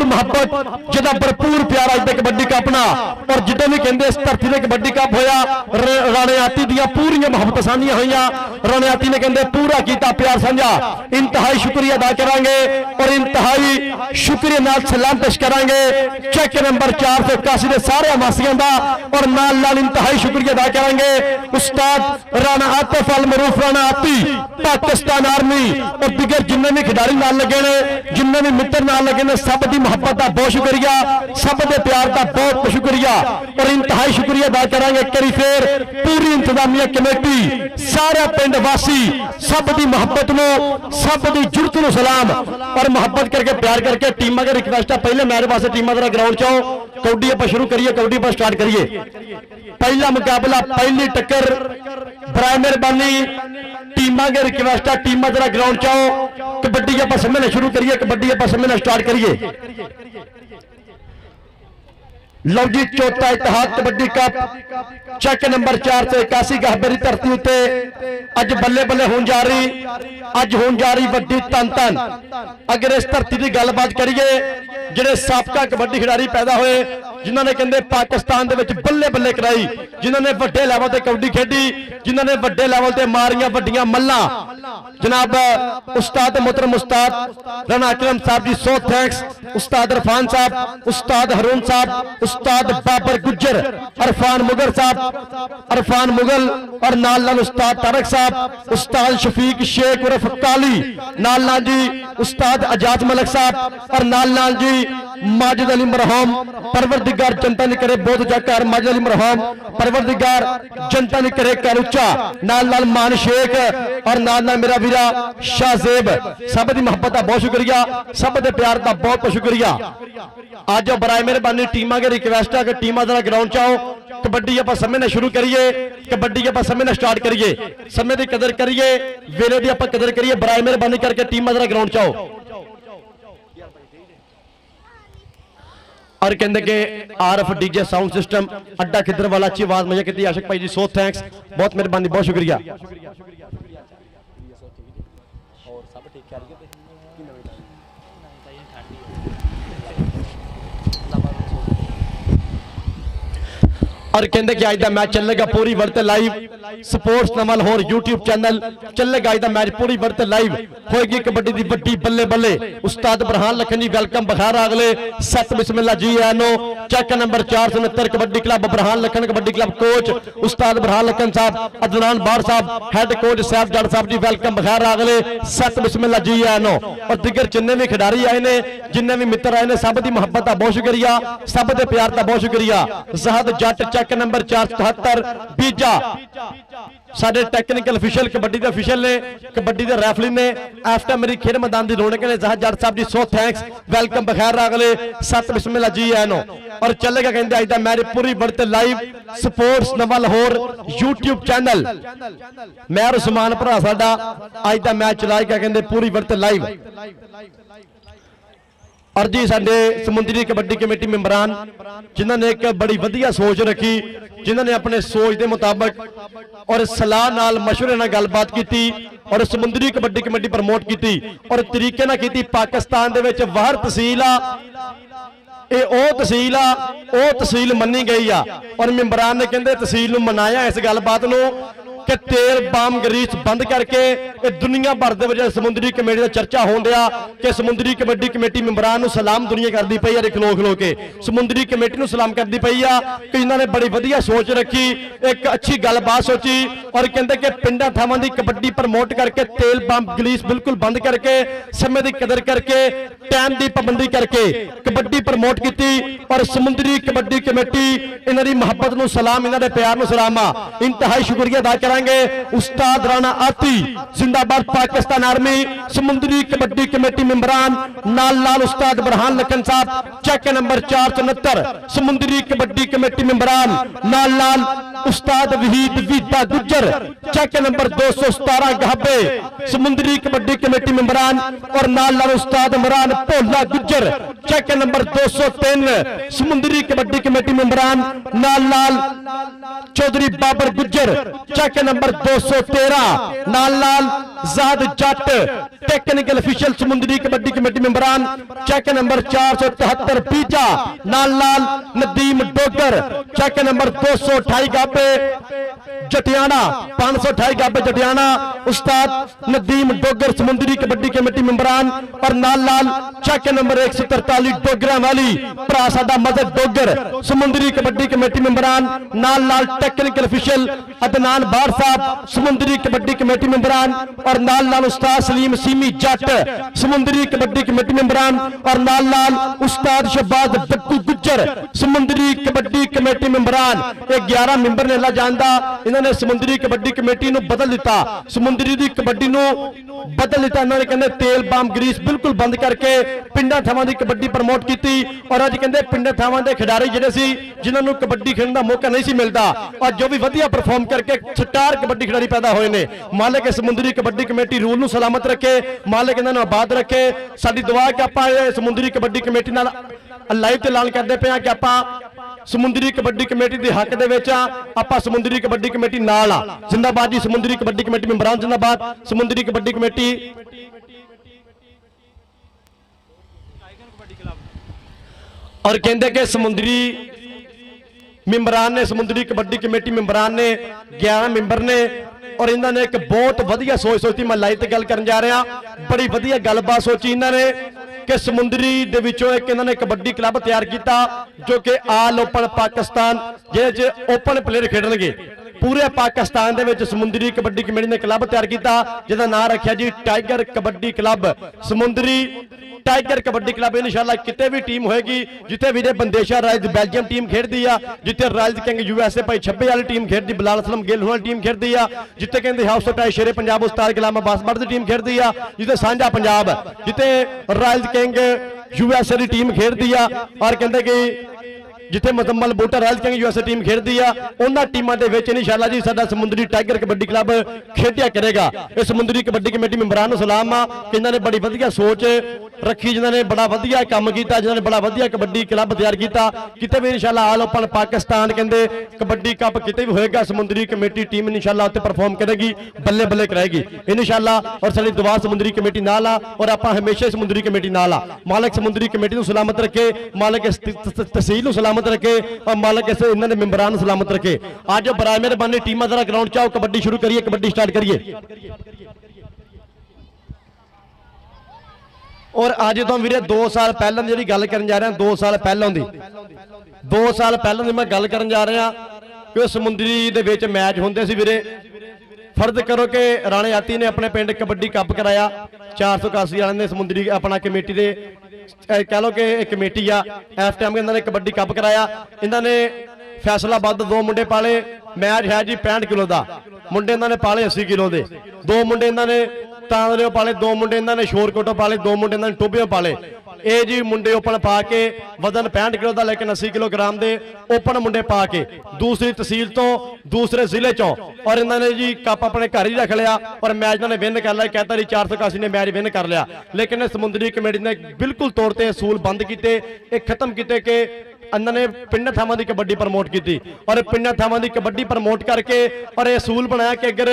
मुहब्बत जिहदा भरपूर प्यार अज तक कबड्डी कप ना और जिद्दां भी कहंदे इस धरती ते कबड्डी कप होया राणे आती दियां पूरियां मुहब्बत साझियां होईयां राणे आती ने कहंदे पूरा कीता प्यार साझा इंतहाई शुक्रिया अदा करांगे और इंतहाई शुक्रिया नाल सलाम पेश करांगे चेक नंबर 481 दे सारे वासियों दा और नाल नाल इंतहाई शुक्रिया अदा करांगे उस्ताद राणा आतिफ अल मरूफ राणा आती पाकिस्तान आर्मी और दिगर जिन्ने भी खिडारी नाल लगे ने जिन्ने भी मित्र नाल लगे ने सब दी मुहब्बत दा बहुत शुक्रिया सब दे प्यार दा बहुत शुक्रिया और इंतहाई शुक्रिया अदा करांगे करी फिर पूरी इंतजामिया कमेटी सारे पिंड वासी सब दी मुहब्बत नो सब दी जुरत नो सलाम और मुहब्बत करके प्यार करके टीम के रिक्वेस्ट है पहले मेरे पास टीम जरा ग्राउंड चाओ कबड्डी आप शुरू करिए कबड्डी पर स्टार्ट करिए पहला मुकाबला पहली टक्कर बराए मेहरबानी टीम के रिक्वेस्ट है टीम जरा ग्राउंड चाओ कबड्डी आप समझना शुरू करिए कबड्डी आप समझना स्टार्ट करिए लो जी चौथा इतिहाद कबड्डी कप चेक नंबर 481 गहबेरी धरती उत्ते अज बल्ले बल्ले होन जा रही वड्डी तन तन अगर इस धरती की गलबात करिए जिहड़े साबका कबड्डी खिडारी पैदा हुए जिन्होंने कहते पाकिस्तान दे विच बल्ले बल्ले कराई जिन्होंने वड्डे लैवल ते कबड्डी खेडी जिन्होंने वड्डे लैवल ते मारियां वड्डियां मल्लां जनाब उस्ताद मोहतरम उस्ताद राणा अकरम साहब जी सो थैंक्स उस्ताद इरफान साहब उस्ताद हरून साहब उस्ताद बाबर गुज्जर अरफान मुगल और नाल नाल उस्ताद तारक साहब उस्ताद शफीक शेख उर्फ काली नाल नाल जी उस्ताद अजाज मलक साहब और नाल नाल जी माजिद अली मरहूम परवरदिगार जनता ने करे बहुत जाकर माजिद अली मरहूम परवरदिगार जनता ने करे करुचा नाल नाल मान शेख और नाल नाल मेरा वीरा शाहजेब सब दी मोहब्बत का बहुत शुक्रिया सब दे प्यार का बहुत शुक्रिया आज बराए मेहरबानी टीमां के रिक्वेस्ट है कि टीमां जरा ग्राउंड चाओ कबड्डी आप समझना शुरू करिए कबड्डी आप समझना स्टार्ट करिए समय की कदर करिए वेले की आप कदर करिए बराए मेहरबानी करके टीमां जरा ग्राउंड चाओ और कहते कि आरएफ डीजे साउंड सिस्टम अड्डा खिदर वाला अच्छी आवाज मजा की आशिक भाई जी सो थैंक्स बहुत मेहरबानी बहुत शुक्रिया और कहते कि आज का मैच चलेगा पूरी वर्ल्ड लाइव स्पोर्ट्स नवा लाहौर यूट्यूब चैनल चलेगा आज का मैच पूरी वर्ल्ड लाइव होएगी कबड्डी की बड़ी बल्ले बल्ले उस्ताद बरहान लखन जी वेलकम बखार अगले सत बिस्मिल्लाह जी आनो check number 469 kabaddi club Barhan Lakhan kabaddi club coach उस्ताद बरहान लखन साहब अदनान बार साहब हेड कोच साहब जड़ साहब जी वेलकम बखार अगले सत बिस्मिल्लाह जी आनो और दिगर जिन्ने भी खिडारी आए ने जिन्ने भी मित्र आए ने सब की मुहब्बत का बहुत शुक्रिया सब के प्यार का बहुत शुक्रिया जहद जट चेक नंबर 477 बीजा साडे टेक्निकल ऑफिशियल कबड्डी के ऑफिशियल ने कबड्डी के रेफरी ने आफ्टर मेरी खेल मैदान की रौनक ने जहाज जट साहब जी सो थैंक्स वेलकम बखैर अगले सत बिस्मिल्लाह जी आनो और चलेगा कहते आज का मैच पूरी वर्ल्ड लाइव स्पोर्ट्स नवा लाहौर यूट्यूब चैनल मैं उस्मान भरा साडा आज का मैच चलाएगा कहते पूरी वर्ल्ड लाइव और जी साडे समुद्री कबड्डी कमेटी मेंबरान जिन्होंने एक बड़ी वधिया सोच रखी जिन्होंने अपने सोच के मुताबिक और सलाह नाल मशवरे नाल गलबात की और समुद्री कबड्डी कमेटी प्रमोट की और तरीके नाल की पाकिस्तान दे विच वाहर तहसील आ तहसील मनी गई आ और मेंबरान ने कहते तहसील नूं मनाया इस गलबात नूं कि तेल बाम गरीस बंद करके दुनिया भर के समुद्री कमेटी का चर्चा हो रहा कि समुद्री कबड्डी कमेटी मेंबरान सलाम दुनिया करती पई है खलो खलो के समुद्री कमेटी सलाम करती पई आ कि इन्होंने बड़ी वधिया सोच रखी एक अच्छी गलबात सोची और कहते कि पिंडा थावां दी कबड्डी प्रमोट करके तेल बाम गलीस बिल्कुल बंद करके समय की कदर करके टाइम की पाबंदी करके कबड्डी प्रमोट की और समुद्री कबड्डी कमेटी इन्हों की मुहब्बत नूं सलाम इन्होंने प्यार नूं सलाम आ इंतहाई शुक्रिया अदा करांगे उस्ताद राणा आती जिंदाबाद पाकिस्तान आर्मी समुद्री कबड्डी कमेटी मेंबरान नाल नाल उस्ताद बरहान लखन साहब चेक नंबर 469 समुद्री कबड्डी कमेटी मेंबरान नाल नाल उस्ताद वहीद वीदा गुज्जर चेक नंबर 217 गहाबे समुद्री कबड्डी कमेटी मेंबरान और नाल नाल उस्ताद इमरान भोला गुज्जर चेक नंबर 203 समुद्री कबड्डी कमेटी मेंबरान नाल नाल चौधरी बाबर गुज्जर चेक नंबर 213 नाल नाल जाद जट टेक्निकल ऑफिशियल समुंदरी कबड्डी कमेटी मेंबरान चेक नंबर 473 पीचा नाल नाल नदीम डोगर चेक नंबर 228 गाबे जटियाना 528 गाबे जटियाना उस्ताद नदीम डोगर समुंदरी कबड्डी कमेटी मेंबरान और नाल नाल चेक नंबर 143 डोगरा वाली भरा साडा मदद डोगर समुंदरी कबड्डी कमेटी मेंबरान नाल नाल टेक्निकल ऑफिशियल अदनान बार साहब समुंदरी कबड्डी कमेटी मेंबरान और नाल नाल उस्ताद सलीम सीमी जट समुंदरी कबड्डी कमेटी मेंबरान और नाल नाल उस्ताद शहबाज बट्टू गुज्जर समुंदरी कबड्डी कमेटी मेंबरान। ये 11 मेंबर ने ला जानदा इन्होंने समुंदरी कबड्डी कमेटी ਨੂੰ बदल दिता समुंदरी ਦੀ कबड्डी ਨੂੰ बदल दिता। इन्होंने कहते तेल बाम ग्रीस बिल्कुल बंद करके पिंडां थावां दी कबड्डी प्रमोट की और अज कहते पिंडां थावां दे खिडारी जिहड़े सी जिन्हां नूं कबड्डी खेलण दा मौका नहीं सी मिलदा और जो भी वधिया परफॉर्म करके स्टार कबड्डी खिडारी पैदा होए ने। मालिक समुंदरी कबड्डी कमेटी रूल नूं सलामत रखे, मालिक इन्हां नूं आबाद रखे। साडी दुआ कि आपां समुंदरी कबड्डी कमेटी नाल लाइव ते ऐलान करते पे कि आपां समुंदरी कबड्डी कमेटी के हक दे विच आपां समुंदरी कबड्डी कमेटी नाल आ। जिंदाबाद जी समुंदरी कबड्डी कमेटी मेंबरान जिंदाबाद समुंदरी कबड्डी कमेटी। और कहते कि समुंदरी मेंबरान ने समुंदरी कबड्डी कमेटी मेंबरान ने 11 मेंबर ने और इन्होंने एक बहुत वधिया सोच सोची। मैं लाइव ते गल करन जा रहा, बड़ी वधिया गलबात सोची इन्होंने कि समुंदरी दे विचों एक इन्होंने कबड्डी क्लब तैयार किया जो कि आल ओपन पाकिस्तान जिहदे ओपन प्लेयर खेडणगे पूरे पाकिस्तान दे विच समुंदरी कबड्डी कमेटी ने क्लब तैयार किया जिहदा नाम रखिया जी टाइगर कबड्डी क्लब समुंदरी टाइगर कबड्डी क्लब। इंशाअल्लाह किते भी टीम होएगी जिथे वीरे बंदेशा राइज बेल्जियम टीम खेडदी आ, जिथे राइज किंग यूएसए भाई 26 वाली टीम खेडदी, बिलाल असलम गिल वाली टीम खेडदी आ, जिथे कहंदे house tie Shere Punjab Ustad Ghulam Abbas but the team खेडदी आ, जिथे सांझा पंजाब जिथे राइज किंग यूएसए की टीम खेडदी आ और कहंदे कि जिथे मुजम्मल बूटा राइज किंग यूएसए टीम खेडदी आ उन्हां टीमां दे विच इंशाअल्लाह जी साडा समुंदरी टाइगर कबड्डी क्लब खेडिया करेगा। इस समुंदरी कबड्डी कमेटी मेंबरान नूं सलाम आ कि इन्हां ने बड़ी वधिया सोच रखी, जिन्होंने बड़ा वधिया काम किया, जिन्होंने बड़ा वधिया कबड्डी क्लब तैयार किया। किते भी इंशाअल्लाह आल ओपन पाकिस्तान कहंदे कबड्डी कप किते भी होएगा समुंदरी कमेटी टीम इंशाअल्लाह उत्ते परफॉर्म करेगी, बल्ले बल्ले कराएगी इंशाअल्लाह। और साडी दुआ समुंदरी कमेटी नाल आ और आपां हमेशा समुंदरी कमेटी नाल आ। मालिक समुंदरी कमेटी नूं सलामत रखे, मालिक तहसील नूं सलामत रखे और मालिक इस इन्हां दे मेंबरां नूं सलामत रखे। आज बराए मेहरबानी टीमां जरा ग्राउंड च आओ, कबड्डी शुरू करिए, कबड्डी स्टार्ट करिए। और अज तो वीरे 2 साल पहले जी गल कर जा रहा, 2 साल पहलों की 2 साल पहलों की मैं गल कर जा रहा कि समुंदरी दे विच मैच होंदे सी वीरे। फर्ज करो कि राणे आती ने अपने पिंड कबड्डी कप कराया, 481 वाले ने समुंदरी अपना कमेटी दे कह लो कि एक कमेटी आ इस टाइम इन्होंने कबड्डी कप कराया। इन्होंने फैसलाबाद 2 मुंडे पाले, मैच है जी 65 किलो का, मुंडे इन्होंने पाले 80 किलो के, 2 मुंडे इन्होंने तांदरे पाले, 2 मुंडे इन्होंने शोरकोटों पाले, 2 मुंडे इन्होंने टोबियों पाले। ये जी मुंडे ओपन पा के वजन 65 किलो का लेकिन 80 किलोग्राम के ओपन मुंडे पा के दूसरी तहसील तो दूसरे जिले चों और इन्होंने जी कप अपने घर ही रख लिया और मैच इन्होंने विन कर लिया। कहता जी 481 ने मैच विन कर लिया, लेकिन समुंदरी कमेटी ने बिल्कुल तौर पर असूल बंद किए, एक खत्म किए कि इन्होंने पिंड थावां की कबड्डी प्रमोट की और पिंड थावां की कबड्डी प्रमोट करके और यह असूल बनाया कि अगर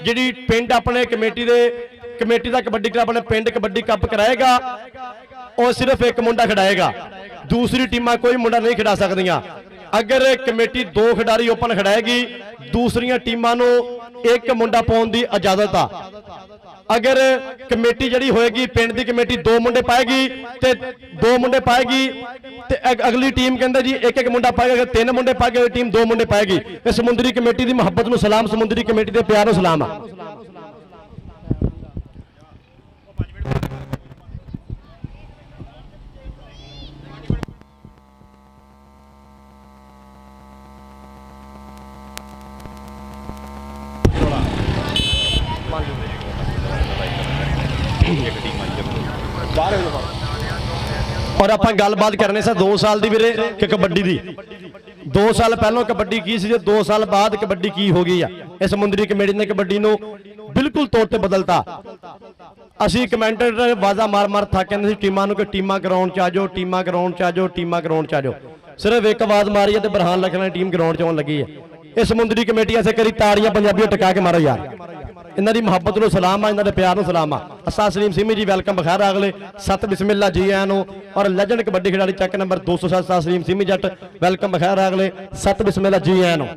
जी पिंड अपने कमेटी का कबड्डी क्लब अपने पिंड कबड्डी कप कराएगा और सिर्फ एक मुंडा खिडाएगा, दूसरी टीमां कोई मुंडा नहीं खिडा सकदियां। अगर कमेटी 2 खिडारी ओपन खिडाएगी दूसरियां टीमां नूं एक मुंडा पाउण दी इजाजत आ। अगर कमेटी जिहड़ी होएगी पिंड दी कमेटी 2 मुंडे पाएगी ते 2 मुंडे पाएगी ते अगली टीम कहंदे जी एक एक मुंडा पाएगा, अगर 3 मुंडे पाएगी टीम 2 मुंडे पाएगी। इस समुंदरी कमेटी दी मुहब्बत नूं सलाम, समुंदरी कमेटी दे प्यार नूं सलाम आ। और आप गलबात करने से 2 साल की वीरे कि कबड्डी की 2 साल पहलों कबड्डी की सी, 2 साल बाद कबड्डी की हो गई है। इस समुंदरी कमेटी ने कबड्डी नूं बिल्कुल तौर पर बदलता। असी कमेंटेटर आवाज़ा मार मार थक कहते टीमां कि टीमां ग्राउंड च आ जाओ, टीमां ग्राउंड च आ जाओ, टीमां ग्राउंड च आ जाओ। सिर्फ एक आवाज़ मारी है तो बरहान लखना टीम ग्राउंड च आउण लगी है। इस समुंदरी कमेटी ऐसे करी ताड़ियां पंजाबियों टका के मारो यार। इन्हां दी मुहब्बत नूं सलाम आ, इन्हां दे प्यार नूं सलाम आ। अस्ता सलीम सिमी जी वेलकम बखैर अगले सत बिस्मिल्ला जी आयां नूं। और लेजेंड कबड्डी खिडारी चैक नंबर 207 अस्ता सलीम सिमी जट वेलकम बखैर अगले सत बिस्मिल्ला जी आयां नूं।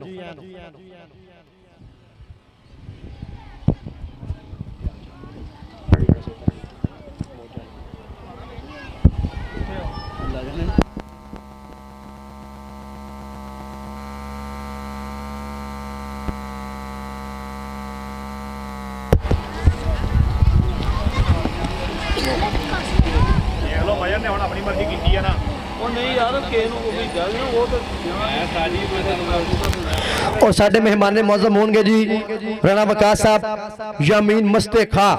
और साडे मेहमान मौजूद होंगे जी राणा वकास साहब, यामीन मस्ते खा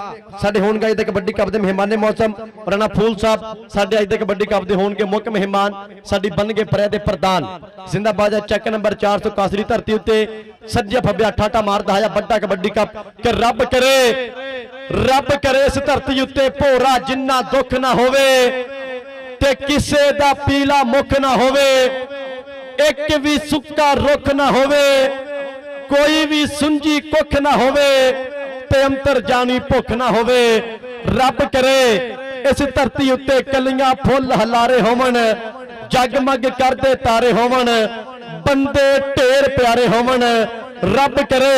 साडे होंगे अज कबड्डी कप के मेहमान मौसम। राणा फूल साहब साडे अज कबड्डी कप के होंगे मुख मेहमान। साडी बन गए परै दे प्रधान जिंदाबाद चैक नंबर 481 की धरती उत्ते सज्जे फब्बे ठाठा मारदा है बड़ा कबड्डी कप कि रब करे इस धरती उत्ते भोरा जिन्ना दुख ना होवे ते किसे दा पीला मुख ना होवे, एक भी सुक्का रुख ना होवे, कोई भी सुंजी कुख ना होवे ते अंतर जानी भुख ना होवे। रब करे इस धरती उत्ते कलियां फुल हलारे होवन, जगमग करदे तारे होवन, बंदे ढेर प्यारे होवन। रब करे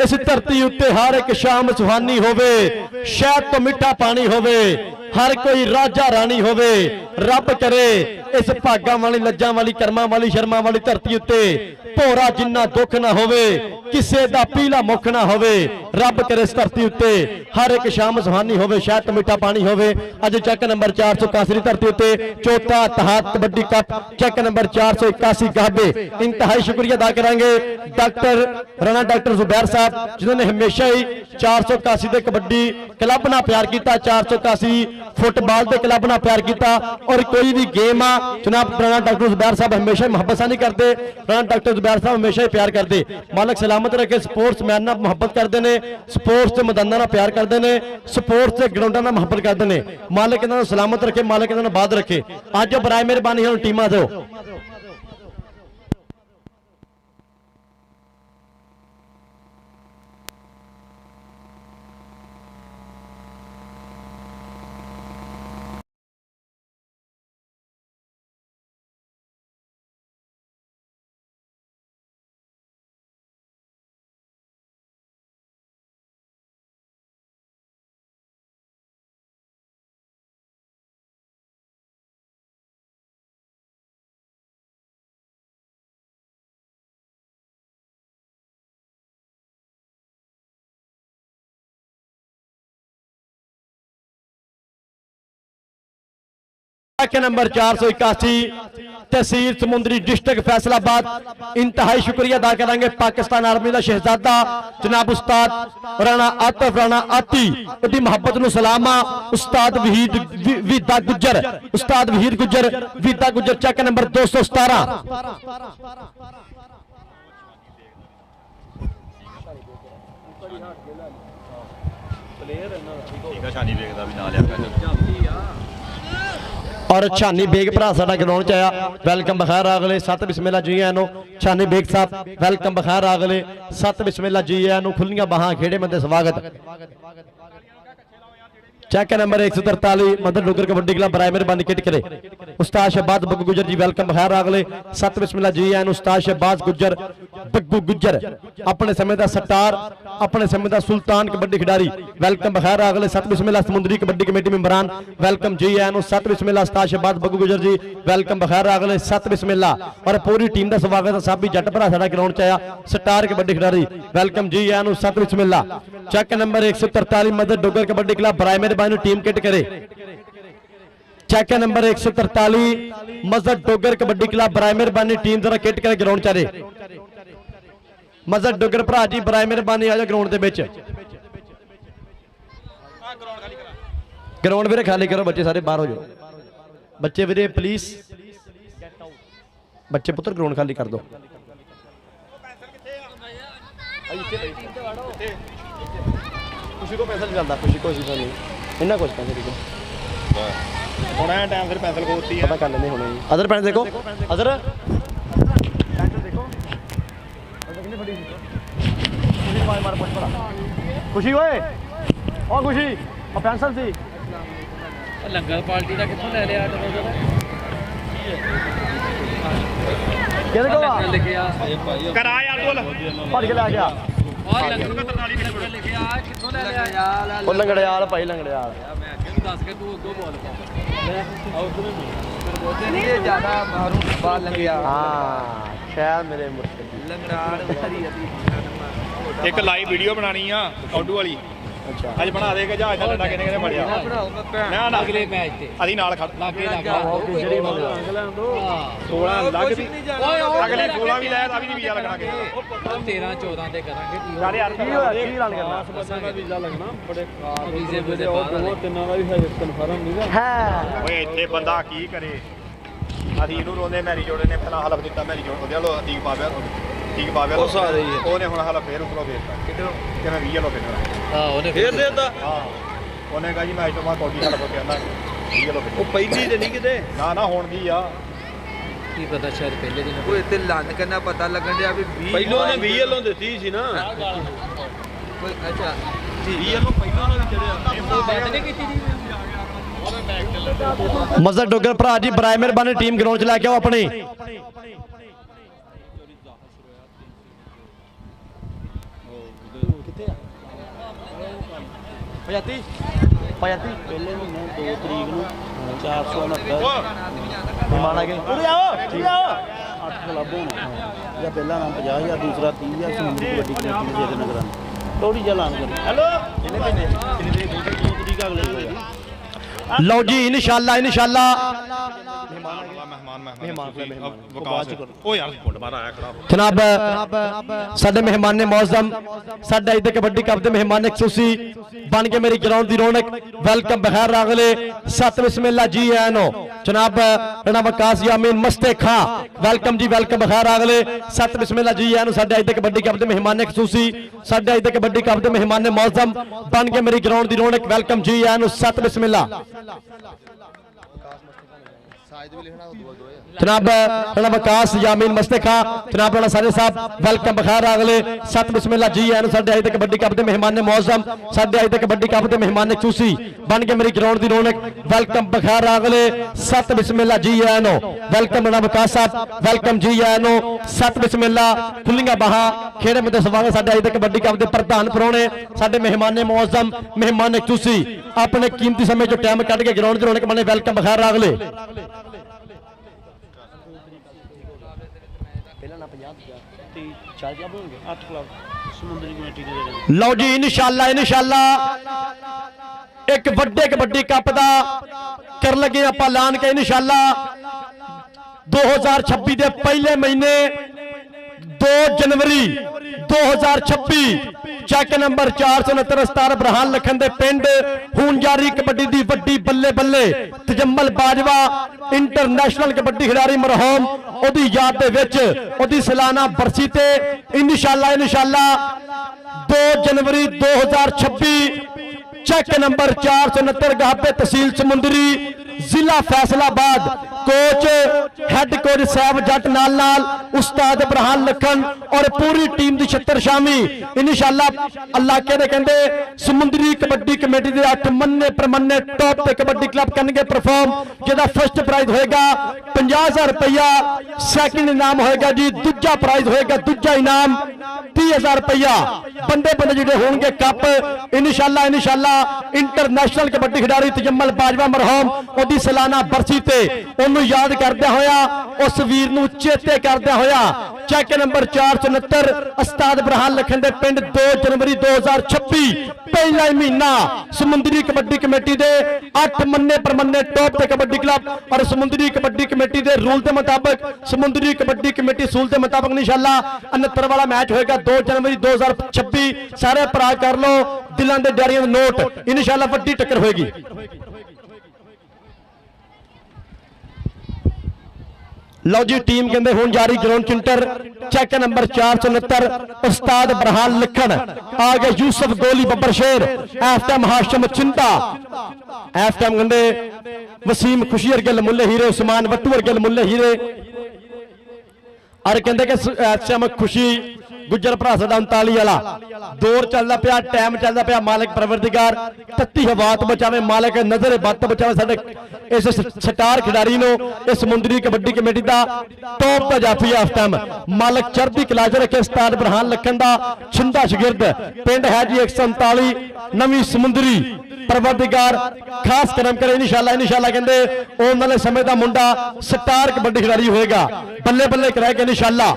इस धरती उत्ते हर एक शाम सुहानी होवे, शहद तो मिठा पानी होवे, हर कोई राजा रानी होवे। रब करे इस भागा वाली लज्जा वाली कर्मा वाली शर्मा वाली धरती उत्ते भोरा जिन्ना दुख ना होवे, किसे दा पीला मुख ना होवे। रब करे इस धरती उत्ते हर एक शाम सुहानी होवे, शहद मीठा पानी होवे। अज चैक नंबर 481 धरती उत्ते चौथा तहात कबड्डी कप चैक नंबर 481 गाबे। इंतहाई शुक्रिया अदा करांगे डॉक्टर राणा डॉक्टर जुबैर साहब जिन्होंने हमेशा ही 481 के कबड्डी क्लब नाल प्यार किया, 481 फुटबॉल के क्लब नाल प्यार किया। और कोई भी गेम आ जनाब राणा डॉक्टर जुबैर साहब हमेशा मोहब्बत नहीं करते, राणा डॉक्टर जुबैर साहब हमेशा ही प्यार करते। मालक सलामत रखे, स्पोर्ट्स मैन नाल मोहब्बत करते हैं, स्पोर्ट्स के मैदानों नाल प्यार करते हैं, स्पोर्ट्स के ग्राउंडों नाल मोहब्बत करते हैं। मालक इन्हां नूं सलामत रखे, मालक इन्हां नूं बाद रखे। अज बराए मेहरबानी हम टीमां दो के नंबर 481 तहसील समुंदरी डिस्ट्रिक्ट फैसलाबाद। इंतहाई शुक्रिया अदा करेंगे पाकिस्तान आर्मी का शहजादा जनाब उस्ताद राणा आतिफ राणा आती, उदी मोहब्बत नूं सलाम आ। उस्ताद वहीद विदा गुजर, उस्ताद वहीद गुजर विदा गुजर चैक नंबर 217। और छानी बेग भरा साडा ग्राउंड च आया, वेलकम बखैर अगले सत बिस्मिल्ला जी आयां नूं। छानी बेग साहब वेलकम बखैर अगले सत बिस्मिल्ला जी आयां नूं। खुलियां बाहां खेड़े मंदे स्वागत। चैक नंबर 143 मदर डुगर कबड्डी क्लब बराए मेहरबानी किट करे उस्ताद शहबाज बग्गू गुजर जी वेलकम बखैर अगले सत बिस्मिल्ला जी आयां नूं। उस्ताद शहबाज गुजर बग्गू गुजर अपने समय का सटार, अपने समय का सुल्तान कबड्डी खिडारी वेलकम बखैर अगले सत बिस्मिल्ला। समुंदरी कबड्डी कमेटी मेंबरान वेलकम जी आयां नूं। सत बिस्मिल्ला। उस्ताद शहबाज बग्गू गुजर जी वेलकम बखैर अगले सत बिस्मिल्ला। और पूरी टीम का स्वागत है, सब भी जट भरा साडा ग्राउंड च आया, सटार कबड्डी खिडारी वेलकम जी आयां नूं। सत बिस्मिल्ला। चैक नंबर 143 मदर डुगर कबड्डी क्लब बराए मेहरबानी टीम किट करे। चैक नंबर 143 मजहर डोगर कबड्डी क्लब बराए मेहरबानी टीम जरा किट करे ग्राउंड चारे। मजहर डोगर भरा जी बराए मेहरबानी आ जाओ ग्राउंड दे विच। ग्राउंड वीरे खाली करो, बच्चे सारे बाहर हो जाओ। बच्चे वीरे प्लीज, बच्चे पुत्र ग्राउंड खाली कर दो। खुशी को पैसा नहीं चलता, खुशी को नहीं इन्ना कुछ पैसे देखो होना है टाइम, फिर पैंसिल को होती है पता कर लेने होने। अदर पेन देखो, अदर पेंसिल देखो, कितनी बड़ी मार मार पड़ा खुशी ओए और खुशी और पेंसिल सी लंगर पार्टी का कितों ले लिया किधर को लेके आ करा यार बोल पढ़ के ला गया और लंगर का 43 मिनट लेके आ कितों ले लिया यार ਉਹ ਲੰਗੜਿਆਲ ਭਾਈ ਲੰਗੜਿਆਲ मैं क्यों दस के तू दो बोल नहीं ये ज्यादा मारू बाल लग गया ਹਾਂ ਸ਼ਾਇਦ ਮੇਰੇ ਮੁਰਸ਼ਿਦ लंगड़ाड़ भरी अभी ਇੱਕ ਲਾਈਵ ਵੀਡੀਓ ਬਣਾਣੀ ਆ ਕੌਡੂ ਵਾਲੀ ਅੱਛਾ ਅੱਜ ਬਣਾ ਦੇ ਕੇ ਜਹਾਜ਼ ਦਾ ਡੰਡਾ ਕਿਨੇ ਕਿਨੇ ਫੜਿਆ बनाऊंगा भैन ਮੈਂ ਨਾ अगले मैच ते ਅਸੀਂ ਨਾਲ ਖੜ लागे लगा ਜਿਹੜੀ ਮੰਗਾ 16 ਲੱਗ ਵੀ ओए ਅਗਲੇ 16 ਵੀ ਲੈ ਤਾਂ ਵੀ ਨਹੀਂ ਵੀਜ਼ਾ ਲੱਗਣਾ ਕਿਸੇ ਦਾ 13 14 ਤੇ ਕਰਾਂਗੇ ਕੀ ਯਾਰ ਯਾਰ ਕੀ ਹੋਇਆ ਕੀ ਐਲਾਨ ਕਰਨਾ ਵੀਜ਼ੇ ਵੀਜ਼ੇ ਬਾਅਦ ਹੈ ਓਏ ਇੱਥੇ ਬੰਦਾ ਕੀ ਕਰੇ ਅਸੀਂ ਇਹਨੂੰ ਰੋਂਦੇ ਮੈਰੀ ਜੋੜੇ ਨੇ ਪਹਿਲਾਂ ਹਲਫ ਦਿੱਤਾ ਮੈਰੀ ਜੋੜ ਉਹਦੇ ਵੱਲੋਂ ਠੀਕ ਪਾਵਿਆ ਉਹ ਸਾਰੇ ਹੀ ਹੈ। ਉਹਨੇ ਹੁਣ ਹਲਫ ਫੇਰ ਉਤਰੋ ਫੇਰ किधर ਕਿਵੇਂ 20 ਲੋ ਫੇਰ ਹਾਂ ਉਹਨੇ फिर देता ਹਾਂ ਉਹਨੇ ਕਹਾ ਜੀ ਮੈਚ ਤੋਂ ਬਾਅਦ ਕੌਡੀ ਹਲਫ ਕਹਿੰਦਾ 20 ਲੋ वो ਫੇਰ पहली ते नहीं किते ਨਾ ਨਾ ਹੁਣ ਦੀ ਆ ਕੀ ਪਤਾ ਸ਼ਾਇਦ ਪਹਿਲੇ ਦਿਨ वो इतने लन करना पता लगन दिया भी 20 ਪਹਿਲੋਂ ਨੇ 20 ਵੱਲੋਂ ਦਿੱਤੀ ਸੀ ਨਾ कोई अच्छा 20 ਵੱਲੋਂ ਪਹਿਲੋਂ ਨੇ ਵੀ ਚੜਿਆ ਕੋਈ ਬਾਤ ਨਹੀਂ ਕੀਤੀ ਜੀ ਮਜ਼ਰ ਡੋਗਰ ਭਰਾ ਜੀ ਬਰਾਏ ਮਿਹਰਬਾਨੀ ਟੀਮ ਗਰਾਊਂਡ 'ਚ ਲੈ ਕੇ ਆਓ ਆਪਣੀ ਪਜਾਤੀ ਪਜਾਤੀ ਪਹਿਲੇ ਮਹੀਨੇ 2 ਤਰੀਕ ਨੂੰ 469 ਮਹਿਮਾਨ ਆ ਗਏ ਉਰੇ ਆਓ ਠੀਕ ਆਓ 8 ਕਲੱਬ ਹੋਣਾ ਜਾਂ ਪਹਿਲਾ ਨਾਮ 50000 ਦੂਸਰਾ 30000 ਸਮੁੰਦਰੀ ਕਬੱਡੀ ਕਮੇਟੀ ਦੇ ਦੇ ਨਗਰਾਂ ਥੋੜੀ ਜਿਹਾ ਐਲਾਨ ਕਰੀ ਹੈਲੋ ਕਿੰਨੇ ਮਹੀਨੇ ਕਿੰਨੇ ਤਰੀਕ 2 ਤਰੀਕ ਅਗਲੇ ਹੋਏਗਾ ਲਓ ਜੀ ਇਨਸ਼ਾਅੱਲਾ ਉਹ ਯਾਰ ਫੁੱਟ ਬਾਹਰ ਆਇਆ ਖੜਾ ਜਨਾਬ ਸਾਡੇ ਮਹਿਮਾਨ ਨੇ ਮੌਜ਼ਮ ਸਾਡਾ ਇੱਥੇ ਕਬੱਡੀ ਕੱਪ ਦੇ ਮਹਿਮਾਨ ਖਸੂਸੀ ਬਣ ਕੇ ਮੇਰੀ ਗਰਾਊਂਡ ਦੀ ਰੌਣਕ ਵੈਲਕਮ ਬਖੈਰ ਰਾਗਲੇ ਸਤ ਬਿਸਮਿਲ੍ਲਾ ਜੀ ਆਨੋ ਜਨਾਬ ਰਣਾ ਵਕਾਸ ਯਾਮੀਨ ਮਸਤੇ ਖਾਂ ਵੈਲਕਮ ਜੀ ਵੈਲਕਮ ਬਖੈਰ ਰਾਗਲੇ ਸਤ ਬਿਸਮਿਲ੍ਲਾ ਜੀ ਆਨੋ ਸਾਡੇ ਇੱਥੇ ਕਬੱਡੀ ਕੱਪ ਦੇ ਮਹਿਮਾਨ ਖਸੂਸੀ ਸਾਡੇ ਇੱਥੇ ਕਬੱਡੀ ਕੱਪ ਦੇ ਮਹਿਮਾਨ ਨੇ ਮੌਜ਼ਮ ਬਣ ਕੇ ਮੇਰੀ ਗਰਾਊਂਡ ਦੀ ਰੌਣਕ ਵੈਲਕਮ ਜੀ ਆਨੋ ਸਤ ਬਿਸਮਿਲ੍ਲਾ जनाब राणा वकास यामीन मस्तेखा जनाब राणा सारे साहब वेलकम बखैर अगले सत बिस्मिल्लाह जी आन साडे अज तक कबड्डी कप दे मेहमान ने मौजम साडे अज तक कबड्डी कप दे मेहमान ने चूसी बन के मेरी ग्राउंड दी रौनक वेलकम बखैर अगले सत बिस्मिल्लाह जी आनो वेलकम राणा वकास साहब वेलकम जी आनो सत बिस्मिल्लाह खुलियां बाहां खेड़े में स्वागत साडे अज तक कबड्डी कप दे प्रधान परौणे साडे मेहमान ने मौजम मेहमान ने चूसी अपने कीमती समय जो टाइम कट के ग्राउंड दी रौनक बने वेलकम बखैर अगले ਸਮੁੰਦਰੀ ਕਮੇਟੀ ਦੇ ਲਓ ਜੀ ਇਨਸ਼ਾਅੱਲਾ ਇੱਕ ਵੱਡੇ ਕਬੱਡੀ ਕੱਪ ਦਾ ਕਰ ਲੱਗੇ ਆਪਾਂ ਐਲਾਨ ਕੇ ਇਨਸ਼ਾਅੱਲਾ 2026 ਦੇ ਪਹਿਲੇ ਮਹੀਨੇ 2 ਜਨਵਰੀ 2026 ਚੱਕ ਨੰਬਰ 469 ਸਤਾਰ ਬਰਹਾਨ ਲਖਨ ਦੇ ਪਿੰਡ ਹੁਣ ਜਾਰੀ ਕਬੱਡੀ ਦੀ ਵੱਡੀ ਬੱਲੇ ਬੱਲੇ ਤਜੰਮਲ ਬਾਜਵਾ ਇੰਟਰਨੈਸ਼ਨਲ ਕਬੱਡੀ ਖਿਡਾਰੀ ਮਰਹੂਮ ਉਹਦੀ ਯਾਦ ਦੇ ਵਿੱਚ ਉਹਦੀ ਸਾਲਾਨਾ ਬਰਸੀ ਤੇ ਇਨਸ਼ਾਅੱਲਾ 2 ਜਨਵਰੀ 2026 ਚੱਕ ਨੰਬਰ 469 ਗਾਬੇ ਤਹਿਸੀਲ ਸਮੁੰਦਰੀ ਜ਼ਿਲ੍ਹਾ ਫੈਸਲਾਬਾਦ कोच हेड कोच साहब जट नाल नाल उस्ताद इब्राहिम लखन और पूरी टीम दी छत्तर शामी इंशाअल्लाह अल्लाह कहंदे समुंदरी कबड्डी कमेटी दे 8 मन्ने प्रमन्ने टॉप ते कबड्डी क्लब करनगे परफॉर्म जेदा फर्स्ट प्राइज होएगा 50,000 रुपया सेकंड इनाम होएगा जी दूजा प्राइज होएगा दूजा इनाम 30,000 रुपया बंदे बंदे जिहड़े होणगे कप इंशाअल्लाह इंटरनेशनल कबड्डी खिडारी तजम्मल बाजवा मरहूम ओदी सालाना बरसी ते याद करदे होया उस वीर नूं चेते करदे होया चेक नंबर 469 उस्ताद इब्राहिम लखन दे पिंड 2 जनवरी 2026 पहला ही महीना समुंदरी कबड्डी कमेटी दे 8 मन्ने परमन्ने टॉप ते कबड्डी क्लब और समुंदरी कबड्डी कमेटी दे रूल के मुताबिक समुंदरी कबड्डी कमेटी सूल के मुताबिक इंशाअल्लाह 69 वाला मैच होएगा 2 जनवरी 2026 सारे भरा कर लो दिलों के डायरियां नोट इंशाअल्लाह वड्डी टक्कर होएगी लो जी टीम कहते हूं जारी ग्राउंड चिंटर चेक नंबर 469 उस्ताद इब्राहिम लखन आ गए यूसुफ गोली बब्बर शेर एफ टाइम हाशिम चिंता एफ टाइम कहते वसीम खुशी अर्गे मुल्ले हीरे उस्मान वट्टू अर्गे मुल्ले हीरे और कहते कि एफ टाइम खुशी ਗੁੱਜਰ ਭਰਾ ਸਾਡਾ 39 ਵਾਲਾ ਦੌਰ ਚੱਲਦਾ ਪਿਆ, ਟਾਈਮ ਚੱਲਦਾ ਪਿਆ। ਮਾਲਕ ਪਰਵਰਦੀਗਾਰ ਤੱਤੀ ਹਵਾ ਤੋਂ ਬਚਾਵੇ, ਮਾਲਕ ਨਜ਼ਰ ਬੱਤ ਤੋਂ ਬਚਾਵੇ ਸਾਡੇ ਇਸ ਸਟਾਰ ਖਿਡਾਰੀ ਨੂੰ। ਇਸ ਸਮੁੰਦਰੀ ਕਬੱਡੀ ਕਮੇਟੀ ਦਾ ਟੌਪ ਦਾ ਜਾਫੀ ਆਫ ਟਾਈਮ ਮਾਲਕ ਚੜ੍ਹਦੀ ਕਲਾ 'ਚ ਰੱਖੇ। ਉਸਤਾਦ ਬਰਹਾਨ ਲੱਖਣ ਦਾ ਛਿੰਦਾ ਸ਼ਗਿਰਦ, ਪਿੰਡ ਹੈ ਜੀ 139 ਨਵੀਂ ਸਮੁੰਦਰੀ। ਪਰਵਰਦੀਗਾਰ ਖਾਸ ਕਰਮ ਕਰੇ ਇਨਸ਼ਾਅੱਲਾ ਕਹਿੰਦੇ ਆਉਣ ਵਾਲੇ ਸਮੇਂ ਦਾ ਮੁੰਡਾ ਸਟਾਰ ਕਬੱਡੀ ਖਿਡਾਰੀ ਹੋਏਗਾ। ਬੱਲੇ ਬੱਲੇ ਕਰਾਏ ਕਿ ਇਨਸ਼ਾਅੱਲਾ।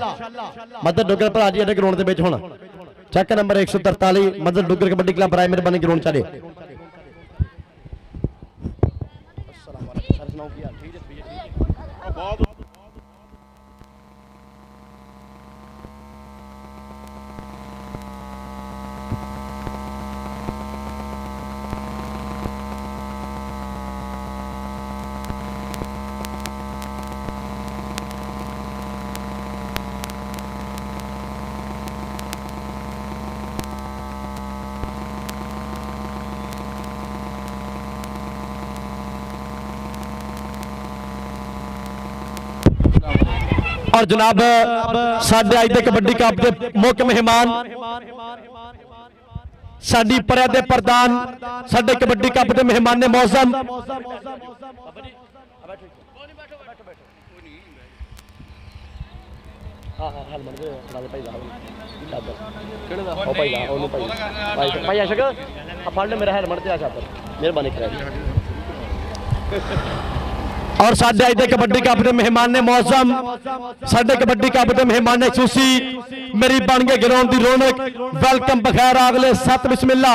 ਮਦਰ ਡੁੱਗਰ ਭਰਾ ਜੀ ਇਹਦੇ ਗਰਾਊਂਡ ਦੇ ਵਿੱਚ ਹੁਣ ਚੱਕ ਨੰਬਰ 143 ਮਦਰ ਡੁੱਗਰ ਕਬੱਡੀ ਕਲੱਬ ਰਾਏ ਮਿਹਰਬਾਨੀ ਗਰਾਊਂਡ ਚਾਲੇ। और जनाब साडे अज दे कबड्डी कप के मुख्य मेहमान साडी परया दे प्रधान साडे कबड्डी कप के मेहमान ने मौसम और साडे अज दे कबड्डी कप के मेहमान ने मौसम साडे कबड्डी कप के मेहमान ने सूसी मेरी बन गए ग्राउंड की रौनक। वेलकम बखैर अगले 7 बिस्मिल्ला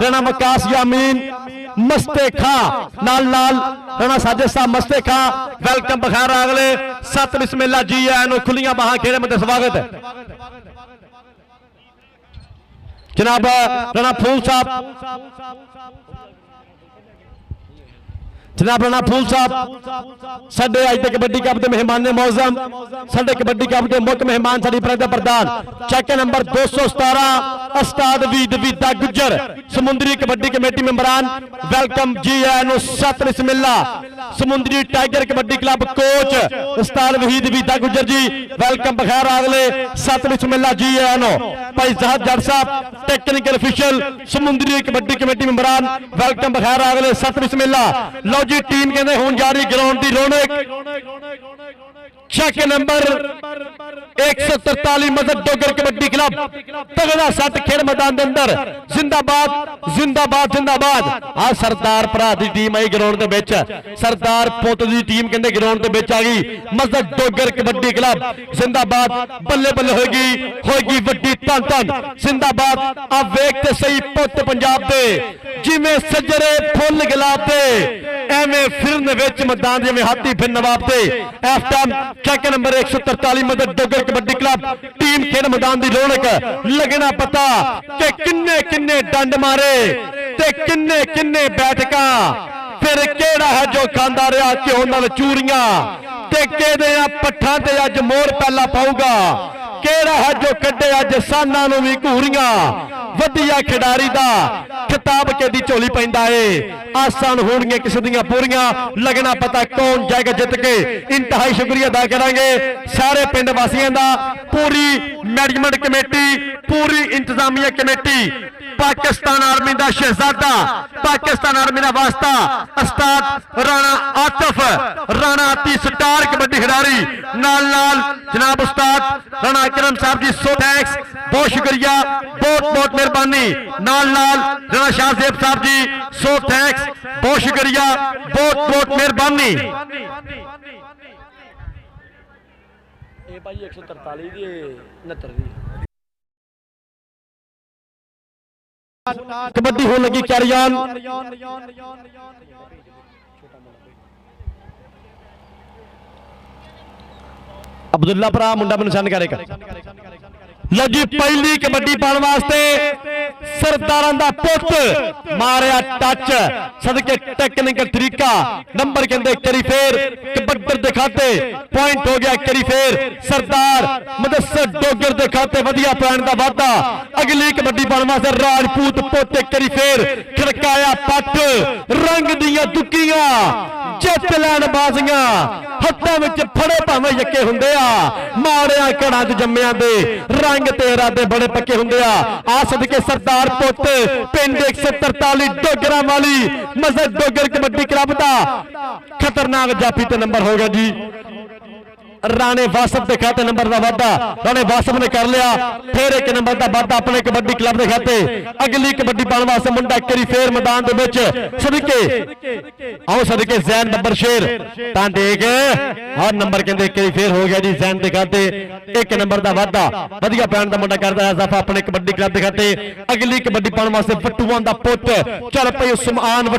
राणा मकास यामीन मस्ते खा नाल नाल राणा साजिद साहब मस्ते खा वेलकम बखैर अगले 7 बिस्मिल्ला जी आए खुलियां बाहां खेड़े में स्वागत है जनाब राणा फूल साहब जनाब राणा फूल साहब साडे अज दे कबड्डी कप के मेहमान ने मौजम साडे कबड्डी कप के मुख्य मेहमान साडी प्रजा प्रधान चेक नंबर 217 उस्ताद वीदा गुज्जर समुंदरी कबड्डी कमेटी मेंबरान वेलकम जी आए 7 बिस्मिल्ला समुंदरी टाइगर कबड्डी क्लब कोच उस्ताद वहीद वीदा गुज्जर जी वेलकम बखैर अगले 7 बिस्मिल्ला जी आए भाई जहाद जट साहब टेक्निकल ऑफिशियल समुंदरी कबड्डी कमेटी मेंबरान वेलकम बखैर अगले 7 बिस्मिल्ला। लो जी टीम कहते हुन जारी ग्राउंड की रौनक चेक नंबर 143 मदद डोगर कबड्डी क्लब तगड़ा सट खेल मैदान के अंदर जिंदाबाद जिंदाबाद जिंदाबाद आ सरदार भरा दी टीम आई ग्राउंड के विच सरदार पुत दी टीम कहते ग्राउंड के विच आ गई मदद डोगर कबड्डी क्लब जिंदाबाद बल्ले बल्ले होगी वड्डी धन धन जिंदाबाद आ वेख ते सही पुत पंजाब दे जिवें सजरे फुल गुलाब दे एवें फिरन विच मैदान जिवें हाथी फिर नवाब दे इस टाइम चेक नंबर 143 मदद डोगर कबड्डी क्लब टीम खेल मैदान की रौनक लगना पता कि किन्ने किन्ने डंड मारे ते किन्ने किन्ने बैठका फिर केड़ा है जो खांदा रहा घ्यो नाल चूरियां ते केदे पट्ठां ते अज मोर पहला पाऊगा केड़ा है जो कड्डे अज साना नूं भी घूरियां वधिया खिडारी दा खिताब केदी झोली पैंदा है आसान होणगीਆਂ किसी ਦੀਆਂ पूरियां लगना पता कौन जाएगा जित के इंतहाई शुक्रिया अदा करांगे सारे पिंड वासियों का पूरी मैनेजमेंट कमेटी पूरी इंतजामिया कमेटी पाकिस्तान आर्मी का शहजादा पाकिस्तान आर्मी का वास्ता उस्ताद राणा आतिफ राणा अति स्टार कबड्डी खिडारी नाल नाल जनाब उस्ताद राणा अकरम साहब जी सो थैंक्स बहुत शुक्रिया बहुत बहुत मेहरबानी नाल नाल राणा शाहजेब साहब जी सो थैंक्स बहुत शुक्रिया बहुत बहुत मेहरबानी। ये भाई 143 दी 69 दी कबड्डी होने लगी कैरियन अब्दुल्ला भरा मुंडा में निशान करेगा लो जी पहली कबड्डी पाने वास्ते सरदारां दा पुत मारिया टच सदके टेक्निकल तरीका नंबर कहते करी फेर कबड्डर दे खाते पॉइंट हो गया करी फेर सरदार मुदस्सर डोगर दे खाते वधिया पॉइंट दा वादा अगली कबड्डी पाने वास्ते राजपूत पुत करी फेर खड़काया पट रंग दियां दुकियां जित लैन बाजियां ਹੱਥਾਂ ਵਿੱਚ ਫੜੇ ਭਾਵੇਂ ਯੱਕੇ ਹੁੰਦੇ ਆ, ਮਾੜਿਆਂ ਘੜਾਂ 'ਚ ਜੰਮਿਆਂ ਦੇ ਰੰਗ ਤੇ ਇਰਾਦੇ ਬੜੇ ਪੱਕੇ ਹੁੰਦੇ ਆ ਸਦਕੇ ਸਰਦਾਰ ਪੁੱਤ ਪਿੰਡ 143 ਡੋਗਰਾਂ ਵਾਲੀ ਮਸਜਿਦ ਡੋਗਰ ਕਬੱਡੀ ਕਲੱਬ ਦਾ ਖਤਰਨਾਕ ਜਾਫੀ ਤੇ ਨੰਬਰ ਹੋ ਗਿਆ ਜੀ। ਰਾਣੇ ਵਾਸਫ ਦੇ ਖਾਤੇ ਨੰਬਰ ਦਾ ਵਾਧਾ ਰਾਣੇ ਵਾਸਫ ਨੇ ਕਰ ਲਿਆ। ਫਿਰ ਇੱਕ ਨੰਬਰ ਦਾ ਵਾਧਾ ਆਪਣੇ ਕਬੱਡੀ ਕਲੱਬ ਦੇ ਖਾਤੇ। ਅਗਲੀ ਕਬੱਡੀ ਪਾਉਣ ਵਾਸਤੇ ਮੁੰਡਾ ਇੱਕ ਵਾਰੀ ਫੇਰ ਮੈਦਾਨ ਦੇ ਵਿੱਚ ਸਦਕੇ ਜ਼ੈਨ ਬੱਬਰ ਸ਼ੇਰ ਤਾਂ ਦੇਖ ਆਹ ਨੰਬਰ ਕਹਿੰਦੇ ਇੱਕ ਵਾਰੀ ਫੇਰ ਹੋ ਗਿਆ ਜੀ ਜ਼ੈਨ ਦੇ ਖਾਤੇ। ਇੱਕ ਨੰਬਰ ਦਾ ਵਾਧਾ ਵਧੀਆ ਪੈਣ ਦਾ ਮੁੰਡਾ ਕਰਦਾ ਹੈ ਇਜ਼ਾਫਾ ਆਪਣੇ ਕਬੱਡੀ ਕਲੱਬ ਦੇ ਖਾਤੇ। ਅਗਲੀ ਕਬੱਡੀ ਪਾਉਣ ਵਾਸਤੇ ਵੱਟੂਆਂ ਦਾ ਪੁੱਤ ਚੱਲ ਪਈ ਉਸਮਾਨ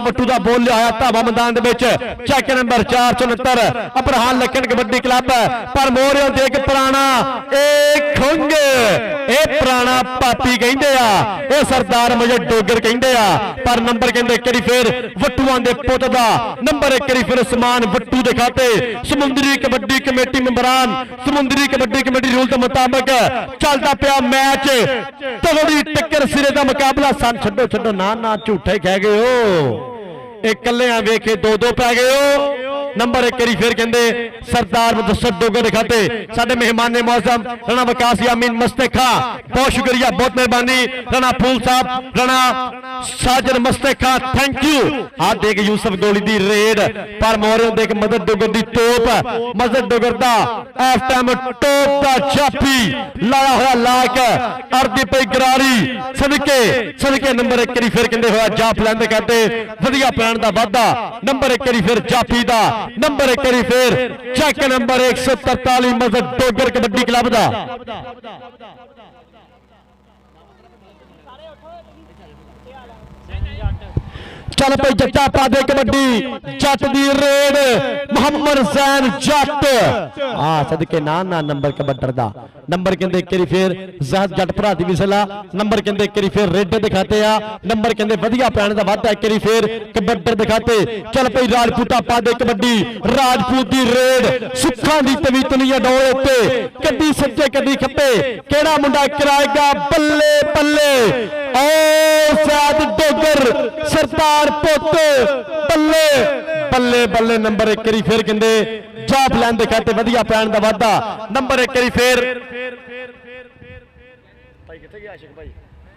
ਵੱਟੂ ਦਾ ਬੋਲ ਲਿਆ ਧਾਵਾ ਮੈਦਾਨ ਦੇ ਵਿੱਚ। ਚੱਕ ਨੰਬਰ 469 ਅਬਰਾਹਾਨ ਲੱਖਣ ਕਬੱਡੀ ਕਲੱਬ ਪਰ ਮੋਰਿਓ ਦੇਖ ਪੁਰਾਣਾ ਇਹ ਖੁੰਗ ਇਹ ਪੁਰਾਣਾ ਪਾਪੀ ਕਹਿੰਦੇ ਆ, ਇਹ ਸਰਦਾਰ ਮਜਦ ਡੋਗਰ ਕਹਿੰਦੇ ਆ ਪਰ ਨੰਬਰ ਕਹਿੰਦੇ ਕਰੀ ਫੇਰ ਵੱਟੂਆਂ ਦੇ ਪੁੱਤ ਦਾ ਨੰਬਰ ਇੱਕ ਕਰੀ ਫਿਰ ਉਸਮਾਨ ਵੱਟੂ ਦੇ ਖਾਤੇ। ਸਮੁੰਦਰੀ ਕਬੱਡੀ ਕਮੇਟੀ ਮੈਂਬਰਾਂ ਸਮੁੰਦਰੀ ਕਬੱਡੀ ਕਮੇਟੀ ਰੂਲ ਦੇ ਮੁਤਾਬਕ ਚੱਲਦਾ ਪਿਆ ਮੈਚ ਤਗੜੀ ਟੱਕਰ ਸਿਰੇ ਦਾ ਮੁਕਾਬਲਾ। ਛੱਡੋ ਨਾ ਝੂਠੇ ਕਹਿ ਗਏ ਹੋ, ਇਹ ਕੱਲਿਆਂ ਵੇਖੇ ਦੋ ਪੈ ਗਏ ਹੋ। ਨੰਬਰ ਇੱਕ ਵਾਰੀ ਫਿਰ ਕਹਿੰਦੇ ਸਰਦਾਰ ਮੁਦੱਸਰ ਡੋਗਰ ਦੇ ਖਾਤੇ। ਸਾਡੇ ਮਹਿਮਾਨ ਨੇ ਮੌਸਮ ਰਾਣਾ ਵਕਾਸ ਯਾਮੀਨ ਮਸਤਕ ਖਾਂ ਬਹੁਤ ਸ਼ੁਕਰੀਆ ਬਹੁਤ ਮਿਹਰਬਾਨੀ। ਰਾਣਾ ਫੂਲ ਸਾਹਿਬ ਰਾਣਾ ਸਾਜਨ ਮਸਤਕ ਖਾਂ ਥੈਂਕ ਯੂ। ਆ ਦੇਖ ਯੂਸਫ ਗੋਲੀ ਦੀ ਰੇਡ ਪਰ ਮੋਰਿਓ ਦੇਖ ਮਦਦ ਡੋਗਰ ਦੀ ਤੋਪ ਮਦਦ ਡੋਗਰ ਦਾ ਐਫ ਟਾਈਮ ਟੋਪ ਦਾ ਚਾਪੀ ਲਾਇਆ ਹੋਇਆ ਲਾਕ ਅਰਦੀ ਪਈ ਗਰਾਰੀ ਸਦਕੇ ਨੰਬਰ ਇੱਕ ਵਾਰੀ ਫਿਰ ਕਹਿੰਦੇ ਹੋਇਆ ਜਾਪ ਲੈਂਦੇ ਕਹਿੰਦੇ ਵਧੀਆ ਪੈਣ ਦਾ ਵਾਧਾ। ਨੰਬਰ ਇੱਕ ਵਾਰੀ ਫਿਰ ਜਾਪੀ ਦਾ ਨੰਬਰ ਇੱਕ ਵਾਰੀ ਫੇਰ ਚੱਕ ਨੰਬਰ 143 ਮਸਜਿਦ ਡੋਗਰ ਕਬੱਡੀ ਕਲੱਬ ਦਾ। ਚੱਲ ਪਈ ਜੱਟਾ ਪਾ ਦੇ ਕਬੱਡੀ ਜੱਟ ਦੀ ਰੇਡ ਮੁਹੰਮਦ ਜ਼ੈਨ ਜੱਟ ਸਦਕੇ ਨਾ ਨੰਬਰ ਕਬੱਡਰ ਦਾ ਨੰਬਰ ਕਹਿੰਦੇ ਇੱਕ ਵਾਰੀ ਫੇਰ ਜ਼ਹਿਦ ਜੱਟ ਭਰਾ ਦੀ ਵਿਸਲਾ ਨੰਬਰ ਕਹਿੰਦੇ ਇੱਕ ਵਾਰੀ ਫੇਰ ਰੇਡ ਦਿਖਾਤੇ ਆ ਨੰਬਰ ਕਹਿੰਦੇ ਵਧੀਆ ਪੈਣ ਦਾ ਵਾਧਾ ਇੱਕ ਵਾਰੀ ਫੇਰ ਕਬੱਡਰ ਦਿਖਾਤੇ। ਚੱਲ ਪਈ ਰਾਜਪੂਤਾ ਪਾ ਦੇ ਕਬੱਡੀ ਰਾਜਪੂਤ ਦੀ ਰੇਡ ਸੁੱਖਾਂ ਦੀ ਤਵੀ ਤਨੀਆਂ ਡੋਲੇ ਉੱਤੇ ਕੱਢੀ ਸੱਜੇ ਕੱਢੀ ਖੱਬੇ ਕਿਹੜਾ ਮੁੰਡਾ ਕਰਾਏਗਾ ਬੱਲੇ ਓ ਜ਼ੈਦ ਡੋਗਰ ਸਰਦਾਰ ਪੁੱਤ ਬੱਲੇ ਨੰਬਰ ਇੱਕ ਵਾਰੀ ਫੇਰ ਕਹਿੰਦੇ ਜਾਪ ਲੈਣ ਦੇ ਖਾਤੇ ਵਧੀਆ ਪੈਣ ਦਾ ਵਾਧਾ। ਨੰਬਰ ਇੱਕ ਵਾਰੀ ਫੇਰ ਭਾਈ ਕਿੱਥੇ ਗਿਆ ਆਸ਼ਿਕ ਭਾਈ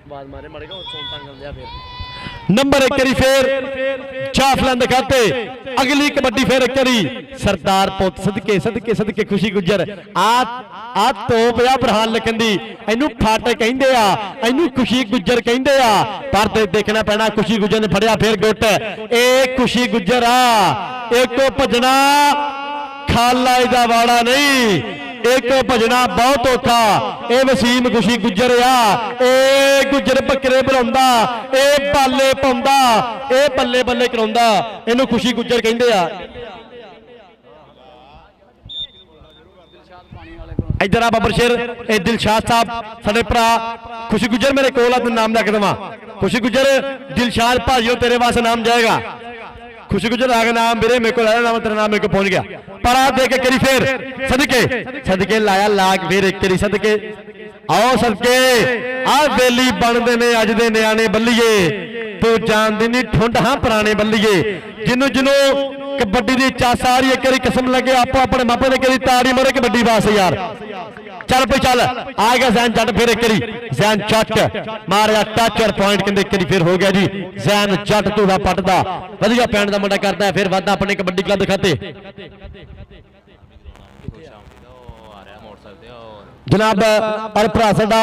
ਆਵਾਜ਼ ਮਾਰੇ ਮੜੇਗਾ ਹੋਰ ਸੌਂ ਤੰਗ ਲਿਆ ਫੇਰ ਨੰਬਰ ਇੱਕ ਵਾਰੀ ਫੇਰ ਜਾਪ ਲੈਣ ਦੇ ਖਾਤੇ। ਅਗਲੀ ਕਬੱਡੀ ਫੇਰ ਇੱਕ ਵਾਰੀ ਸਰਦਾਰ ਪੁੱਤ ਸਦਕੇ ਖੁਸ਼ੀ ਗੁੱਜਰ ਆ ਤੋਪ ਆ ਬਰਹਾਨ ਲਖਨ ਦੀ ਇਹਨੂੰ ਫਾਟਕ ਕਹਿੰਦੇ ਆ ਇਹਨੂੰ ਖੁਸ਼ੀ ਗੁੱਜਰ ਕਹਿੰਦੇ ਆ ਪਰ ਤੇ ਦੇਖਣਾ ਪੈਣਾ ਖੁਸ਼ੀ ਗੁੱਜਰ ਨੇ ਫੜਿਆ ਫੇਰ ਗੁੱਟ ਇਹ ਖੁਸ਼ੀ ਗੁੱਜਰ ਆ ਇੱਕੋ ਭਜਣਾ ਖਾਲਾ ਇਹਦਾ ਵਾੜਾ ਨਹੀਂ ਇੱਕੋ ਭਜਣਾ ਬਹੁਤ ਔਖਾ। ਇਹ ਵਸੀਮ ਖੁਸ਼ੀ ਗੁੱਜਰ ਆ ਇਹ ਗੁੱਜਰ ਬੱਕਰੇ ਬੁਲਾਉਂਦਾ ਇਹ ਬਾਲੇ ਪਾਉਂਦਾ ਇਹ ਬੱਲੇ ਕਰਾਉਂਦਾ ਇਹਨੂੰ ਖੁਸ਼ੀ ਗੁੱਜਰ ਕਹਿੰਦੇ ਆ। ਇਧਰ ਆ ਬੱਬਰ ਸ਼ੇਰ ਇਹ ਦਿਲਸ਼ਾਦ ਸਾਹਿਬ ਸਾਡੇ ਭਰਾ ਖੁਸ਼ੀ ਗੁੱਜਰ ਮੇਰੇ ਕੋਲ ਆ ਤੂੰ ਨਾਮ ਲਿਖ ਦੇਵਾਂ ਖੁਸ਼ੀ ਗੁੱਜਰ ਦਿਲਸ਼ਾਦ ਭਾਈਓ ਤੇਰੇ ਵਾਸਤੇ ਨਾਮ ਜਾਏਗਾ। खुशी गुजर आ गया नाम मेरे को लाया नाम तेरा नाम मेरे को पहुंच गया पर आ देख करी फिर सदके लाया लाग फिर एक करी सदके आओ सदके आ बेली बनते ने अज दे न्याणे बल्लीए तू जानदी नहीं ठुंड हाँ पुराने बल्लीए जिन्हों कबड्डी की चास आ रही है करी किस्म लगे आपो अपने मापे ने करी ताड़ी मरे कबड्डी वास्ते यार चल भाई चल आ गया जैन जट फिर करी जैन जट मारिया टच और पॉइंट कहते करी फिर हो गया जी जैन जट धूड़ा पटदा वधिया पैण दा मुंडा करता है फिर वादा अपने कबड्डी क्लब दिखाते जनाब और भरा साडा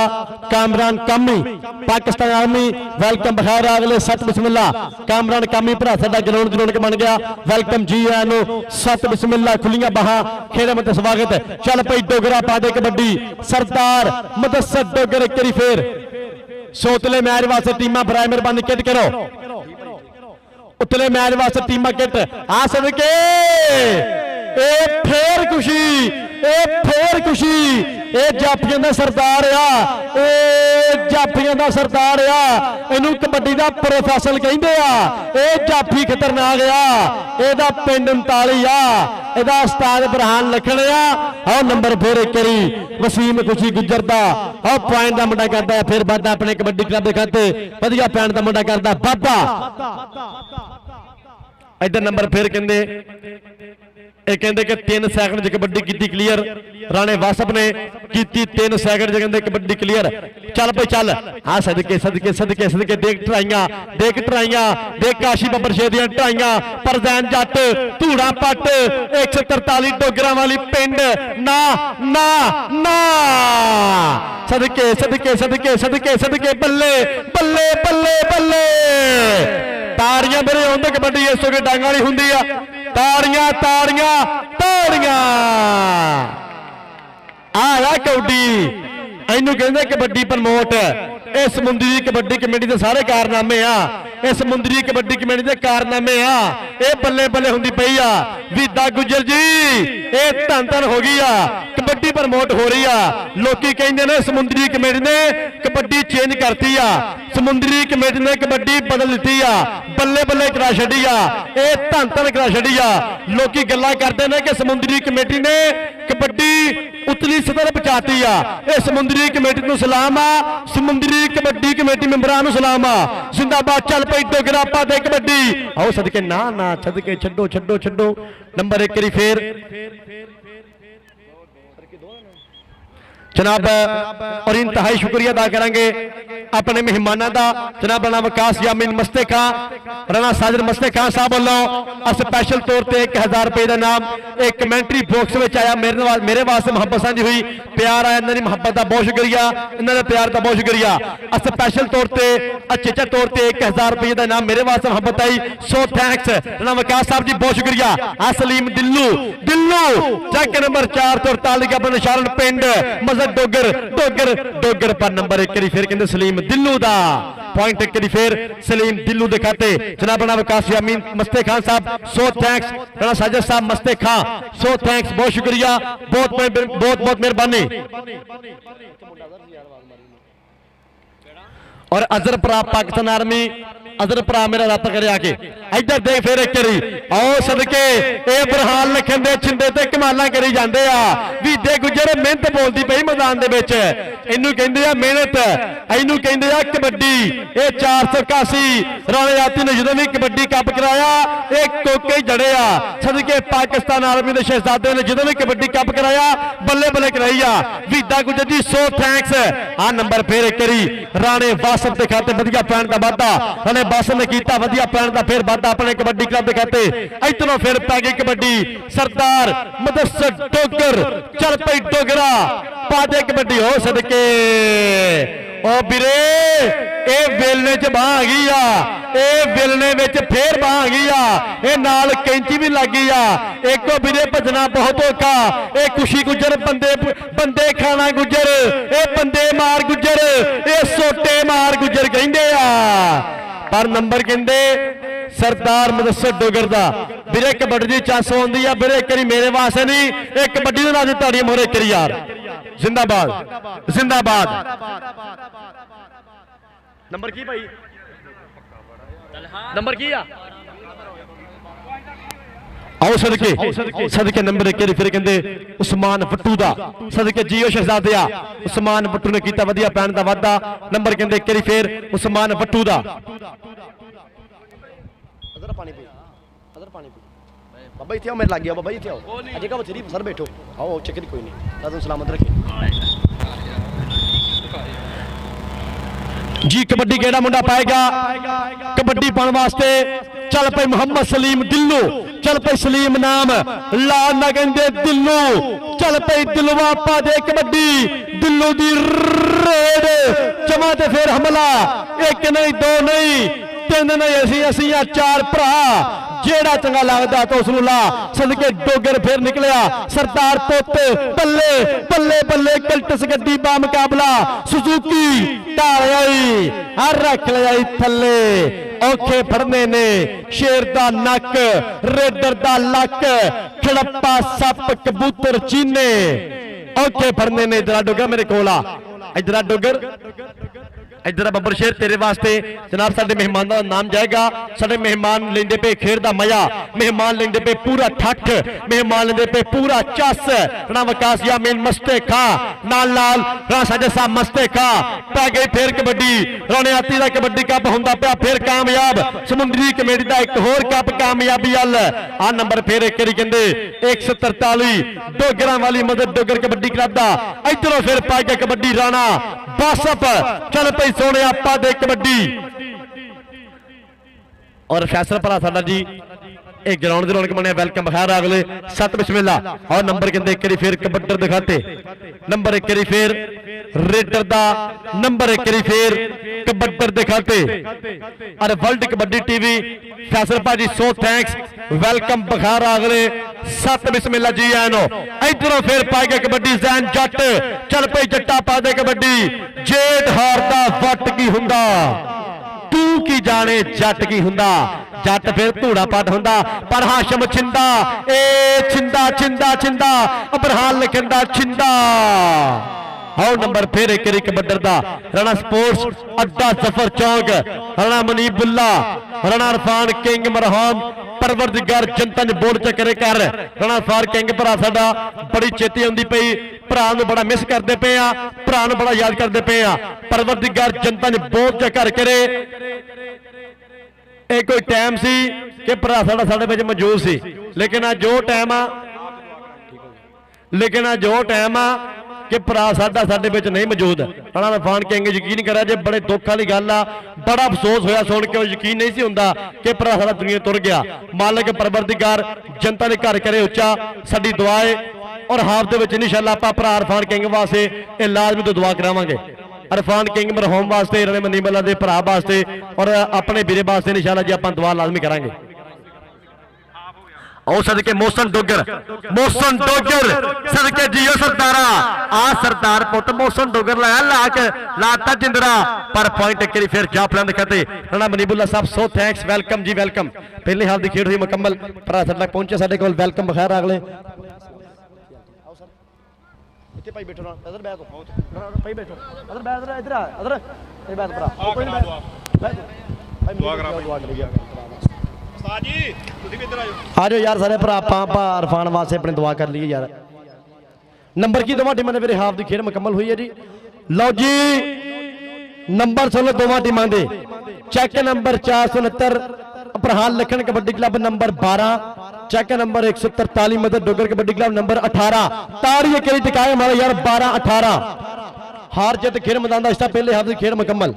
कामरान कामी पाकिस्तान आर्मी वेलकम बखैर अगले सत बिस्मिल्ला कामरान कामी भरा साडा ग्राउंड के बन गया वेलकम जी आनो सत बिस्मिल्ला खुलियां बाहां खेड़े मत स्वागत चल भाई डोगरा पा दे कबड्डी सरदार मुदस्सर डोगर करी फिर सोतले मैच वास्ते टीमां बराए मेहरबानी किट करो उतले मैच वास्ते टीमां किट आ सदके ए फिर खुशी जाफियां दा सरदार जाफियां दा सरदार इनू कबड्डी दा प्रोफेशनल कहंदे आ जाफी खतरनाक आ पिंड 39 आ उस्ताद बरहान लखन आ नंबर फिर एक करी वसीम खुशी गुजर दा पॉइंट दा मुंडा करदा है फिर वादा अपने कबड्डी क्लब दे खाते वधिया पॉइंट दा मुंडा करदा वादा इधर नंबर फिर कहते ਇਹ ਕਹਿੰਦੇ ਕਿ 3 ਸੈਕਿੰਡ 'ਚ ਕਬੱਡੀ ਕੀਤੀ ਕਲੀਅਰ। ਰਾਣੇ ਵਾਸਪ ਨੇ ਕੀਤੀ 3 ਸੈਕਿੰਡ 'ਚ ਕਹਿੰਦੇ ਕਬੱਡੀ ਕਲੀਅਰ। ਚੱਲ ਭਾਈ ਚੱਲ, ਹਾਂ ਸਦਕੇ ਸਦਕੇ ਸਦਕੇ ਸਦਕੇ ਦੇਖ ਟਰਾਈਆਂ ਦੇਖ ਕਾਸ਼ੀ ਬੱਬਰ ਸ਼ੇਰ ਦੀਆਂ ਟਰਾਈਆਂ। ਪ੍ਰਧਾਨ ਜੱਟ ਧੂੜਾ ਪੱਟ 143 ਡੋਗਰਾਂ ਵਾਲੀ ਪਿੰਡ ਨਾ ਨਾ ਨਾ ਸਦਕੇ ਸਦਕੇ ਸਦਕੇ ਸਦਕੇ ਸਦਕੇ ਬੱਲੇ ਬੱਲੇ ਬੱਲੇ ਬੱਲੇ। ਤਾੜੀਆਂ ਮੇਰੇ ਆਉਂਦੇ ਕਬੱਡੀ ਇਸ ਤੋਂ ਕਿ ਡਾਂਗ ਵਾਲੀ ਹੁੰਦੀ ਆ। ਤਾੜੀਆਂ ਤਾੜੀਆਂ ਤਾੜੀਆਂ। ਆ ਕਬੱਡੀ ਇਹਨੂੰ ਕਹਿੰਦੇ ਕਬੱਡੀ ਪ੍ਰਮੋਟ। ਇਹ ਸਮੁੰਦਰੀ ਕਬੱਡੀ ਕਮੇਟੀ ਦੇ ਸਾਰੇ ਕਾਰਨਾਮੇ ਆ। ਇਹ ਸਮੁੰਦਰੀ ਕਬੱਡੀ ਕਮੇਟੀ ਦੇ ਕਾਰਨਾਮੇ ਆ। ਇਹ ਬੱਲੇ ਬੱਲੇ ਹੁੰਦੀ ਪਈ ਆ। ਵੀਦਾ ਗੁੱਜਰ ਜੀ ਇਹ ਧੰਨ ਧੰਨ ਹੋ ਗਈ ਆ। ਕਬੱਡੀ ਪ੍ਰਮੋਟ ਹੋ ਰਹੀ ਆ। ਲੋਕੀ ਕਹਿੰਦੇ ਨੇ ਸਮੁੰਦਰੀ ਕਮੇਟੀ ਨੇ ਕਬੱਡੀ ਚੇਂਜ ਕਰਤੀ ਆ। ਸਮੁੰਦਰੀ ਕਮੇਟੀ ਨੇ ਕਬੱਡੀ ਬਦਲ ਦਿੱਤੀ ਆ। ਬੱਲੇ ਬੱਲੇ ਕਰਾ ਛੱਡੀ ਆ। ਇਹ ਧੰਨ ਧੰਨ ਕਰਾ ਛੱਡੀ ਆ। ਲੋਕੀ ਗੱਲਾਂ ਕਰਦੇ ਨੇ ਕਿ ਸਮੁੰਦਰੀ ਕਮੇਟੀ ਨੇ ਕਬੱਡੀ ਉਤਲੀ ਸਤਹ ਤੇ ਪਹੁੰਚਾਤੀ ਆ। ਇਹ ਸਮੁੰਦਰੀ ਕਮੇਟੀ ਨੂੰ ਸਲਾਮ ਆ। ਸਮੁੰਦਰੀ ਕਬੱਡੀ ਕਮੇਟੀ ਮੈਂਬਰਾਂ ਨੂੰ ਸਲਾਮ ਆ। ਜ਼ਿੰਦਾਬਾਦ। ਚੱਲ ਪਈ ਡੋਗਰਾ ਪਾ ਦੇ ਕਬੱਡੀ। ਆਓ ਸਦਕੇ ਨਾ ਨਾ ਸਦਕੇ ਛੱਡੋ ਛੱਡੋ ਛੱਡੋ। ਨੰਬਰ 1 ਵਾਰੀ ਫੇਰ जनाब और इंतहाई शुक्रिया अदा करेंगे अपने मेहमानों का। जनाब राणा विकास यामीन मस्ते खां राणा साजिद मस्ते खां साहब वालों स्पैशल तौर पर 1000 रुपए का नाम एक कमेंटरी बॉक्स में आया। मेरे वास्ते मुहब्बत साझी हुई, प्यार आया। इन्होंने मुहब्बत का बहुत शुक्रिया, इन्होंने प्यार का बहुत शुक्रिया। स्पैशल तौर पर अचेचा तौर पर 1000 रुपए का नाम मेरे वास्ते मुहब्बत आई। सो थैंक्स राणा विकास साहब जी, बहुत शुक्रिया। सलीम दिल्लू दिल्लू चेक नंबर 4 तो 48 अपने निशान पिंड डोगर डोगर डोगर पर नंबर 1 फिर कहते सलीम दिल्लू दा पॉइंट 1 फिर सलीम दिल्लू दे खाते। जनाब राणा विकास यामीन मस्ते खान साहब सो थैंक्स। राणा साजिद साहब मस्ते खान सो थैंक्स, बहुत शुक्रिया, बहुत बहुत मेहरबानी। और अजहर भरा पाकिस्तान आर्मी अजहर भरा मेरा रब करे आके इधर देख फिर एक करी। आओ सदके ये बुरहान लिखन दे छिंदे ते कमालां करी जांदे आ। वीदे गुजर मेहनत बोलदी पई मैदान दे विच। इनू कहंदे आ मेहनत, इनू कहंदे आ कबड्डी। ये 481 राणे याती ने जदों भी कबड्डी कप कराया एक कोके ही जड़े आ। सदके पाकिस्तान आर्मी दे शहजादे ने जदों भी कबड्डी कप कराया बल्ले बल्ले कराई आ। वीदा गुजर जी सो थैंक्स। आ नंबर फिर एक करी राणे वासफ दे खाते वधिया पैण दा वादा। राणे वासफ ने कीता वधिया पैण दा फिर वादा अपने कबड्डी क्लब दे खाते। इधरों फिर पै गई कबड्डी सरदार मुदस्सिर डोगर। चल पई डोगरा पा दे कबड्डी। हो सदके ओ बिरे ए वेलने च बाह आ गई आ। ए वेलने विच फिर बाह आ गई आ। ए नाल कैंची भी लग गई आ। एको बिरे भजना बहुत औखा। ए खुशी गुजर बंदे बंदे खाना गुजर। ए बंदे मार गुजर। ए सोटे मार गुजर कहंदे आ। पर नंबर कहते सरदार मुदस्सिर डोगर दा बिरे कबड्डी दी चांस आउंदी आ। बिरे करी मेरे वास्ते नहीं, एक कबड्डी दे नाल ताड़ी मोरे करी यार। जिंदाबाद जिंदाबाद। नंबर की भाई नंबर की आ आओ सदके सदके नंबर 1 फिर कहते उस्मान बट्टू दा। सदके जियो शहजादे आ उस्मान बट्टू ने कीता वधिया पैण दा वादा। नंबर कहते 1 फिर उस्मान बट्टू दा। अदर पानी पी अदर पानी पी बाबा इथे आओ, मेरे लग गया बाबा इथे आओ। अजे का बथेरी सर बैठो आओ चक्कर कोई नहीं। दादा सलामत रखे जी। कबड्डी केड़ा मुंडा पाएगा कबड्डी पाने वास्ते। चल पे मोहम्मद सलीम दिल्लू। चल पे सलीम नाम ला ना कहंदे दिल्लू। चल पे दिलवा पा दे कबड्डी। दिल्लू दी रेड जमा ते फिर हमला। एक नहीं दो नहीं तीन नहीं असी 4 भरा। जेड़ा चंगा लगदा तो उसनू ला। सदके डोगर फिर निकलिया सरदार पुत बल्ले बल्ले बल्ले कल्टस गड्डी बा मुकाबला सुजुकी ढाल आई हर रख लिया थले। औखे फड़ने ने शेर दा नक रेडर दा लक खड़प्पा सप कबूतर चीने। औखे फड़ने ने। इधर डोगर मेरे कोल आ। इधर डोगर इधर बब्बर शेर तेरे वास्ते जनाब साडे मेहमानां दा नाम जाएगा। साडे मेहमान लेंदे पे खेड दा मजा, मेहमान लेंदे पे पूरा ठठ, मेहमान लेंदे पे पूरा चस। राणा विकास यामीन मस्ते खा नाल नाल राणा साडे साहब मस्ते खा पै गई फिर कबड्डी। रौनियाती दा कबड्डी कप हुंदा पिया फिर कामयाब। समुंदरी कमेटी दा एक होर कप कामयाबी अल आ नंबर फिर एक करी कहंदे 143 डोगरां वाली मदद डोगर कबड्डी क्लब दा। इधरों फिर पा गया कबड्डी राणा बासप चल पई सोने आपा दे कबड्डी और फैसल भरा साडा जी एक ग्राउंड दे रौनक बने वेलकम बखैर अगले 7 बिस्मिल्ला और नंबर कहंदे एक फिर कबड्डर दिखाते नंबर एक फिर रेडर दा नंबर एक फिर कबड्डर दिखाते और वर्ल्ड कबड्डी टीवी फैसल भाजी सो थैंक्स वेलकम बखैर अगले 7 बिस्मिल्ला जी आनो। इधरों फिर पा गया कबड्डी जैन जट चल पई जट्टा पा दे कबड्डी जेठ हारदा वट की हुंदा तू की जाने जट की हुंदा जट फिर धूड़ा पट हुंदा पर हाशम छिंदा ए छिंदा छिंदा छिंदा अबरहान लिखंदा छिंदा। आओ नंबर फिर एक कबड्डर दा राणा स्पोर्ट्स अड्डा जफर चौक राणा मनीबुल्ला राणा इरफान किंग मरहम परवरदिगार जनता ने बोर्ड चक्करे कर राणा इरफान किंग भरा साडा बड़ी चेती आउंदी पई भरा नूं बड़ा मिस करदे पे आ भरा नूं बड़ा याद करदे पे आ परवरदिगार जनता ने बोर्ड चक्कर करे। ਇਹ ਕੋਈ ਟਾਈਮ ਸੀ ਕਿ ਭਰਾ ਸਾਡਾ ਸਾਡੇ ਵਿੱਚ ਮੌਜੂਦ ਸੀ ਲੇਕਿਨ ਆ ਜੋ ਟਾਈਮ ਆ ਕਿ ਭਰਾ ਸਾਡਾ ਸਾਡੇ ਵਿੱਚ ਨਹੀਂ ਮੌਜੂਦ। ਰਾਣਾ ਇਰਫਾਨ ਕਿੰਗ ਯਕੀਨ ਕਰਿਆ ਜੇ ਬੜੇ ਦੁੱਖ ਵਾਲੀ ਗੱਲ ਆ ਬੜਾ ਅਫਸੋਸ ਹੋਇਆ ਸੁਣ ਕੇ ਯਕੀਨ ਨਹੀਂ ਸੀ ਹੁੰਦਾ ਕਿ ਭਰਾ ਸਾਡਾ ਦੁਨੀਆ ਤੁਰ ਗਿਆ। ਮਾਲਕ ਪਰਵਰਦੀਗਾਰ ਜਨਤਾ ਦੇ ਘਰ ਕਰੇ ਉੱਚਾ ਸਾਡੀ ਦੁਆ ਹੈ ਔਰ ਹਾਫ ਦੇ ਵਿੱਚ ਇਨਸ਼ਾਅੱਲਾ ਆਪਾਂ ਭਰਾ ਇਰਫਾਨ ਕਿੰਗ ਵਾਸਤੇ ਇਹ ਲਾਜ਼ਮੀ ਤੋਂ ਦੁਆ ਕਰਾਵਾਂਗੇ। इरफान किंग मरहूम वास्ते राणे मनीबुल्ला दे भरा वास्ते और अपने वीरे वास्ते इंशाअल्लाह जी आपां दुआ लाजमी करांगे। आओ सदके मोहसन डोगर सदके जियो सरदारा आ सरदार पुत मोहसन डोगर लाया लाता जिंदरा पर पॉइंट एक फिर जाफलन दिखाते राणा मनीबुल्ला साहब सो थैंक्स वेलकम जी वेलकम। पहले हाल की खेड हुई मुकम्मल भरा साडे तक पहुंचे साडे कोल वेलकम बखैर अगले ਇੱਥੇ ਭਾਈ ਬੈਠੋ ਨਾ ਇਧਰ ਬੈਠੋ ਭਾਈ ਬੈਠੋ ਇਧਰ ਬੈਠ ਇਧਰ ਇਧਰ ਇਹ ਬੈਠ ਭਰਾ ਕੋਈ ਨਹੀਂ ਬੈਠ ਭਾਈ ਦੁਆ ਕਰਾ ਦੁਆ ਕਰ ਗਿਆ ਉਸਤਾਦ ਜੀ ਤੁਸੀਂ ਵੀ ਇੱਧਰ ਆਜੋ ਆਜੋ ਯਾਰ ਸਾਰੇ ਭਰਾ ਆਪਾਂ ਇਰਫਾਨ ਵਾਸਤੇ ਆਪਣੀ ਦੁਆ ਕਰ ਲਈਏ ਯਾਰ। ਨੰਬਰ ਕੀ ਦੋਵਾਂ ਟੀਮਾਂ ਦੇ ਮੇਰੇ ਹਾਫ ਦੀ ਖੇਡ ਮੁਕੰਮਲ ਹੋਈ ਹੈ ਜੀ। ਲਓ ਜੀ ਨੰਬਰ ਸੁਣੋ ਦੋਵਾਂ ਟੀਮਾਂ ਦੇ ਚੈੱਕ ਨੰਬਰ 469 ਅਪਰਹਾਨ ਲਖਣ ਕਬੱਡੀ ਕਲੱਬ नंबर 12 चेक नंबर 143 मदद डोगर कबड्डी क्लब नंबर 18 ताड़ी करी टिकाए हमारा यार 12-18 हार जीत खेल मैदान का पहले हाफ की खेल मुकम्मल।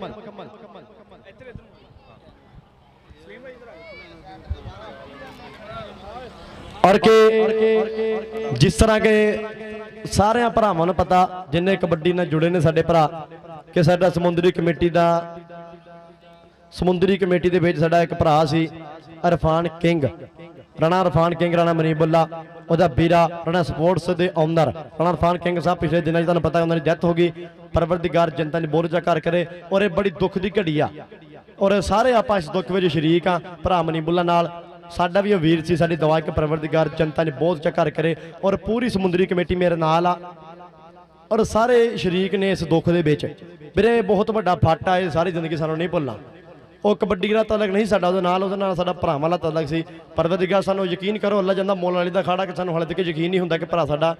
और के जिस तरह के सारे भरावां नूं पता जिन्हें कबड्डी नाल जुड़े ने साडे भरा कि साडा समुंदरी कमेटी दे विच साडा एक भरा सी इरफान किंग राणा इरफान किंग राणा मनीबुल्ला ਉਹਦਾ ਵੀਰਾ ਰਾਣਾ ਸਪੋਰਟਸ ਦੇ ਓਨਰ ਰਾਣਾ ਇਰਫਾਨ ਕਿੰਗ ਸਾਹਿਬ ਪਿਛਲੇ ਦਿਨਾਂ 'ਚ ਤੁਹਾਨੂੰ ਪਤਾ ਉਹਨਾਂ ਦੀ ਡੈਥ ਹੋ ਗਈ। ਪਰਵਰਦੀਗਾਰ ਜਨਤਾ ਨੇ ਬੋਝ ਘਰ ਕਰੇ ਔਰ ਇਹ ਬੜੀ ਦੁੱਖ ਦੀ ਘੜੀ ਆ ਔਰ ਸਾਰੇ ਆਪਾਂ ਇਸ ਦੁੱਖ ਵਿੱਚ ਸ਼ਰੀਕ ਆ। ਭਰਾ ਮਨੀਬੁੱਲਾ ਨਾਲ ਸਾਡਾ ਵੀ ਉਹ ਵੀਰ ਸੀ ਸਾਡੀ ਦੁਆ ਕਿ ਪਰਵਰਦੀਗਾਰ ਜਨਤਾ ਨੇ ਬੋਝ ਘਰ ਕਰੇ ਔਰ ਪੂਰੀ ਸਮੁੰਦਰੀ ਕਮੇਟੀ ਮੇਰੇ ਨਾਲ ਆ ਔਰ ਸਾਰੇ ਸ਼ਰੀਕ ਨੇ ਇਸ ਦੁੱਖ ਦੇ ਵਿੱਚ। ਵੀਰੇ ਬਹੁਤ ਵੱਡਾ ਫੱਟ ਆ ਇਹ ਸਾਰੀ ਜ਼ਿੰਦਗੀ ਸਾਨੂੰ ਨਹੀਂ ਭੁੱਲਣਾ। ਉਹ ਕਬੱਡੀ ਦਾ ਤਲਕ ਨਹੀਂ ਸਾਡਾ ਉਹਦੇ ਨਾਲ ਸਾਡਾ ਭਰਾਵਾਂ ਵਾਲਾ ਤਲਕ ਸੀ। ਪਰਵਰਦੀਗਾਰ ਸਾਨੂੰ ਯਕੀਨ ਕਰੋ ਅੱਲਾ ਜਾਂਦਾ ਮੌਲਾ ਵਾਲੀ ਦਾ ਖਾੜਾ ਕਿ ਸਾਨੂੰ ਹਾਲੇ ਤੱਕ ਯਕੀਨ ਨਹੀਂ ਹੁੰਦਾ ਕਿ ਭਰਾ ਸਾਡਾ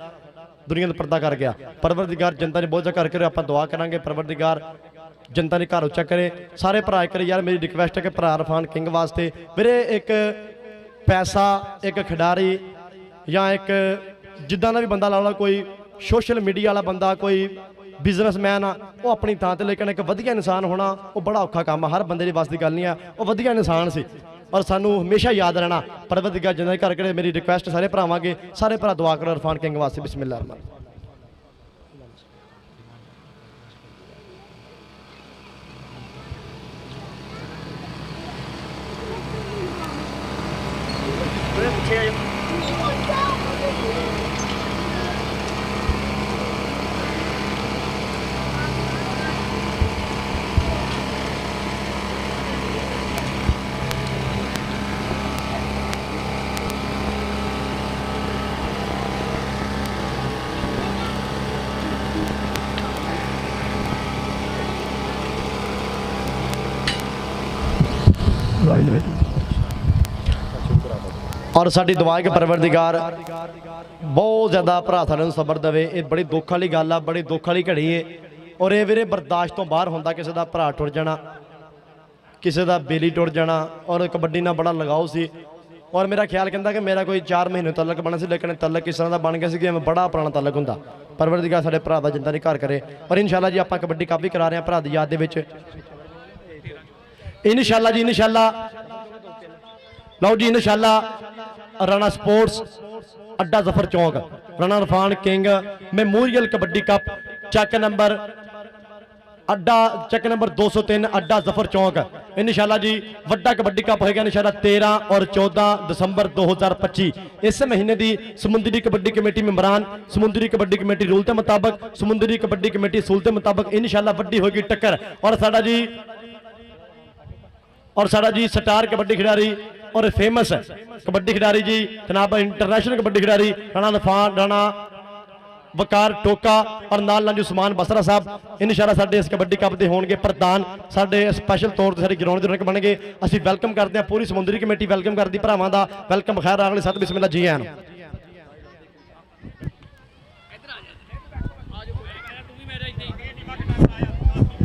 ਦੁਨੀਆ ਦਾ ਪਰਦਾ ਕਰ ਗਿਆ। ਪਰਵਰਦੀਗਾਰ ਜਨਤਾ ਨੇ ਬਹੁਤ ਕਰ ਕਰੇ ਆਪਾਂ ਦੁਆ ਕਰਾਂਗੇ ਪਰਵਰਦੀਗਾਰ ਜਨਤਾ ਨੇ ਘਰ ਉੱਚਾ ਕਰੇ। ਸਾਰੇ ਭਰਾ ਕਰੇ ਯਾਰ ਮੇਰੀ ਰਿਕਵੈਸਟ ਹੈ ਕਿ ਭਰਾ ਇਰਫਾਨ ਕਿੰਗ ਵਾਸਤੇ ਵੀਰੇ ਇੱਕ ਪੈਸਾ ਇੱਕ ਖਿਡਾਰੀ ਜਾਂ ਇੱਕ ਜਿੱਦਾਂ ਦਾ ਵੀ ਬੰਦਾ ਲਾ ਲਾ ਕੋਈ ਸੋਸ਼ਲ ਮੀਡੀਆ ਵਾਲਾ ਬੰਦਾ ਕੋਈ बिजनेसमैन आ वो अपनी थां ते लेकिन एक वधिया इंसान होना वो बड़ा औखा काम है। हर बंदे दी बस दी गल नहीं है वो वधिया इंसान सी और सानू हमेशा याद रहना। परवरदिगार जिन्ना घर करे मेरी रिक्वेस्ट सारे भरावां अगे सारे भरा दुआ करो इरफान किंग वास्ते बिस्मिल्लाह रहमान। ਔਰ ਸਾਡੀ ਦੁਆ ਹੈ ਕਿ ਪਰਵਰਦੀਗਾਰ ਬਹੁਤ ਜ਼ਿਆਦਾ ਭਰਾ ਸਾਡੇ ਨੂੰ ਸਬਰ ਦੇਵੇ। ਇਹ ਬੜੀ ਦੁੱਖ ਵਾਲੀ ਗੱਲ ਆ, ਬੜੀ ਦੁੱਖ ਵਾਲੀ ਘੜੀ ਏ। ਔਰ ਇਹ ਵੀਰੇ ਬਰਦਾਸ਼ਤ ਤੋਂ ਬਾਹਰ ਹੁੰਦਾ, ਕਿਸੇ ਦਾ ਭਰਾ ਟੁੱਟ ਜਾਣਾ, ਕਿਸੇ ਦਾ ਬੇਲੀ ਟੁੱਟ ਜਾਣਾ। ਔਰ ਕਬੱਡੀ ਨਾਲ ਬੜਾ ਲਗਾਓ ਸੀ। ਔਰ ਮੇਰਾ ਖਿਆਲ ਕਹਿੰਦਾ ਕਿ ਮੇਰਾ ਕੋਈ 4 ਮਹੀਨੇ ਤਲਕ ਬਣਾ ਸੀ, ਲੇਕਿਨ ਤਲਕ ਕਿਸ ਤਰ੍ਹਾਂ ਦਾ ਬਣ ਗਿਆ ਸੀ ਕਿ ਐਵੇਂ ਬੜਾ ਪੁਰਾਣਾ ਤਲਕ ਹੁੰਦਾ। ਪਰਵਰਦੀਗਾਰ ਸਾਡੇ ਭਰਾ ਦਾ ਜਿੰਦਾ ਨਹੀਂ ਘਰ ਕਰੇ। ਔਰ ਇਨਸ਼ਾਅੱਲਾ ਜੀ ਆਪਾਂ ਕਬੱਡੀ ਕੱਪ ਵੀ ਕਰਾ ਰਹੇ ਹਾਂ ਭਰਾ ਦੀ ਯਾਦ ਦੇ ਵਿੱਚ, ਇਨਸ਼ਾਅੱਲਾ ਜੀ, ਇਨਸ਼ਾਅੱਲਾ। ਲਓ ਜੀ, ਇਨਸ਼ਾਅੱਲਾ ਰਾਣਾ ਸਪੋਰਟਸ ਅੱਡਾ ਜ਼ਫਰ ਚੌਂਕ, Rana Irfan king memorial kabaddi cup ਚੱਕ ਨੰਬਰ ਅੱਡਾ ਚੱਕ ਨੰਬਰ 203 ਅੱਡਾ ਜ਼ਫਰ ਚੌਂਕ। ਇਨਸ਼ਾਅੱਲਾ ਜੀ ਵੱਡਾ ਕਬੱਡੀ ਕੱਪ ਹੋਏਗਾ ਇਨਸ਼ਾਅੱਲਾ 13 ਔਰ 14 ਦਸੰਬਰ 2025। ਇਸ ਮਹੀਨੇ ਦੀ ਸਮੁੰਦਰੀ ਕਬੱਡੀ ਕਮੇਟੀ ਮੈਂਬਰਾਂ, ਸਮੁੰਦਰੀ ਕਬੱਡੀ ਕਮੇਟੀ ਰੂਲ ਦੇ ਮੁਤਾਬਕ, ਸਮੁੰਦਰੀ ਕਬੱਡੀ ਕਮੇਟੀ ਅਸੂਲ ਦੇ ਮੁਤਾਬਕ ਇਨਸ਼ਾਅੱਲਾ ਵੱਡੀ ਹੋਏਗੀ ਟੱਕਰ। ਔਰ ਸਾਡਾ ਜੀ ਸਟਾਰ ਕਬੱਡੀ ਖਿਡਾਰੀ और फेमस कबड्डी खिडारी जी जनाब इंटरनेशनल कबड्डी खिडारी राणा नफान, राणा वकार टोका और नाल नाल उस्मान बसरा साहब इनशाअल्लाह साडे इस कबड्डी कप दे होणगे प्रधान। साडे स्पैशल तौर ते साडी ग्राउंड दे रौनक बनणगे। असीं वैलकम करदे हां, पूरी समुंदरी कमेटी वैलकम करदी भरावां दा। वैलकम खैर अगले साथ बिस्मिल्लाह जी आन।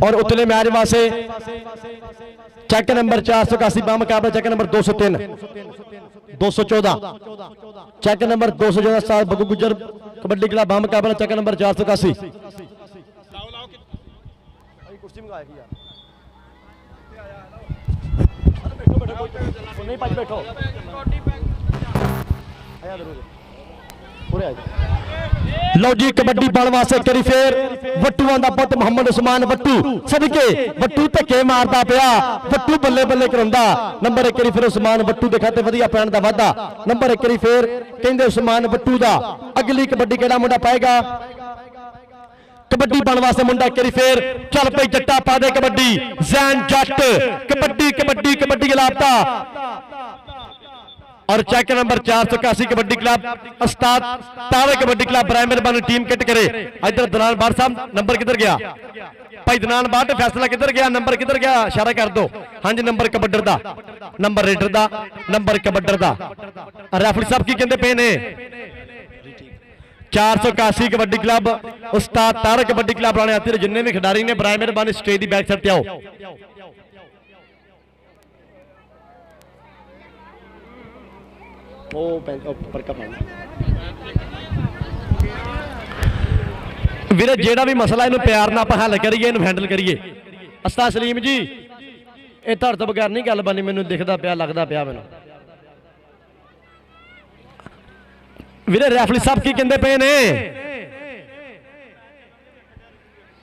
और उतले मैच वास्ते चेक नंबर 481 बा मुकाबला चेक नंबर 203 214 चेक नंबर 214 साल बगू गुजर कबड्डी क्लब बा मुकाबला चेक नंबर 481। लो जी कबड्डी बल वास्ते करी फेर वट्टूआं दा पुत्त मोहम्मद उस्मान वट्टू सदके वट्टू धक्के मारदा पिया, वट्टू बल्ले बल्ले करांदा। नंबर 1 करी फिर उस्मान वट्टू दे खाते वधिया पैण दा वादा। नंबर 1 करी फिर कहंदे उस्मान वट्टू दा अगली कबड्डी केड़ा मुंडा पाएगा कबड्डी बन वास्ते मुंडा करी फिर चल पई जट्टा पा दे कबड्डी जैन जट कबड्डी कबड्डी कबड्डी लापता। और चेक नंबर 481 कबड्डी क्लब उस्ताद तावे कबड्डी क्लब प्राइमरी बन टीम किट करे। इधर दलाल बार साहब नंबर किधर गया भाई दलाल बार फैसला किधर गया, नंबर किधर गया इशारा कर दो। हाँ जी नंबर कबड्डर दा, नंबर रेडर दा, नंबर कबड्डर दा। रेफरी साहब की कहते पे ने 481 कबड्डी क्लब उस्ताद तावे कबड्डी क्लब वाले आते जिन्ने भी खिडारी ने प्राइमरी बन स्टेज की बैक साइड पे आओ। ਵੀਰੇ ਜਿਹੜਾ ਵੀ ਮਸਲਾ ਇਹਨੂੰ ਪਿਆਰ ਨਾਲ ਆਪਾਂ ਹੱਲ ਕਰੀਏ, ਇਹਨੂੰ ਹੈਂਡਲ ਕਰੀਏ। ਉਸਤਾਦ ਸਲੀਮ ਜੀ ਇਹ ਤੁਹਾਡੇ ਤੋਂ ਬਗੈਰ ਨਹੀਂ ਗੱਲ ਬਣੀ, ਮੈਨੂੰ ਦਿਖਦਾ ਪਿਆ ਲੱਗਦਾ ਪਿਆ ਮੈਨੂੰ। ਵੀਰੇ ਰੈਫਰੀ ਸਾਹਿਬ ਕੀ ਕਹਿੰਦੇ ਪਏ ਨੇ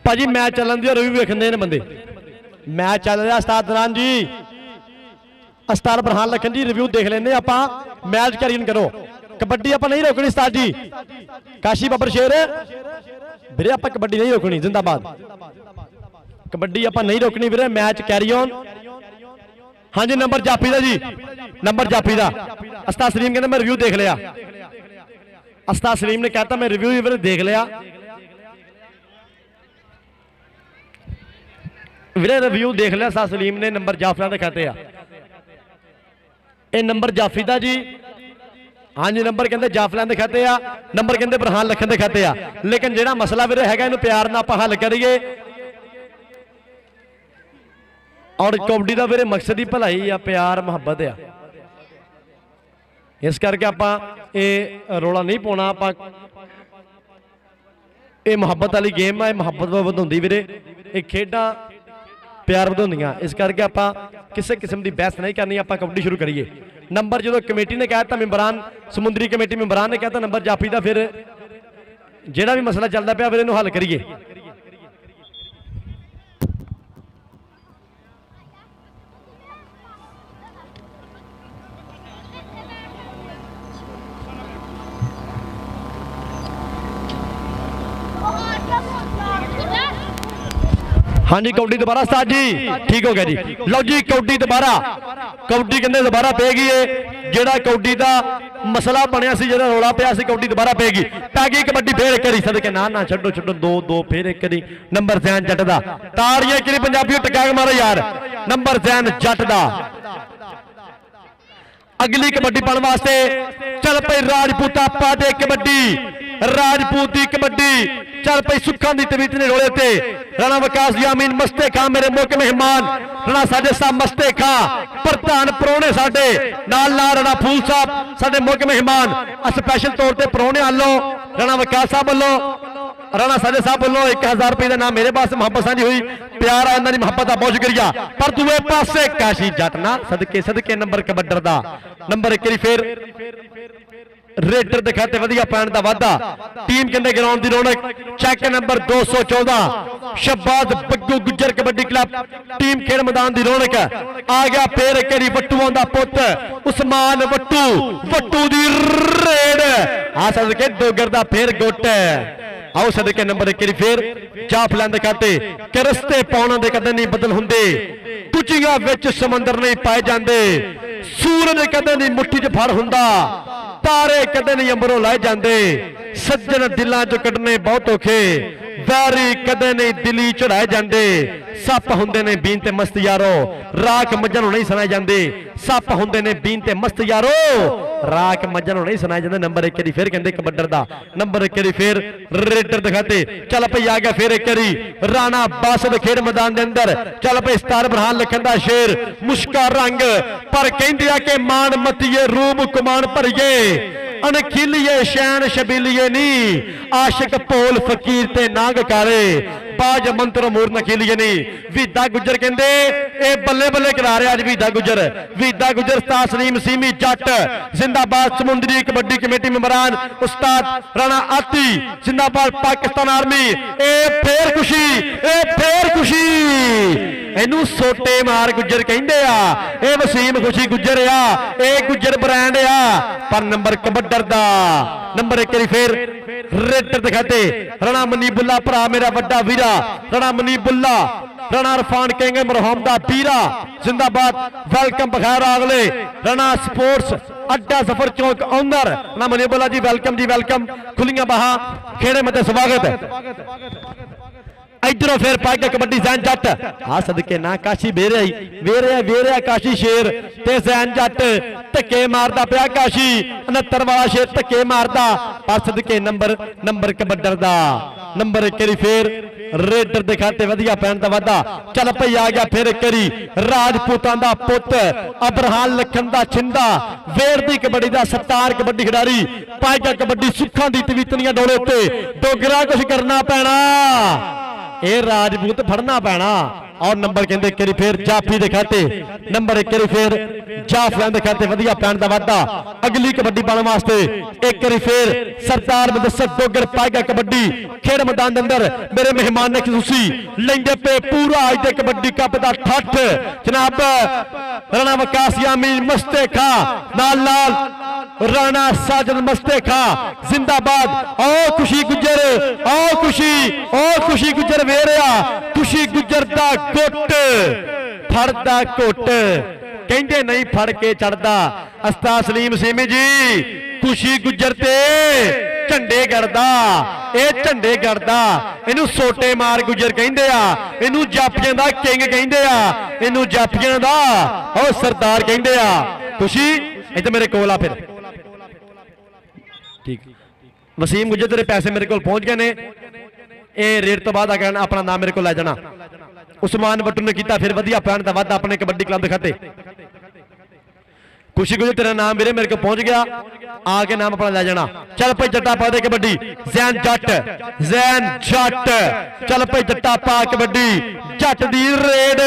ਭਾਜੀ ਮੈਚ ਚੱਲਣ ਦੀ ਰਿਵਿਊ ਵੇਖਦੇ ਨੇ ਬੰਦੇ। ਮੈਚ ਚੱਲ ਰਿਹਾ ਉਸਤਾਦ ਦਰਾਨ ਜੀ, ਉਸਤਾਦ ਬਰਹਾਨ ਲਖਨ ਜੀ ਰਿਵਿਊ ਦੇਖ ਲੈਂਦੇ ਆਪਾਂ। मैच कैरियन करो, कबड्डी आप नहीं रोकनी उस्ताद जी। काशी बबर शेर वीरे आप कबड्डी नहीं रोकनी, जिंदाबाद। कबड्डी आप नहीं रोकनी वीरे, मैच कैरी ऑन। हाँ जी नंबर जाफी दा जी, नंबर जाफी दा। उस्ताद सलीम कहते मैं रिव्यू देख लिया। उस्ताद सलीम ने कहता मैं रिव्यू वीरे देख लिया। वीरे रिव्यू देख लिया उस्ताद सलीम ने, नंबर जाफिया दे कहते हैं ਇਹ ਨੰਬਰ ਜਾਫੀ ਦਾ ਜੀ। ਹਾਂਜੀ ਨੰਬਰ ਕਹਿੰਦੇ ਜਾਫਲਾਂ ਦੇ ਖਾਤੇ ਆ, ਨੰਬਰ ਕਹਿੰਦੇ ਬਰਹਾਨ ਲਖਨ ਦੇ ਖਾਤੇ ਆ। ਲੇਕਿਨ ਜਿਹੜਾ ਮਸਲਾ ਵੀਰੇ ਹੈਗਾ ਇਹਨੂੰ ਪਿਆਰ ਨਾਲ ਆਪਾਂ ਹੱਲ ਕਰੀਏ। ਔਰ ਕਬੱਡੀ ਦਾ ਵੀਰੇ ਮਕਸਦ ਹੀ ਭਲਾਈ ਆ, ਪਿਆਰ ਮੁਹੱਬਤ ਆ। ਇਸ ਕਰਕੇ ਆਪਾਂ ਇਹ ਰੋਲਾ ਨਹੀਂ ਪਾਉਣਾ। ਆਪਾਂ ਇਹ ਮੁਹੱਬਤ ਵਾਲੀ ਗੇਮ ਆ, ਇਹ ਮੁਹੱਬਤ ਵਧਾਉਂਦੀ ਵੀਰੇ, ਇਹ ਖੇਡਾਂ प्यार ਵਧਾਉਂਦੀਆਂ। इस करके आप किसी किस्म की बहस नहीं करनी, आप कबड्डी शुरू करिए। नंबर जो कमेटी ने कहता मैंबरान समुद्री कमेटी मैंबरान ने कहता नंबर जाफी का, फिर जोड़ा भी मसला चलता पाया फिर इन्हू हल करिए। हाँ जी कबड्डी दोबारा उस्ताद जी ठीक हो गया जी। लो जी कबड्डी दोबारा, कबड्डी कहते दोबारा पेगी है। जेड़ा कबड्डी का मसला बनया सी, जेड़ा रौला पिया सी, कबड्डी दोबारा पेगी। पैगी कबड्डी फिर एक करी सदके ना ना छड्डो छड्डो, दो दो फिर एक करी। नंबर जैन जट दा ताड़ियां कि पंजाबी टका के मारो यार। नंबर जैन जट दा ਅਗਲੀ ਕਬੱਡੀ ਪਾਉਣ ਵਾਸਤੇ ਚੱਲ ਪਈ ਰਾਜਪੂਤਾ ਪਾ ਦੇ ਕਬੱਡੀ, ਰਾਜਪੂਤ ਦੀ ਕਬੱਡੀ ਚੱਲ ਪਈ ਸੁੱਖਾਂ ਦੀ ਤਵੀਤ ਨੇ ਰੋਲੇ ਤੇ ਰਾਣਾ ਵਿਕਾਸ ਯਾਮੀਨ ਮਸਤੇ ਖਾਂ ਮੇਰੇ ਮੁੱਖ ਮਹਿਮਾਨ ਰਾਣਾ ਸਾਡੇ ਸਾਹਿਬ ਮਸਤੇ ਖਾਂ ਪ੍ਰਧਾਨ ਪ੍ਰਾਹੁਣੇ ਸਾਡੇ ਨਾਲ ਰਾਣਾ ਫੂਲ ਸਾਹਿਬ ਸਾਡੇ ਮੁੱਖ ਮਹਿਮਾਨ ਸਪੈਸ਼ਲ ਤੌਰ ਤੇ ਪ੍ਰਾਹੁਣੇ ਵੱਲੋਂ ਰਾਣਾ ਵਿਕਾਸ ਸਾਹਿਬ ਵੱਲੋਂ ਰਾਣਾ ਸਾਡੇ ਸਾਹਿਬ ਵੱਲੋਂ 1000 ਰੁਪਏ ਦਾ ਨਾਮ ਮੇਰੇ ਵਾਸਤੇ ਮੁਹੱਬਤ ਸਾਂਝੀ ਹੋਈ ਪਿਆਰ ਆ ਇਹਨਾਂ ਦੀ ਮੁਹੱਬਤ ਦਾ ਬਹੁਤ ਸ਼ੁਕਰੀਆ। ਪਰ ਦੂਏ ਪਾਸੇ ਕਾਸ਼ੀ ਜੱਟ ਨਾ ਸਦਕੇ ਨੰਬਰ ਕਬੱਡਰ ਦਾ ਨੰਬਰ ਇੱਕ ਵਾਰੀ ਫੇਰ ਰੇਡਰ ਦੇ ਖਾਤੇ ਵਧੀਆ ਪੈਣ ਦਾ ਵਾਅਦਾ ਟੀਮ ਕਹਿੰਦੇ ਗਰਾਊਂਡ ਦੀ ਰੌਣਕ ਚੈੱਕ ਨੰਬਰ 214 ਸ਼ਬਾਦ ਬੱਗੂ ਗੁੱਜਰ ਕਬੱਡੀ ਕਲੱਬ ਟੀਮ ਖੇਡ ਮੈਦਾਨ ਦੀ ਰੌਣਕ ਆ ਗਿਆ ਫੇਰ ਇੱਕ ਵਾਰੀ ਵੱਟੂਆਂ ਦਾ ਪੁੱਤ ਉਸਮਾਨ ਵੱਟੂ ਦੀ ਰੇਡ ਆ ਸਦਕੇ ਡੋਗਰ ਦਾ ਫੇਰ ਗੁੱਟ ਆਓ ਸਦਕੇ ਨੰਬਰ ਇੱਕ ਵਾਰੀ ਫੇਰ ਜਾਫਲਾਂ ਦੇ ਖਾਤੇ ਕਿ ਰਸਤੇ ਪਾਉਣਾ ਦੇ ਕਦੇ ਨਹੀਂ ਬਦਲ ਹੁੰਦੇ ਕੁਚੀਆਂ ਵਿੱਚ ਸਮੁੰਦਰ ਨਹੀਂ ਪਾਏ ਜਾਂਦੇ ਸੂਰਜ ਕਦੇ ਨਹੀਂ ਮੁੱਠੀ 'ਚ ਫੜ ਹੁੰਦਾ ਤਾਰੇ ਕਦੇ ਨਹੀਂ ਅੰਬਰੋਂ ਲਾਏ ਜਾਂਦੇ ਸੱਜਣ ਦਿਲਾਂ 'ਚ ਕੱਢਣੇ ਬਹੁਤ ਔਖੇ ਵੈਰੀ ਕਦੇ ਨਹੀਂ ਦਿਲੀ ਚੜਾਏ ਜਾਂਦੇ ਸੱਪ ਹੁੰਦੇ ਨੇ ਬੀਨ ਤੇ ਮਸਤ ਯਾਰੋ ਰਾਖ ਮੱਝਾਂ ਨੂੰ ਨਹੀਂ ਸੁਣਾਏ ਜਾਂਦੇ ਸੱਪ ਹੁੰਦੇ ਨੇ ਬੀਨ ਤੇ ਮਸਤ ਯਾਰੋ ਰਾਖ ਮੱਝਾਂ ਨੂੰ ਨਹੀਂ ਸੁਣਾਏ ਜਾਂਦੇ ਨੰਬਰ ਇੱਕ ਵਾਰੀ ਫੇਰ ਕਹਿੰਦੇ ਕਬੱਡਰ ਦਾ ਨੰਬਰ ਇੱਕ ਵਾਰੀ ਫੇਰ ਰੇਡਰ ਦਿਖਾਤੇ ਚੱਲ ਪਈ ਆ ਗਿਆ ਫੇਰ ਇੱਕ ਵਾਰੀ ਰਾਣਾ ਬਾਸਦ ਖੇਡ ਮੈਦਾਨ ਦੇ ਅੰਦਰ ਚੱਲ ਪਈ ਸਤਾਰ ਬਰਹਾਨ ਲਿਖਣ ਦਾ ਸ਼ੇਰ ਮੁਸ਼ਕਾ ਰੰਗ ਪਰ ਕਹਿੰਦੇ ਆ ਕਿ ਮਾਨ ਮਤੀਏ ਰੂਪ ਕੁਮਾਨ ਭਰੀਏ ਅਣਖੀਲੀਏ ਸ਼ੈਨ ਸ਼ਬੀਲੀਏ ਨੀ ਆਸ਼ਿਕ ਭੋਲ ਫਕੀਰ ਤੇ ਨਾਗ ਕਾਲੇ ਬਾਜ ਮੰਤਰ ਮੂਰ ਨਖੀਲੀਏ ਨੀ ਵੀਦਾ ਗੁੱਜਰ ਕਹਿੰਦੇ ਇਹ ਬੱਲੇ ਬੱਲੇ ਕਰਾ ਰਿਹਾ ਅੱਜ ਵੀਦਾ ਗੁੱਜਰ ਉਸਤਾਦ ਸਲੀਮ ਸੀਮੀ ਜੱਟ ਜ਼ਿੰਦਾਬਾਦ ਸਮੁੰਦਰੀ ਕਬੱਡੀ ਕਮੇਟੀ ਮੈਂਬਰਾਨ ਉਸਤਾਦ ਰਾਣਾ ਆਤੀ ਜ਼ਿੰਦਾਬਾਦ ਪਾਕਿਸਤਾਨ ਆਰਮੀ ਇਹ ਫੇਰ ਖੁਸ਼ੀ ਇਹਨੂੰ ਸੋਟੇ ਮਾਰ ਗੁੱਜਰ ਕਹਿੰਦੇ ਆ ਇਹ ਵਸੀਮ ਖੁਸ਼ੀ ਗੁੱਜਰ ਆ ਇਹ ਗੁੱਜਰ ਬ੍ਰਾਂਡ ਆ ਪਰ ਨੰਬਰ ਕਬੱਡਰ ਦਾ ਨੰਬਰ ਇੱਕ ਵਾਰੀ ਫੇਰ ਰੇਡਰ ਦਿਖਾਤੇ ਰਾਣਾ ਮਨੀਬੁੱਲਾ ਭਰਾ ਮੇਰਾ ਵੱਡਾ ਵੀਰਾ ਰਾਣਾ ਮਨੀਬੁੱਲਾ ਰਾਣਾ ਇਰਫਾਨ ਕਹਿੰਗੇ ਮਰਹੂਮ ਦਾ ਵੀਰਾ ਜ਼ਿੰਦਾਬਾਦ ਵੈਲਕਮ ਬਖੈਰ ਆਗਲੇ ਰਾਣਾ ਸਪੋਰਟਸ ਅੱਡਾ ਜ਼ਫਰ ਚੌਕ ਓਨਰ ਰਾਣਾ ਮਨੀਬੁੱਲਾ ਜੀ ਵੈਲਕਮ ਖੁੱਲੀਆਂ ਬਾਹਾਂ ਖੇੜੇ ਮਤੇ ਸਵਾਗਤ ਇਧਰੋਂ ਫੇਰ ਪਾ ਕੇ ਕਬੱਡੀ ਜ਼ੈਨ ਜੱਟ ਆ ਸਦਕੇ ਨਾ ਕਾਸ਼ੀ ਵੇਰਿਆ ਕਾਸ਼ੀ ਸ਼ੇਰ ਤੇ ਜ਼ੈਨ ਜੱਟ ਧੱਕੇ ਮਾਰਦਾ ਪਿਆ ਕਾਸ਼ੀ 69 ਵਾਲਾ ਸ਼ੇਰ ਧੱਕੇ ਮਾਰਦਾ ਪਰ ਸਦਕੇ ਨੰਬਰ ਕਬੱਡਰ ਦਾ ਨੰਬਰ ਇੱਕ ਵਾਰੀ ਫੇਰ ਰੇਡਰ ਦੇ ਖਾਤੇ ਵਧੀਆ ਪੈਣ ਦਾ ਵਾਦਾ ਚੱਲ ਪਈ ਆ ਗਿਆ ਫੇਰ ਇੱਕ ਵਾਰੀ ਰਾਜਪੂਤਾਂ ਦਾ ਪੁੱਤ ਅਬਰਹਾਨ ਲਖਣ ਦਾ ਛਿੰਦਾ ਵੇਰ ਦੀ ਕਬੱਡੀ ਦਾ ਸਤਾਰ ਕਬੱਡੀ ਖਿਡਾਰੀ ਪਾਏਗਾ ਕਬੱਡੀ ਸੁੱਖਾਂ ਦੀ ਤਵੀਤਨੀਆਂ ਡੋਲੇ ਉੱਤੇ ਡੋਗਰਾ ਕੁਝ ਕਰਨਾ ਪੈਣਾ ਇਹ ਰਾਜਪੂਤ ਫੜਨਾ ਪੈਣਾ ਔਰ ਨੰਬਰ ਕਹਿੰਦੇ ਇੱਕ ਵਾਰੀ ਫੇਰ ਜਾਫੀ ਦੇ ਖਾਤੇ ਨੰਬਰ ਇੱਕ ਵਾਰੀ ਫੇਰ ਜਾਫਲਾਂ ਦੇ ਖਾਤੇ ਵਧੀਆ ਪੈਣ ਦਾ ਵਾਦਾ ਅਗਲੀ ਕਬੱਡੀ ਪਾਉਣ ਵਾਸਤੇ ਇੱਕ ਵਾਰੀ ਫੇਰ ਸਰਦਾਰ ਮੁਦੱਸਰ ਡੋਗਰ ਪਾਏਗਾ ਕਬੱਡੀ ਖੇਡ ਮੈਦਾਨ ਦੇ ਅੰਦਰ ਮੇਰੇ ਮਹਿਮਾਨ ਨੇ ਖੁਸ਼ੀ ਲੈਂਦੇ ਪਏ ਪੂਰਾ ਅੱਜ ਦੇ ਕਬੱਡੀ ਕੱਪ ਦਾ ਠੱਠ ਜਨਾਬ ਰਾਣਾ ਵਿਕਾਸ ਯਾਮੀਨ ਮਸਤੇ ਖਾਂ ਨਾਲ ਰਾਣਾ ਸਾਜਨ ਮਸਤੇ ਖਾਂ ਜ਼ਿੰਦਾਬਾਦ ਆਓ ਖੁਸ਼ੀ ਗੁੱਜਰ ਵੇਰਿਆ ਖੁਸ਼ੀ ਗੁੱਜਰ ਦਾ ਗੁੱਟ ਫੜਦਾ ਘੁੱਟ ਕਹਿੰਦੇ ਨਹੀਂ ਫੜ ਕੇ ਚੜਦਾ ਉਸਤਾਦ ਸਲੀਮ ਸੀਮੀ ਜੀ ਖੁਸ਼ੀ ਗੁੱਜਰ ਤੇ ਝੰਡੇ ਗੜਦਾ ਇਹਨੂੰ ਸੋਟੇ ਮਾਰ ਗੁੱਜਰ ਕਹਿੰਦੇ ਆ ਇਹਨੂੰ ਜਾਪੀਆਂ ਦਾ ਕਿੰਗ ਕਹਿੰਦੇ ਆ ਇਹਨੂੰ ਜਾਪੀਆਂ ਦਾ ਉਹ ਸਰਦਾਰ ਕਹਿੰਦੇ ਆ ਖੁਸ਼ੀ ਇੱਥੇ ਮੇਰੇ ਕੋਲ ਆ ਫਿਰ ਠੀਕ ਵਸੀਮ ਗੁੱਜਰ ਤੇਰੇ ਪੈਸੇ ਮੇਰੇ ਕੋਲ ਪਹੁੰਚ ਗਏ ਨੇ ਇਹ ਰੇਟ ਤੋਂ ਬਾਅਦ ਆ ਆਪਣਾ ਨਾਮ ਮੇਰੇ ਕੋਲ ਲੈ ਜਾਣਾ ਉਸਮਾਨ ਵੱਟੂ ਨੇ ਕੀਤਾ ਫਿਰ ਵਧੀਆ ਪੈਣ ਦਾ ਵਾਅਦਾ ਆਪਣੇ ਕਬੱਡੀ ਕਲੱਬ ਦੇ ਖਾਤੇ ਖੁਸ਼ੀ ਗੁੱਜਰ ਤੇਰਾ ਨਾਮ ਵੀਰੇ ਮੇਰੇ ਕੋਲ ਪਹੁੰਚ ਗਿਆ ਆ ਕੇ ਨਾਮ ਆਪਣਾ ਲੈ ਜਾਣਾ ਚੱਲ ਭਾਈ ਜੱਟਾ ਪਾ ਦੇ ਕਬੱਡੀ ਜ਼ੈਨ ਜੱਟ ਚੱਲ ਭਾਈ ਜੱਟਾ ਪਾ ਕਬੱਡੀ ਜੱਟ ਦੀ ਰੇਡ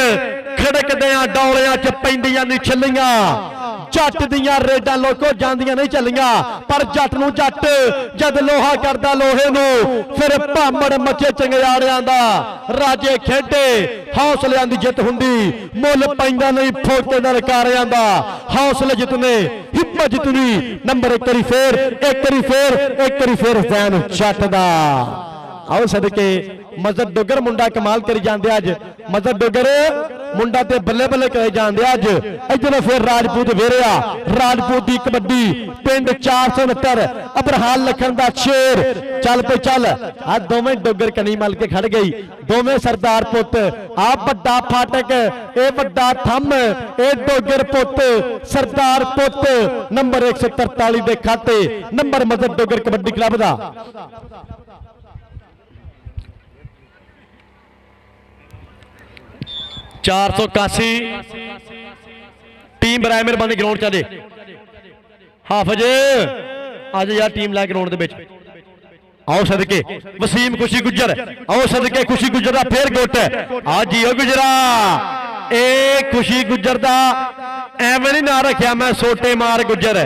ਖੜਕਦਿਆਂ ਡੌਲਿਆਂ 'ਚ ਪੈਂਦੀਆਂ ਨਹੀਂ ਛੱਲੀਆਂ ਜੱਟ ਦੀਆਂ ਰੇਡਾਂ ਲੋਕੋ ਜਾਂਦੀਆਂ ਨਹੀਂ ਚੱਲੀਆਂ ਪਰ ਜੱਟ ਨੂੰ ਜੱਟ ਜਦ ਲੋਹਾ ਕਰਦਾ ਲੋਹੇ ਨੂੰ ਫਿਰ ਭਾਮੜ ਮੱਚੇ ਚੰਗਿਆੜਿਆਂ ਦਾ ਰਾਜੇ ਖੇਡੇ ਹੌਸਲਿਆਂ ਦੀ ਜਿੱਤ ਹੁੰਦੀ ਮੁੱਲ ਪੈਂਦਾ ਨਹੀਂ ਫੋਟੇ ਨਾਲ ਕਾਰਿਆਂ ਦਾ ਹੌਸਲੇ ਜਿੱਤਨੇ ਹਿੰਮਤ ਜਿੱਤਨੀ ਨੰਬਰ ਇੱਕ ਵਾਰੀ ਫੇਰ ਜ਼ੈਨ ਜੱਟ ਦਾ आओ सदके मजहर डोगर मुंडा कमाल करी जाते अज मजहर डोगर मुंडा ते बल्ले बल्ले करे जाते अज इधर फिर राजपूत वेरिया राजपूत की कबड्डी पिंड 469 अबरहाल लखन दा शेर चल पे चल आ दोवें डोगर कनी मल के खड़ गई दोवें सरदार पुत आ बड़ा फाटक ए बड़ा थम ए डोगर पुत सरदार पुत नंबर 143 दे खाते नंबर मजहर डोगर कबड्डी क्लब दा 481 टीम बराए मेहरबानी ग्राउंड चले हाफिज आज यार टीम लै ग्राउंड दे विच आओ सदके वसीम खुशी गुजर आओ सदके खुशी गुजर दा फिर गुट आ जियो गुजरा ए खुशी गुजर दा एवें नहीं ना रखिया मैं सोटे मार गुजर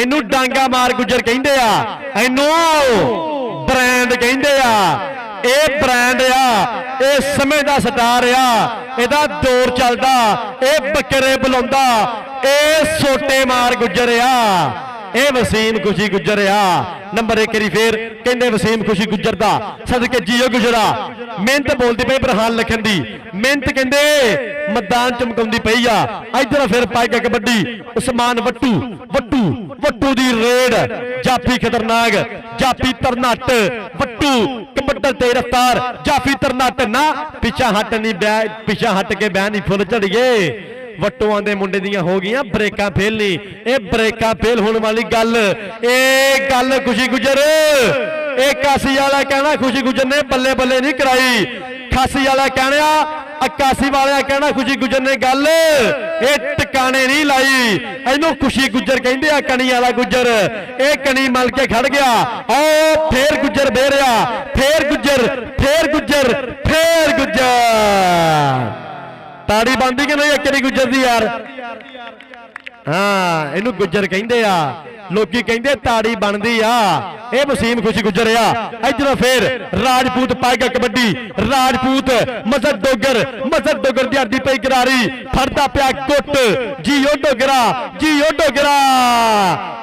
इनू डांगा मार गुजर कहंदे आ इनू ब्रांड कहंदे आ ਇਹ ਬ੍ਰਾਂਡ ਆ ਇਹ ਸਮੇਂ ਦਾ ਸਟਾਰ ਆ ਇਹਦਾ ਦੌਰ ਚੱਲਦਾ ਇਹ ਬੱਕਰੇ ਬੁਲਾਉਂਦਾ ਇਹ ਸੋਟੇ ਮਾਰ ਗੁੱਜਰ ਆ ਇਹ ਵਸੀਮ ਖੁਸ਼ੀ ਗੁੱਜਰ ਆ ਨੰਬਰ 1 ਰੀ ਫੇਰ ਕਹਿੰਦੇ ਵਸੀਮ ਖੁਸ਼ੀ ਗੁੱਜਰ ਦਾ ਸਦਕੇ ਜੀਓ ਗੁਜਰਾ ਮਿਹਨਤ ਬੋਲਦੀ ਪਈ ਬਰਹਾਨ ਲਖਨ ਦੀ ਮਿਹਨਤ ਕਹਿੰਦੇ ਮੈਦਾਨ ਚਮਕਾਉਂਦੀ ਪਈ ਆ ਇਧਰ ਫਿਰ ਪਾਈ ਕੇ ਕਬੱਡੀ ਉਸਮਾਨ ਵੱਟੂ ਵੱਟੂ ਵੱਟੂ ਦੀ ਰੇਡ ਜਾਫੀ ਖਤਰਨਾਕ ਜਾਫੀ ਤਰਨਾਟ ਵੱਟੂ कबड्डर ते रफ्तार जाफी तरनाट ना पिछा हट नहीं बै पिछा हट के बह नहीं फुल झड़िए वट्टुआं दे मुंडे दियां हो गई ब्रेकां फेल नहीं ये ब्रेकां फेल होने वाली गल ए गल खुशी गुजर ए कासी वाला कहना खुशी गुजर ने बल्ले बल्ले नहीं कराई खासी वाला कहना 81 वाले कहना खुशी गुजर ने गल ये टिकाने नहीं लाई इनू खुशी गुजर कहते आ कनी वाला गुजर ये कनी मल के खड़ गया ओ फिर गुजर बेरिया फिर गुजर फिर गुजर फिर गुजर ताड़ी बनती कि नहीं एक गुजर दी यार हाँ इनू गुजर कहते आ लोकी कहते ताड़ी बनती आ ये वसीम खुशी गुजर आ इधर फिर राजपूत पाएगा कबड्डी राजपूत मजहर डोगर दी अड्डी पई करारी फड़दा पिया गुट जियो डोगरा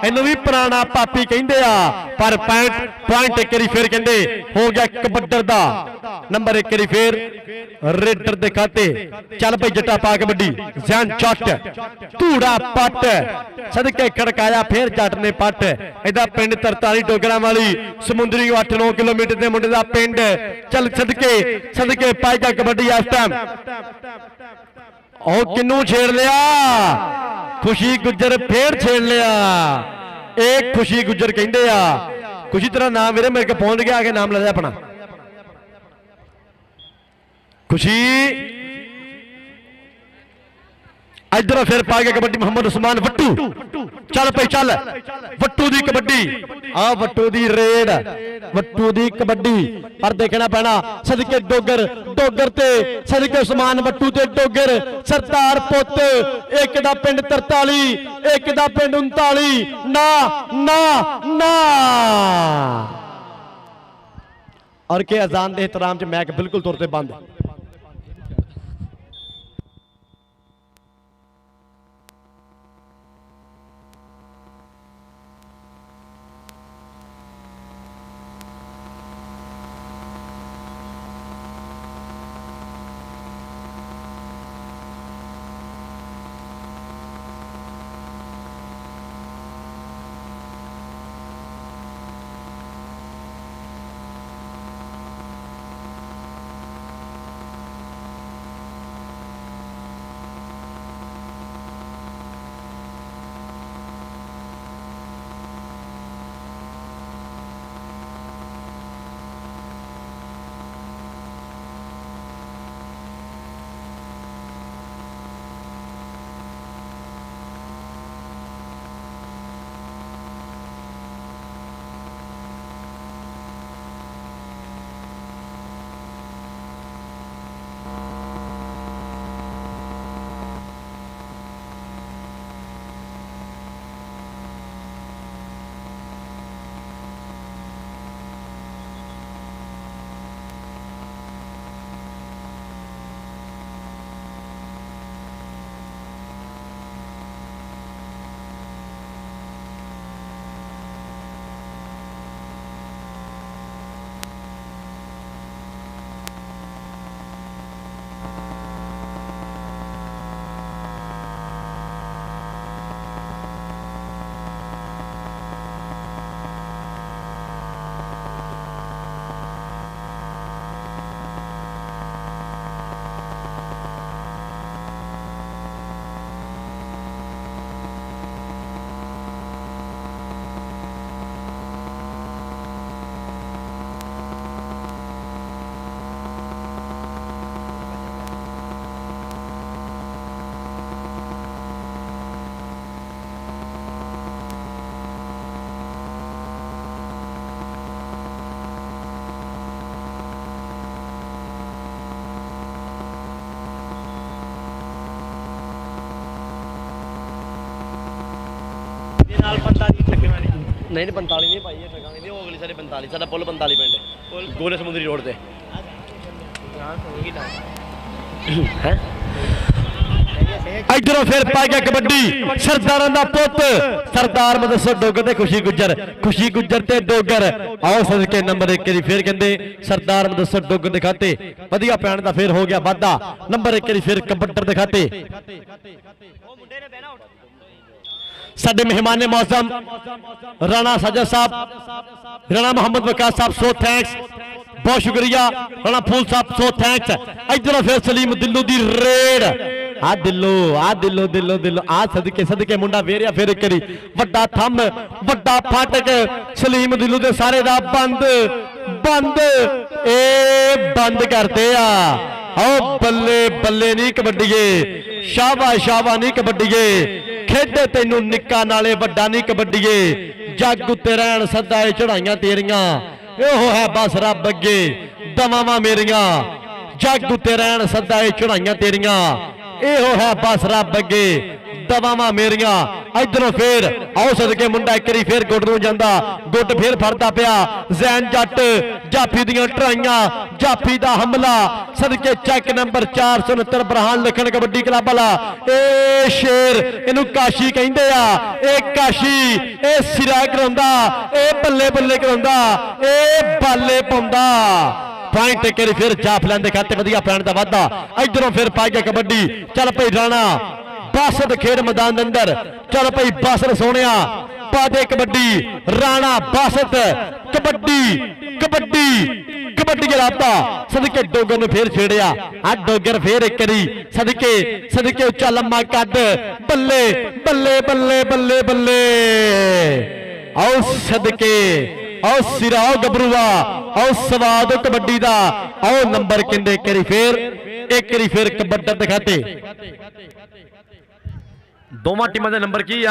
इनू भी पुराना पापी कहते आ पर पॉइंट एक बारी फिर कहते हो गया कबड्डर दा नंबर 1 बारी फिर रेडर दे खाते चल भाई जट्टा पा कबड्डी जैन चट धूड़ा पट सदके खड़काया फिर जट ने पट इहदा पिंड 43 डोगरा वाली समुंदरी 8-9 किलोमीटर दे मुंडे दा पिंड चल सदके पाएगा कबड्डी इस टाइम ओ किन्नू छेड़ लिया खुशी गुजर फिर छेड़ लिया एक खुशी गुजर कहंदे आ खुशी तेरा नाम मेरे को पहुंच गया आगे नाम ले अपना खुशी इधर फिर पा गया कबड्डी मोहम्मद उस्मान वट्टू चल पे चल वट्टू दी कबड्डी आ वट्टू दी रेड वट्टू दी कबड्डी पर देखना पैना सदके डोगर ते सदके उस्मान वट्टू ते डोगर सरदार पुत एक दा पिंड 43 एक दा पिंड 39 ना ना ना और के अजान दे एहतराम च मैक बिल्कुल तौर ते बंद ਨਹੀਂ 45 ਨਹੀਂ ਭਾਈ, ਇਹ ਠਗਾਂਗੇ ਨਹੀਂ, ਉਹ ਅਗਲੀ ਸਾਰੇ 45, ਸਾਡਾ ਪੁੱਲ 45 ਪਿੰਡ ਹੈ, ਗੋਲੇ ਸਮੁੰਦਰੀ ਰੋਡ ਤੇ ਹੈ। ਇਧਰੋਂ ਫਿਰ ਪਾ ਗਿਆ ਕਬੱਡੀ, ਸਰਦਾਰਾਂ ਦਾ ਪੁੱਤ ਸਰਦਾਰ ਮਦਸਰ ਡੋਗਰ ਤੇ ਖੁਸ਼ੀ ਗੁੱਜਰ ਤੇ ਡੋਗਰ। ਆਓ ਸਦਕੇ ਨੰਬਰ 1 ਦੀ ਫਿਰ ਕਹਿੰਦੇ ਸਰਦਾਰ ਮਦਸਰ ਡੋਗਰ ਦੇ ਖਾਤੇ ਵਧੀਆ ਪੈਣ ਦਾ ਫਿਰ ਹੋ ਗਿਆ ਵਾਧਾ। ਨੰਬਰ 1 ਦੀ ਫਿਰ ਕਬੱਡਰ ਦੇ ਖਾਤੇ ਸਾਡੇ ਮਹਿਮਾਨ ਮੌਸਮ ਰਾਣਾ ਸਾਜਦ ਸਾਹਿਬ, ਰਾਣਾ मोहम्मद वकास साहब, सो थैंक्स, बहुत शुक्रिया राणा फूल साहब, सो थैंक्स। इधरों फिर सलीम दिल्लू दी रेड, आ दिल्लो आ सदके मुंडा वेरिया फिर एक करी वड्डा थम वड्डा फाटक सलीम दिल्लू दे सारे दा बंद ए बंद करते आ। आओ बल्ले बल्ले नहीं कबड्डीए, शाबा नहीं कबड्डीए, खेडे तेनू निक्का नाले वड्डा नहीं कबड्डीए, जग उत्ते रहन सदा चढ़ाइयां तेरियां, ओहो है बस रब अगे दवावां मेरियां, जग उत्ते रहन सदा चढ़ाइयां तेरियां, एहो है बस रब अगे दवावां मेरियां। इधरों फिर आओ सदके मुंडा एक बारी फिर गुट नूं जांदा, गुट फिर फड़दा पिया जैन जट, जाफी दियां ट्राइयां, जाफी दा हमला सदके चैक नंबर 469 बरहान लिखण कबड्डी क्लब वाला। ए शेर इनू काशी कहिंदे आ, ए काशी ए सिरा कराउंदा, ए बल्ले बल्ले कराउंदा, ए बाले पाउंदा। पॉइंट एक बारी फिर जाफलैन दे खाते वधिया पैण दा वाधा। इधरों फिर पा गया कबड्डी, चल भाई राणा बासत खेड मैदान के अंदर, चल भाई बासत सोनिया पा दे कबड्डी, राणा बासत कबड्डी जलाता सदके डोगर ने फिर छेड़िया, आ डोगर फिर एक करी सदके उच्चा लम्मा कद, बल्ले बल्ले बल्ले बल्ले बल्ले। आओ सदके आओ सिरा आओ गबरूआ आओ स्वाद कबड्डी दा। आओ नंबर किंदे एक करी फिर कबड्डर दिखाते दोवां टीमां दे नंबर की आ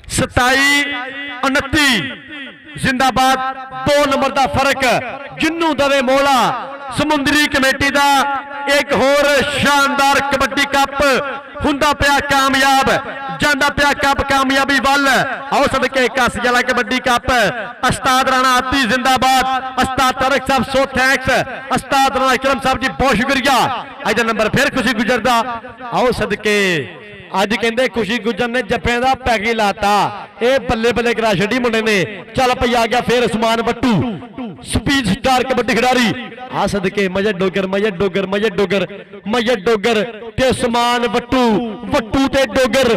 27-29 जिंदाबाद। 2 नंबर का फर्क जिन्नू दवे मोला। समुद्री कमेटी का एक होर शानदार कबड्डी कप हुंदा पिया कामयाब, जांदा पिया कप कामयाबी वल। आओ सदके कस जला कबड्डी कप। उस्ताद राणा आती जिंदाबाद, उस्ताद तारक साहब सो थैंक्स, उस्ताद राणा इकरम साहब जी बहुत शुक्रिया। अज नंबर फिर खुशी गुजर दा। आओ सदके अज कहते खुशी गुजर ने जफे का पैग ही लाता, ये बल्ले बल्ले करा छड़ी मुंडे ने। चल पई आ गया फिर उस्मान बट्टू स्पीड स्टार कबड्डी खिडारी। आ सदके मजद डोगर ते उस्मान वट्टू ते डोगर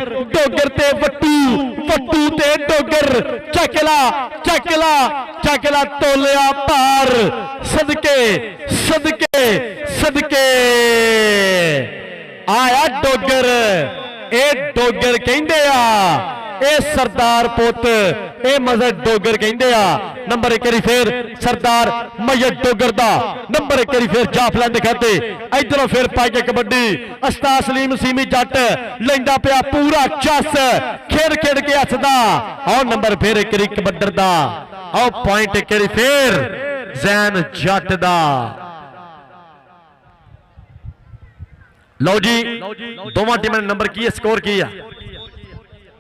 ते वट्टू ते डोगर। चकला तोलिया पार सदके आया डोगर। ए डोगर कहंदे आ, ए सरदार पुत ए मजद डोगर कहंदे आ। नंबर एक बारी फिर सरदार मजद डोगर दा। नंबर एक बारी फिर जाफलैन दिखाते। इधरों फिर पाई के कबड्डी उस्ताद सलीम सीमी जट लैंदा पिया पूरा चस, खेड के हसदा। आओ नंबर फिर एक बारी कबड्डर दा। आओ पॉइंट एक बारी फिर जैन जट दा। लो जी दोवां टीमां ने नंबर की स्कोर की है,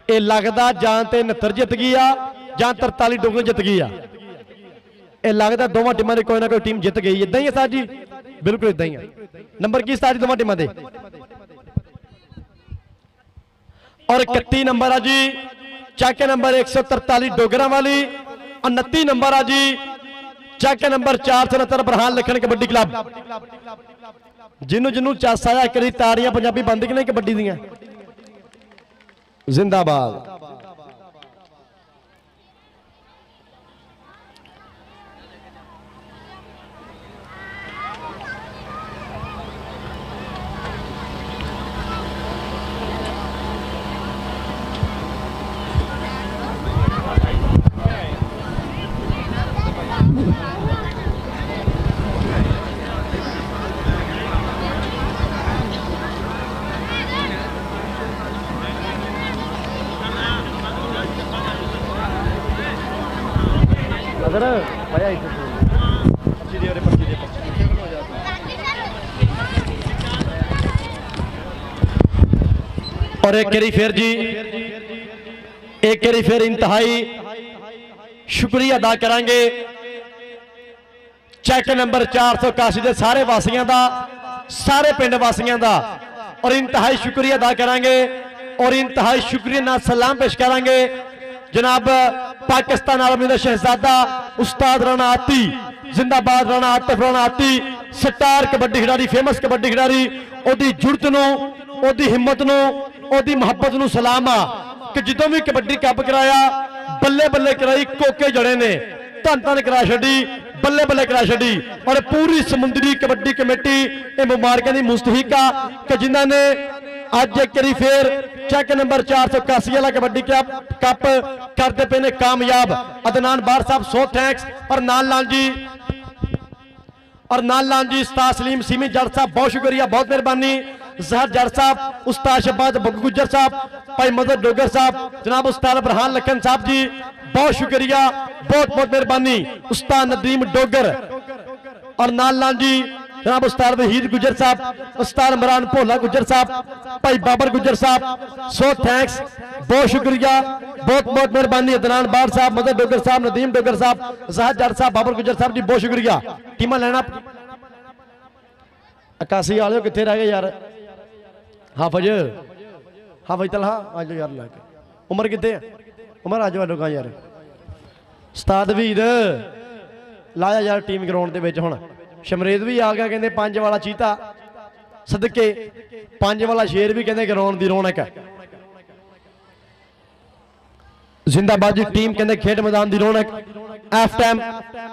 ये लगता जां ते 69 जित गई आ जां 43 डोगर जित गई आ। ये लगता दोवां टीमां कोई ना कोई टीम जित गई। इदां ही है साहब जी, बिल्कुल इदां ही है। नंबर की साहब जी दोवां टीमां दे और 31 नंबर आ जी चैक नंबर 143 डोगरा वाली। 29 नंबर आ जी चैक नंबर 469 बरहान लिखण कबड्डी क्लब। जिन्हों चस आया करी तारियां पंजाबी बंद कि नहीं कबड्डी दियां जिंदाबाद। और एक करी फिर जी, एक करी फिर इंतहाई शुक्रिया अदा करांगे चैक नंबर 481 के सारे वासियों का, सारे पिंड वासियों का, और इंतहाई शुक्रिया अदा करांगे और इंतहाई शुक्रिया नाल सलाम पेश करांगे जनाब पाकिस्तान आर्मी का शहजादा उस्ताद राणा आती, जिंदाबाद राणा आतिफ राणा आती, स्टार कबड्डी खिडारी, फेमस कबड्डी खिडारी, ओदी जुड़त नूं, ओदी हिम्मत नूं, ओदी मुहब्बत नूं सलाम आ कि जदों भी कबड्डी कप कराया बल्ले बल्ले कराई, कोके जड़े ने धन धन करा छड़ी, बल्ले बल्ले करा छड़ी। और पूरी समुद्री कबड्डी कमेटी ये मुबारकों की मुस्तहिक आ कि जिन्हों ने अज एक बारी फिर चैक नंबर 481 वाला कबड्डी कप करते पे ने कामयाब। अदनान बार साहब 100 थैंक्स, और नाल जी उस्ताद सलीम सीमी जट साहब बहुत शुक्रिया, बहुत मेहरबानी। जहर जट साहब, उस्ताद शहबाज बग्गू गुज्जर साहब, भाई मदद डोगर साहब, जनाब उस्ताद बरहान लखन साहब जी बहुत शुक्रिया, बहुत बहुत मेहरबानी। उस्ताद नदीम डोगर और नाल जी जनाब उस्ताद वहीद गुज्जर साहब, उस्ताद इमरान भोला गुज्जर साहब, भाई बाबर गुज्जर साहब 100 थैंक्स, बहुत शुक्रिया, बहुत बहुत मेहरबानी। अदनान बार साहब, मदद डोगर साहब, नदीम डोगर साहब, जहर जट साहब, बाबर गुज्जर साहब जी बहुत शुक्रिया। टीमां लेना 81 वाले कितने रह गए यार? हाफज तलहा आ जाओ यार, लैके उमर कितने है? उमर आ जाओ लोग यार। उस्ताद वीर लाया यार टीम ग्राउंड के विच। हुण शमरेद भी आ गया, कहते 5 वाला चीता सदके 5 वाला शेर भी कहते ग्राउंड की रौनक है। जिंदाबाद जी टीम कहते खेड मैदान की रौनक। एफ टाइम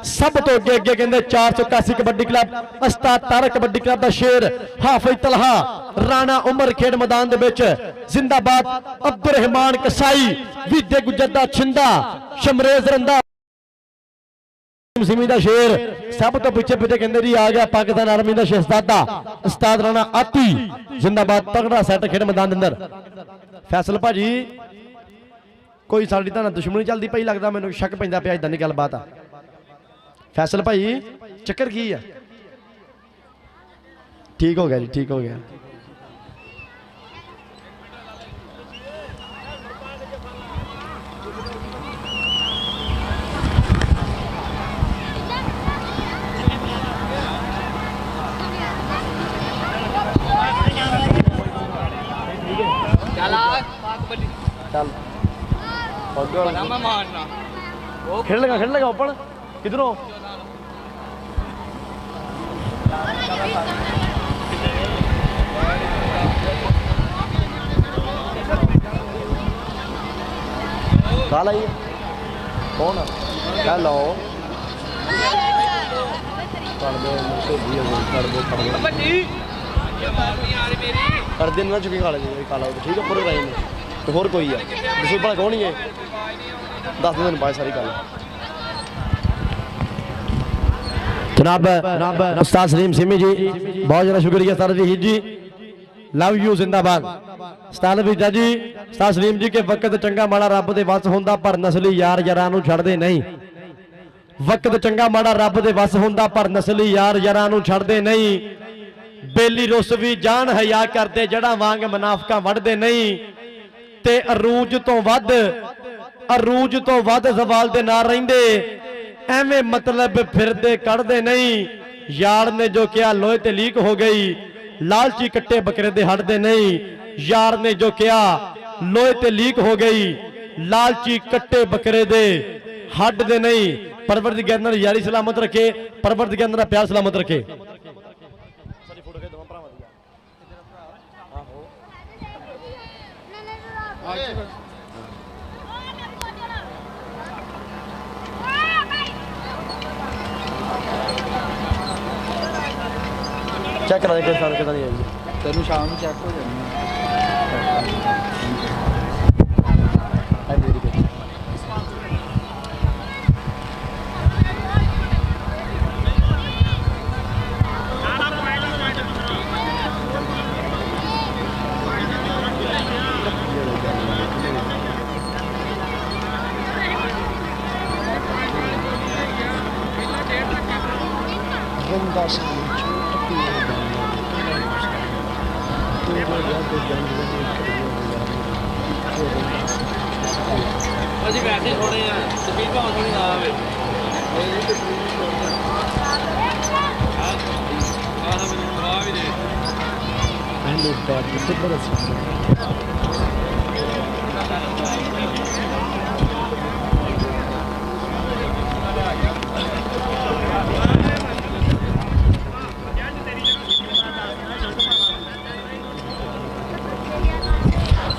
सब तो अगे अगे कहते 481 कबड्डी क्लब, उस्ताद तारक कबड्डी क्लब का शेर हाफिज तलहा राणा उमर खेड मैदान दे विच। जिंदाबाद अब्दुल रहमान कसाई, विद्या गुज्जर दा छिंदा, शमरेज रंदा सिमी दा शेर। सब तो पिछे पिछे कहते जी आ गया पाकिस्तान आर्मी का शहजादा उस्ताद राणा आती। जिंदाबाद तगड़ा सैट खेड मैदान के अंदर। फैसल भाजी कोई साड़ी तो दुश्मनी चलती पई, लगता मैंने शक पैंदा पिया, इदां दी गलबात आ। फैसल भाई चक्कर की है? ठीक हो गया जी, ठीक हो गया। चल खेल लेगा ओपन किधरों? काल आई कौन? हेलो कर देना चुकी खा लेंगे काला, ठीक है पूरे टाइम तो होर कोई है दसो भला कौन ही है? 10 दिन बाद सारी गल। जनाब उस्ताद सलीम सिमी जी बहुत ज़्यादा शुक्रिया। Sir Waheed ji love you, जिंदाबाद। उस्ताद वहीदा जी, उस्ताद सलीम जी के वक्त चंगा माड़ा रब दे वस हुंदा पर नस्ली यार यारां नूं छड्डदे नहीं। वक्त चंगा माड़ा रब दे वस हुंदा पर नस्ली यार यारां नूं छड्डदे नहीं। बेली रुस भी जान हया करते जड़ा वांग मुनाफका वढ़दे नहीं। ते अरूज तो वध सवाल दे ना रहिंदे, एवें मतलब फिरदे कढ़दे नहीं। यार ने जो किया लोहे ते लीक हो गई, लालची कट्टे बकरे दे हटदे नहीं। यार ने जो किया लोहे ते लीक हो गई, लालची कट्टे बकरे दे हटदे नहीं। परवरदिगार ने यारी सलामत रखे, परवरदिगार ने प्यार सलामत रखे। चेक करा दे किसान कितना नहीं आई तेन शाम में चेक हो जानी ਅਸੀਂ ਵੈਸੇ ਹੀ ਥੋੜੇ ਆ ਸਪੀਡ ਭਾਵੇਂ ਥੋੜੀ ਨਾ ਆਵੇ ਆਹ ਮੈਨੂੰ ਖਵਾ ਵੀ ਦੇ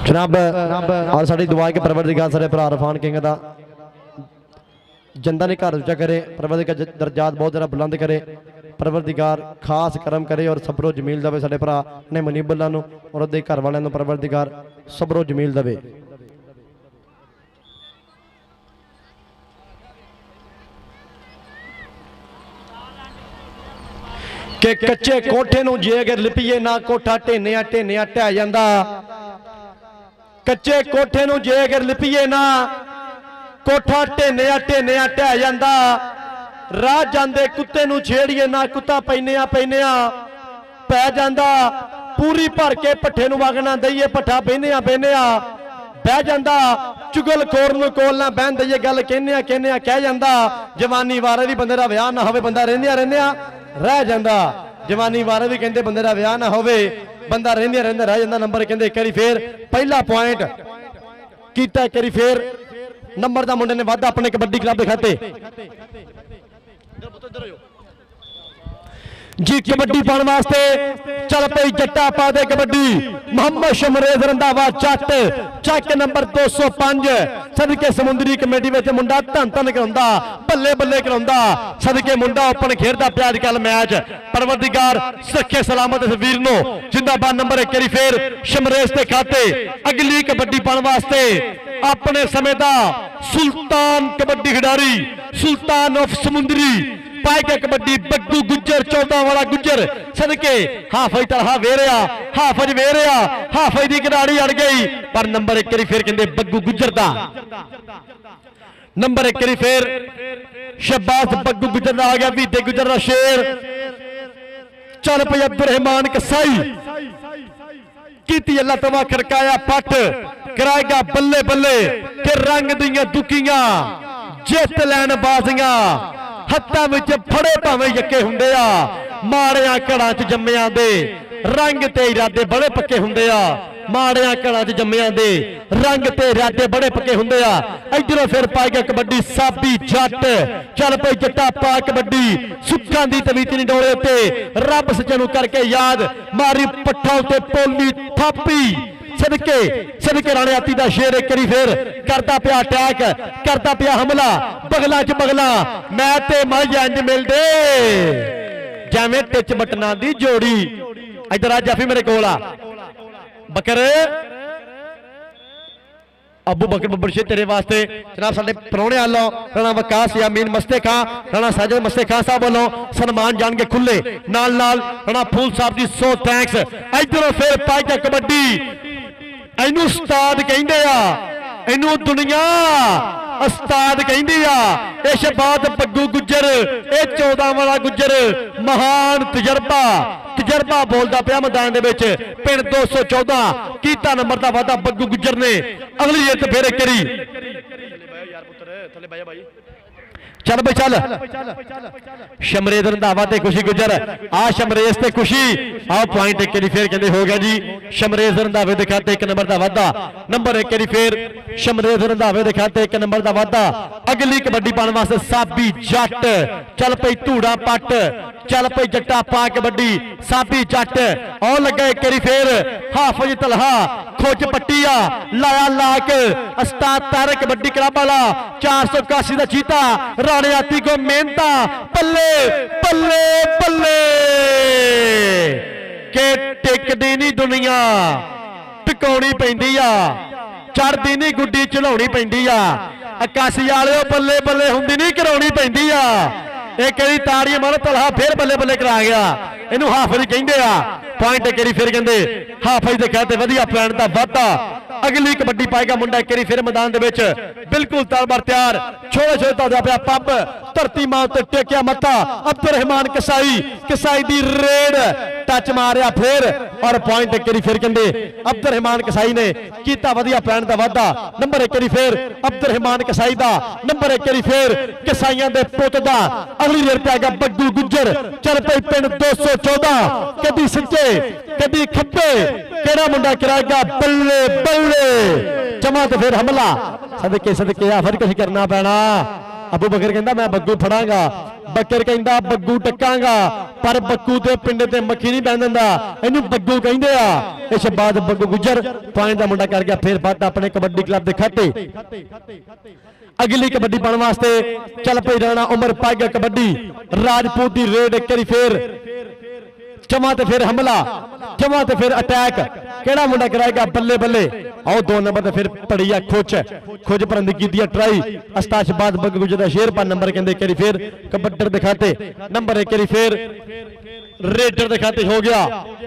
जनाब और साड़ी दुआ के परवरदिगार सारे भरा इरफान किंग दा जंदा ने घर उच्चा करे, परवरदिगार दर्जात बहुत ज़्यादा बुलंद करे, परवरदिगार खास करम करे और सबरो जमील दवे साडे भरा ने मनीबुल्ला नूं और उहदे घर वालियां नूं परवरदिगार सबरो जमील दवे। कि कच्चे कोठे नूं जे अगर लिपीए ना कोठा ढेनिया ढेनिया ढह जांदा, कच्चे कोठे नूं जे अगर लिपीए ना कोठा ढेनिया ढेनिया ढह जांदा, राह जांदे कुत्ते नूं छेड़िए ना कुत्ता पैनिया पैनिया पै जांदा, पूरी भर के भट्ठे नूं वगना दईए भट्ठा बहनिया बहनिया बह जांदा, चुगलखोर नूं कोल ना बहन दईए गल कहनिया कहनिया कह जांदा, जवानी वारे भी बंदे दा विआह ना होवे बंदा रहिंदिया रहिंदिया रह जांदा, जवानी वारे भी कहंदे बंदे दा विआह ना होवे बंदा रहिंदिया रहिंदा रह जांदा। नंबर कहंदे एक बारी फिर पहला पॉइंट कीता, एक बारी फिर नंबर दा मुंडे ने वाधा अपने कबड्डी क्लब दे खाते जी कबड्डी पाने वास्ते चल पई जट्टा पा दे कबड्डी मोहम्मद शमरेज रंधावा जट चक नंबर 205 सदके समुंदरी कमेटी विच मुंडा धन धन कराउंदा बल्ले बल्ले कराउंदा सदके मुंडा ओपन खेलदा पिया अजकल मैच परवरदिगार सुरखे सलामत इस वीर नो जिंदाबाद। नंबर एक करी फिर शमरेज के खाते अगली कबड्डी पाने वास्ते अपने समय दा सुल्तान कबड्डी खिडारी सुल्तान ऑफ समुंदरी पाएगा कबड्डी बग्गू गुज्जर 14 वाला गुज्जर सदके हाफज तरह वेरिया हाफज वेरिया हाफज की खिडारी अड़ गई पर नंबर एक करी फिर कहते बग्गू गुज्जर दा नंबर एक करी फिर शहबाज बग्गू गुज्जर दा आ गया बीते गुज्जर दा शेर चल पई अब्दुल कसाई की अल्लाह तवा खड़काया पट कराएगा बल्ले बल्ले के रंग दियां दुकियां जित लैन बाजियां हत्थां विच फड़े भावें यक्के हुंदे आ माड़ियां घड़ां च जम्मियां दे रंग ते इरादे बड़े पक्के हुंदे आ माड़ियां घड़ां च जम्मियां दे रंग ते इरादे बड़े पक्के हुंदे आ। इधरों फिर पाई गया कबड्डी साबी जट चल पई जट्टा पा कबड्डी सुखां दी तवीती नहीं डोले ते रब सच्चे नूं करके याद मारी पट्ठा उत्ते पोली थापी सदके सदके राणे आती दा शेर एक करी फिर करता पिया अटैक करता पिया हमला बगला च बगला मैं ते मज इंज मिलदे जिवें टिच बटना दी जोड़ी। इधर आ जाफी मेरे कोल आ बकर अबू बकर बब्बर शेर तेरे वास्ते जनाब साडे परौणे वालों राणा वकास यामीन मस्ते खां राणा साजिद मस्ते खां साहब वालों सन्मान जान के खुले नाल नाल राणा फूल साहब जी 100 थैंक्स। इधरों फिर पाई जा कबड्डी इनू उस्ताद कहंदे आ इनू दुनिया उस्ताद कहंदी आ ए शहबाज बग्गू गुज्जर ए 14 वाला गुज्जर महान तजर्बा बोलदा पिया मैदान दे विच पिंड 214 कीता नंबर दा वादा बग्गू गुज्जर ने अगली जित फिर करी चल भाई चल शमरेज रंधावा ते खुशी गुजर आ शमरेज ते खुशी आओ पॉइंट एक करी फिर कहते हो गया जी शमरेज रंधावे दे खाते 1 नंबर दा वादा नंबर एक करी फिर शमरेज रंधावे दे खाते 1 नंबर दा वादा। अगली कबड्डी पाने वास्ते साबी जट चल पई धूड़ा पट चल पई जट्टा पा कबड्डी साबी जट आओ लगा एक करी फिर हाफज तलहा खोज पट्टिया लाया लाक उस्ताद तारक कबड्डी क्लब वाला 481 दा चीता राणे आती को मेहनता पल्ले पल्ले पल्ले के टिकदी नहीं दुनिया टिकाउणी पैंदी आ चढ़दी नहीं गुड्डी चढ़ाउणी पैंदी आ 81 वाले बल्ले बल्ले हुंदी नहीं कराउणी पैंदी आ एक करी ताड़ी मारो तलहा फिर बल्ले बल्ले करा गया इनू हाफज कहंदे आ पॉइंट एक फिर कहंदे हाफज दे कहते वधिया पॉइंट दा वाधा। अगली कबड्डी पाएगा मुंडा एक फिर मैदान दे विच बिल्कुल तालबार तैयार छोटे छोटे ताजा पिया पब धरती मां ते टेकिया मत्था अब्दुल रहमान कसाई दी रेड टच मारिया फिर और पॉइंट एक फिर कहते अब्दुल रहमान कसाई ने किया वधिया पैण का वाधा नंबर एक फिर अब्दुल रहमान कसाई का नंबर एक फिर कसाइयां दे पुत दा अगली रेल पे आ गया बग्गू गुज्जर चल पई पिंड 214 कदी सच्चे कदी खब्बे केड़ा मुंडा कराएगा बल्ले बल्ले जमा तो फिर हमला सदके सदके आ फिर कुछ करना पैना अबू बकर कहता मैं बग्गू फड़ांगा बकर कहता बग्गू टकांगा पर बग्गू ते पिंड ते मक्खी नहीं पैन दिंदा इनू बग्गू कहंदे आ इस बाद बग्गू गुज्जर पानी दा मुंडा कर गया फिर बात अपने कबड्डी क्लब दे खाते अगली कबड्डी पाने वास्ते चल पई राणा उमर पाई गया कबड्डी राजपूत दी रेड एक बारी फिर जमा ते फिर हमला जमा ते फिर अटैक केड़ा मुंडा कराएगा बल्ले बल्ले आओ 2 नंबर ते फिर पड़िया खोज परंदी की दिया ट्राई अस्ताश बाद बग गुजरा शेर पर नंबर कहंदे करी फिर कबड्डर दिखाते नंबर एक करी फिर रेडर दिखाते हो गया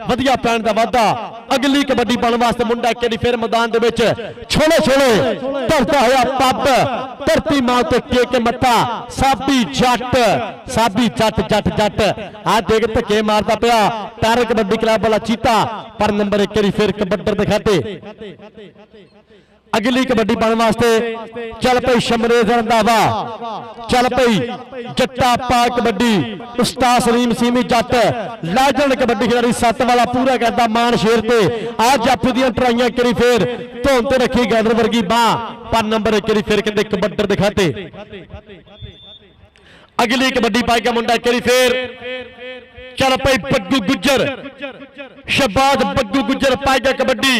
वधिया पैण दा वाधा अगली कबड्डी पाने वास्ते मुंडा एक बारी फिर मैदान दे विच छोले छोले धरता होया पब धरती मां ते टेक के मत्था साबी जट जट जट आ देख धक्के मारता पिया तार कबड्डी क्लब वाला चीता पर नंबर एक बारी फिर कबड्डर दिखाते अगली कबड्डी पाने वास्ते चल पई शमरेज रंधावा चल पई जट्टा पा कबड्डी उस्ताद सलीम सीमी जट लाजन कबड्डी खिलाड़ी 7 वाला पूरा करता मान शेर ते आ जप दी ट्राइयां करी फिर धोन ते रखी गैदर वर्गी बाह पर नंबर एक करी फिर कहते कबड्डर दिखाते अगली कबड्डी पाई का मुंडा करी फिर चल पई बग्गू गुज्जर शहबाज बग्गू गुज्जर पाई गया कबड्डी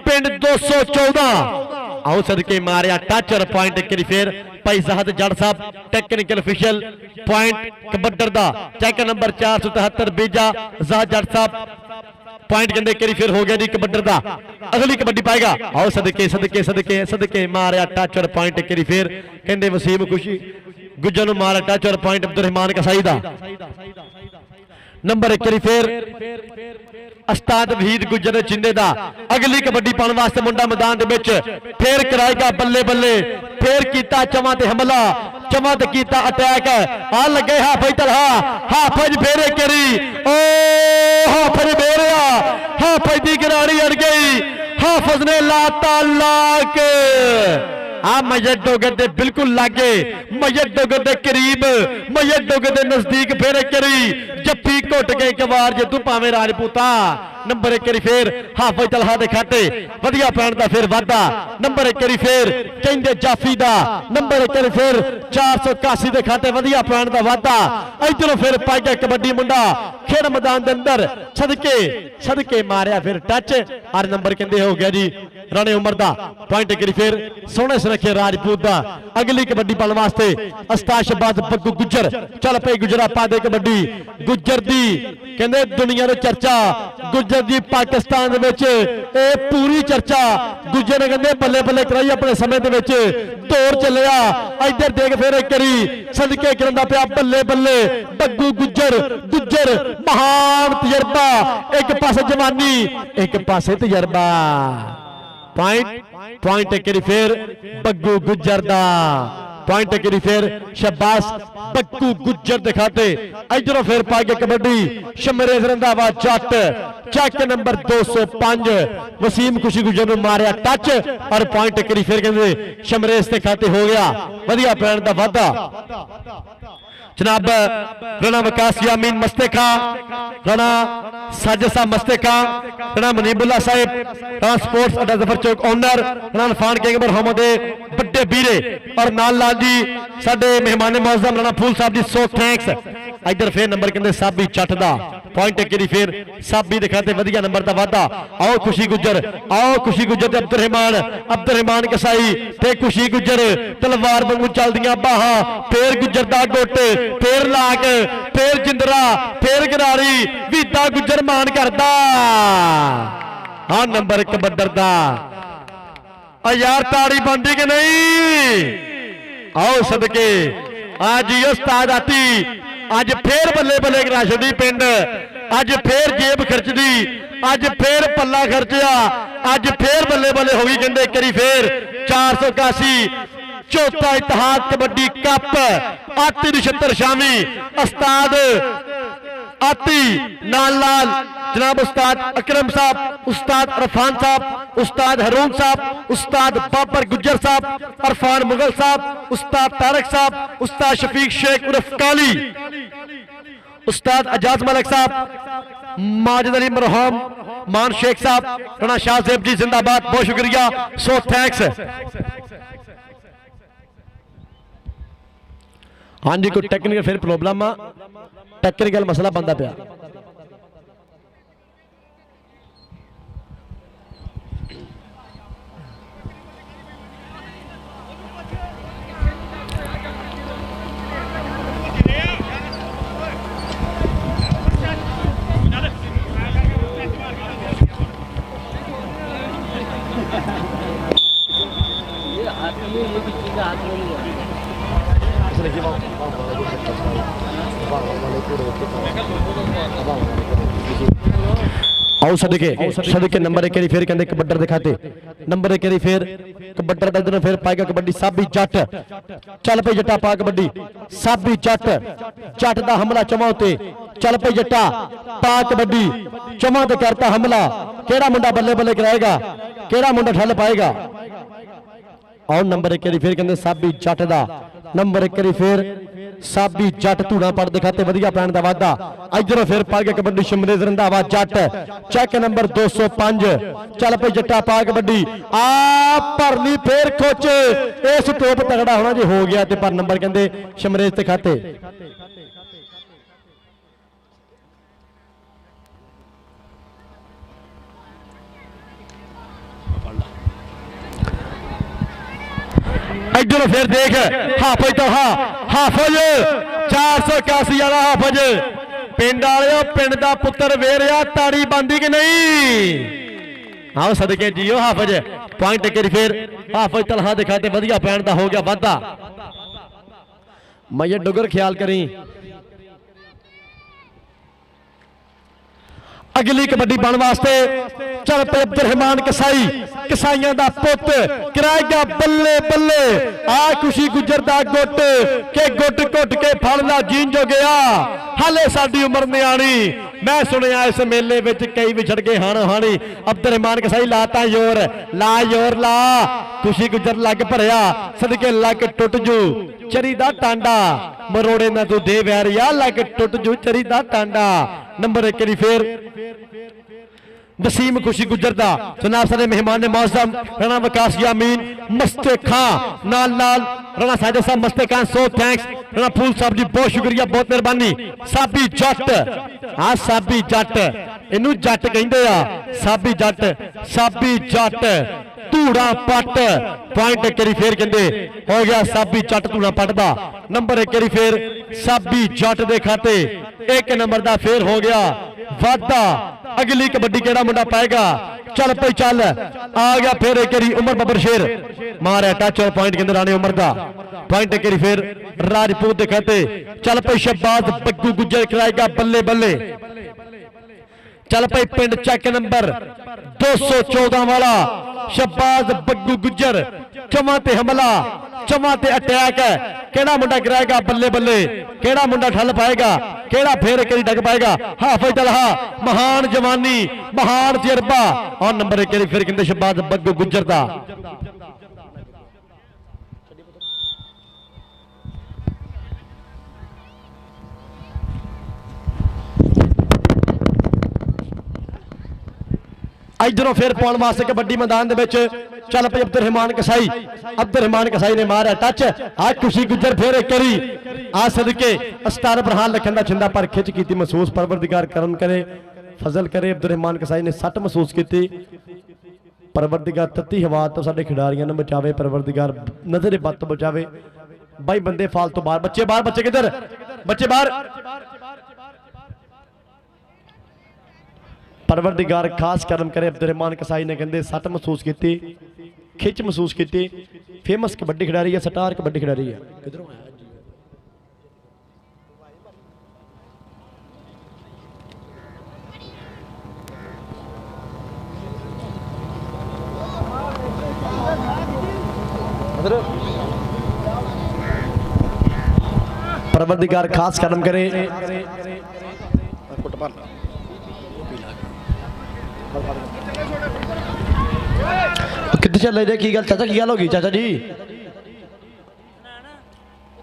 पिंड 214 आओ सदके मारिया टच और पॉइंट एक फिर भाई जहद जड़ साहब टेक्निकल ऑफिशियल पॉइंट कबड्डर दा चेक नंबर 473 बीजा जहद जड़ साहब पॉइंट कहते करी फिर हो गया जी कबड्डर दा अगली कबड्डी पाएगा आओ सदके सदके सदके सदके मारिया टच और पॉइंट एक फिर कहते वसीम खुशी गुज्जर नु मारिया टच और पॉइंट अब्दुल रहमान कसाई दा नंबर एक फिर अस्ताद वहीद गुज्जर चिंदे दा अगली कबड्डी पाने वास्ते मुंडा मैदान दे विच फिर कराएगा बल्ले बल्ले फिर कीता चमा ते हमला चमा ते कीता अटैक आ लगे हाफज तलहा हाफज फेरे करी ओ हाफज फेरिया हाफज दी गिराड़ी अड़ गई हाफज ने लाता लाक आ मयत डोगर दे बिल्कुल लागे मयत डोगर दे करीब मयत डोगर दे नजदीक फेरे करी जफ्फी घुट गए एक बार जे तू पावे राजपूता नंबर एक करी फिर हाफज तलहा दे खाते वधिया पैण दा फिर वाधा नंबर एक करी फिर कहंदे जाफी दा नंबर एक करी फिर 481 दे खाते वधिया पैण दा वाधा इधरों फिर पाई गया कबड्डी मुंडा खेड मैदान दे अंदर सदके सदके मारिया फिर टच और नंबर कहंदे हो गया जी राणे उमर दा पॉइंट करी फिर सोहने सुरखे राजपूत दा अगली कबड्डी पाने वास्ते अस्ताद शहबाज बग्गू गुज्जर चल पे गुजरा पा दे कबड्डी गुज्जर दी कहंदे दुनिया दे चर्चा गुज्जर दी पाकिस्तान दे विच ए पूरी चर्चा गुज्जर ने कहंदे बल्ले बल्ले कराई अपने समय दे विच दौर चलिया इधर देख फिर एक करी सदके करंदा पिया बल्ले बल्ले बग्गू गुज्जर गुज्जर महान तजर्बा एक पासे जवानी एक पासे तजर्बा पॉइंट एक फिर बग्गू गुज्जर दा पॉइंट एक फिर शहबाज बग्गू गुज्जर दिखाते इधरों फिर पागे कबड्डी शमरेज रंधावा जट चेक नंबर 205 वसीम खुशी गुज्जर नु मारिया टच और पॉइंट एक फिर कहंदे शमरेज दे खाते हो गया वधिया पैण दा वाधा जनाब राणा विकास यामीन मस्तेखा राणा साजिद साहब मस्तेखा राणा मनीबुल्ला साहिब राणा स्पोर्ट्स अड्डा जफर चौक ओनर राणा फान किंग मोहम्मद बड़े बीरे और नाल लाल जी साडे मेहमान मुअज्जम राणा फूल साहब जी सो थैंक्स इधर फिर नंबर कहंदे साबी चट दा पॉइंट एक फिर साबी दिखाते वधिया नंबर दा वाधा आओ खुशी गुज्जर ते अब्दुल रहमान कसाई ते खुशी गुज्जर तलवार वांगू चलदियां बाहां फिर गुज्जर दा गुट फिर लाक फिर जिंदरा फिर गिरारी वीता गुज्जर मान करदा हाँ नंबर कबड्डर दा यार ताड़ी बनदी कि नहीं आओ सदके आज उस्ताद आती अज फिर बल्ले बल्ले राशदी पिंड अज फिर जेब खर्चदी अज फिर पल्ला खर्चया अज फिर बल्ले बल्ले होगी कहंदे करी फिर 481 चौथा इतिहाद कबड्डी कप आती 76 शामी उस्ताद आती नाल नाल जनाब उस्ताद अकरम साहब, उस्ताद इरफान साहब, उस्ताद हरून साहब, उस्ताद बाबर गुज्जर साहब, इरफान मुगल साहब, उस्ताद तारक साहब, उस्ताद शफीक शेख उर्फ काली, उस्ताद अजाज मलिक साहब, माजिद अली मरहूम मान शेख साहब, राणा शाहजेब जी जिंदाबाद, बहुत शुक्रिया, सो थैंक्स। हाँ जी, कोई टेक्निकल फिर प्रॉब्लम आ, टेक्निकल मसला बनता पाया। आओ सदके नंबर एक फिर कहते कबड्डर दिखाते नंबर एक फिर कबड्डर का इधर फिर पाएगा कबड्डी साबी जट चल पे जट्टा पा कबड्डी साबी जट जट का हमला चमा उत्ते चल पे जट्टा पा कबड्डी चमा ते करता हमला केड़ा मुंडा बल्ले बल्ले कराएगा केड़ा मुंडा ठल पाएगा। और नंबर एक फिर कहते साबी जट का नंबर एक फिर साबी जट धूड़ा पड़ दिखाते वधिया पैन का वाधा इधरों फिर पा गया कबड्डी शिमरे रंधावा जट चेक नंबर 205 चल पे जट्टा पा कबड्डी आ भरनी फिर खोच इस टोप तगड़ा होना जी हो गया ते पर नंबर कहते शिमरेज ते खाते। इधर फिर देख हाफज तो हाफज 481 वाला हाफज पिंड वाले पिंड का पुत्र वेरिया ताड़ी बंदी कि नहीं। आओ सदके जियो हाफज पॉइंट के फिर हाफज तलहा दिखाते वधिया पैन का हो गया वाधा। मैं डुगर ख्याल करी अगली कबड्डी बन वास्ते चल पे अब्दुल कसाई कसाइया का पुत कराएगा बल्ले बल्ले आ खुशी गुजर दा गुट के गुट घुट के फलना जीन जो गया हाले साडी उम्र न्याणी मैं सुनिया इस मेले में कई विछड़ गए हानो हानी अब्दुल कसाई लाता जोर ला खुशी गुजर लग भरिया सदके लग टुट जू चरी दा टांडा मरोड़े ना तू दे वैरिया लग टुट जू चरी दा टांडा। नंबर एक फिर वसीम खुशी गुजर दा जनाब सारे मेहमान ने मौसम राणा वकास यामीन मस्ते खां नाल नाल राणा साहिद साहब मस्ते खां सो थैंक्स राणा फूल साहब जी बहुत शुक्रिया बहुत मेहरबानी। साबी जट हाँ साबी जट इनू जट कहंदे आ साबी जट धूड़ा पट पॉइंट एक फिर कहते हो गया साबी जट धूड़ा पट दा। नंबर एक फिर साबी जट दे खाते एक नंबर दा फिर हो गया वादा। अगली कबड्डी केड़ा मुंडा पाएगा चल पे चल आ गया फिर एक उमर बबर शेर मारे टच और पॉइंट के राणे उमर दा पॉइंट एक फिर राजपूत दिखाते चल पे शहबाज बग्गू गुजर कराएगा बल्ले बल्ले चल पे पिंड चेक नंबर 214 वाला शहबाज बग्गू गुजर चमा ते हमला चमा ते अटैक है केड़ा मुंडा गिराएगा बल्ले बल्ले केड़ा मुंडा ठल पाएगा केड़ा फिर एक डग पाएगा हाफिज तलहा महान जवानी महान तजर्बा। और नंबर एक फिर कहते शहबाज बग्गू गुजर दा इधरों फिर पाने वास्ते कबड्डी मैदान दे विच चल पे अब्दुल कसाई ने मारा टच आ खुशी गुजर फिर एक करी आ सदके अस्तार बरहान लखन दा छिंदा पर खिच कीती महसूस परवरदिगार करम करे फजल करे अब्दुल कसाई ने सट महसूस की परवरदिगार तत्ती हवा तो साडे खिडारियां नूं बचावे परवरदिगार नजर बद तो बचावे भाई बंदे फालतू बाहर बच्चे किधर बच्चे बाहर परवरदिगार खास करम करे अब्दुल कसाई ने कहते सट महसूस की खिच महसूस की फेमस कबड्डी खिडारी है स्टार कबड्डी खिडारी है किधरों आया परवरदिगार खास करम करे ਭਰ ਲਾ ਕਿੱਥੇ ਚੱਲੇ ਜੇ? ਕੀ ਗੱਲ ਚਾਚਾ, ਕੀ ਗੱਲ ਹੋ ਗਈ ਚਾਚਾ ਜੀ?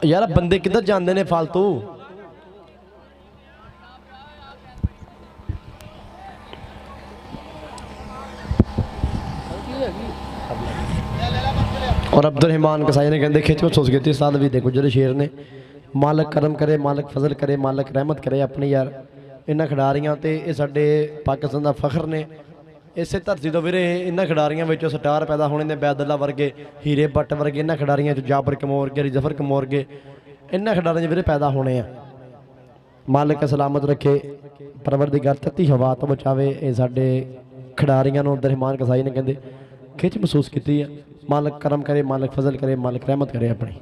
ਯਾਰ ਬੰਦੇ ਕਿੱਧਰ ਜਾਂਦੇ ਨੇ ਫालतू? और अब्दुल कसाई ने कहते खिच महसूस की साध भी देखो जो शेर ने मालक करम करे, मालक फजल करे, मालक रहमत करे अपनी यार इन्होंने खिडारियां ते ये साडे पाकिस्तान का फखर ने। इसे धरती तो वीरे इन्होंने खिडारियां विचों स्टार पैदा होने ने, बैदुल्ला वर्गे, हीरे भट्ट वर्गे, इन्होंने खिडारियां जाबर कमोर के, जफर कमोर के, इन्होंने खिडारियां वीरे पैदा होने आ। मालक सलामत रखे, परवरदिगार तत्ती हवा तो बचावे। ये साडे खिडारियां नूं अब्दुल कसाई ने कहते खिच महसूस की है। मालक करम करे, मालक फजल करे, मालक रहमत करे अपनी।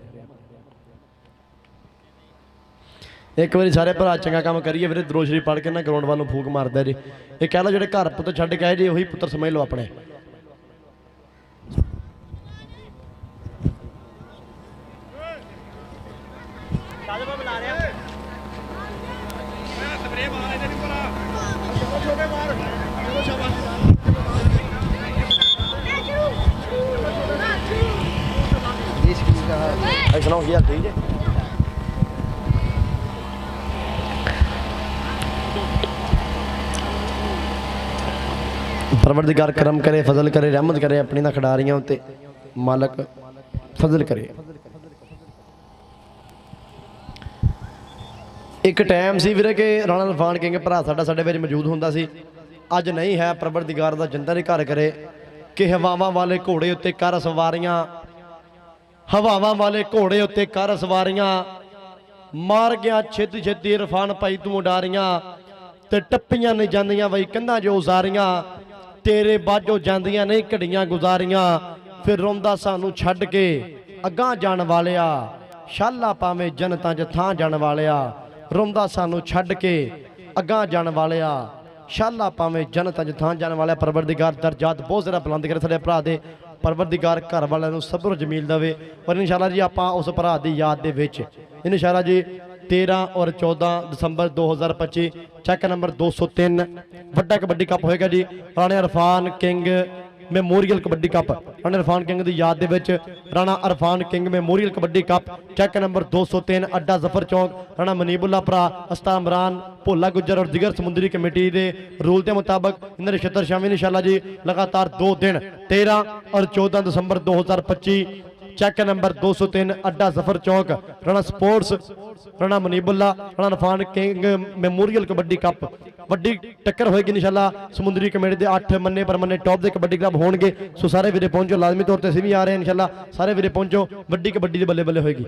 एक बार सारे भरा चंगा काम करिए फिर दरूद शरीफ पढ़ के ना ग्राउंड वालों फूक मारदा जी। ये कह लो जो घर पुत्र छड्ड के आए जी वही पुत्र समझ लो अपने। सुनाओ क्या ठीक है? परवरदिगार करम करे, फजल करे, रहमत करे अपनी ना खिडारियां उत्ते, मालक फजल करे। एक टाइम सी वीरे के राणा रफान किंग भरा साडा साडे विच मौजूद हुंदा सी, अज नहीं है। परवरदिगार दा जिंदा ही घर करे कि हवावां वाले घोड़े उत्ते कर सवारियां, हवावां वाले घोड़े उत्ते कर सवारियां, मार गया छेती छेती रफान पाई तू उडारियां, ते टप्पियां नहीं जांदियां वही कंधां जो उजारियां, तेरे बाजो जांदियां नहीं घड़ियां गुजारियां, फिर रोंदा सानू छड्ड के अगां जाण वालिया, शाला पावे जनतां च थां जाण वालिया, रोंदा सानू छड्ड के अगां जाण वालिया, शाला पावे जनतां च थां जाण वालिया। परवरदिगार दरजात बहुत ज़्यादा बुलंद करे साडे भरा दे। परवरदिगार घर वालों नूं सब्र जमील देवे। पर इंशाअल्लाह जी आपां उस भरा दी याद दे विच इंशाअल्लाह जी 13 और 14 दिसंबर 2025 चैक नंबर 203 वड्डा कबड्डी कप होएगा जी। Rana Arfan king memorial kabaddi cup, Rana Arfan king की याद दे विच Rana Arfan king memorial kabaddi cup चैक नंबर 203 अड्डा जफर चौक। राणा मनीबुल्ला भरा, अस्ताद इमरान, भोला गुज्जर और दिगर समुद्री कमेटी के रूल के मुताबिक इन्होंने छत्तर शामिल इंशाअल्लाह जी लगातार 2 दिन 13 और 14 दिसंबर 2025 चैक नंबर 203 अड्डा जफर चौक। राणा स्पोर्ट्स, राणा मनीबुल्ला, Rana Arfan king memorial kabaddi cup वड्डी टक्कर होएगी इंशाअल्लाह। समुद्री कमेटी के 8 मन्ने परमन्ने टॉप के कबड्डी क्लब होंगे। सो सारे वीरे पहुंचो, लाजमी तौर पर असीं भी आ रहे हैं इंशाअल्लाह। सारे वीरे पहुंचो, वड्डी कबड्डी के बल्ले बल्ले होएगी।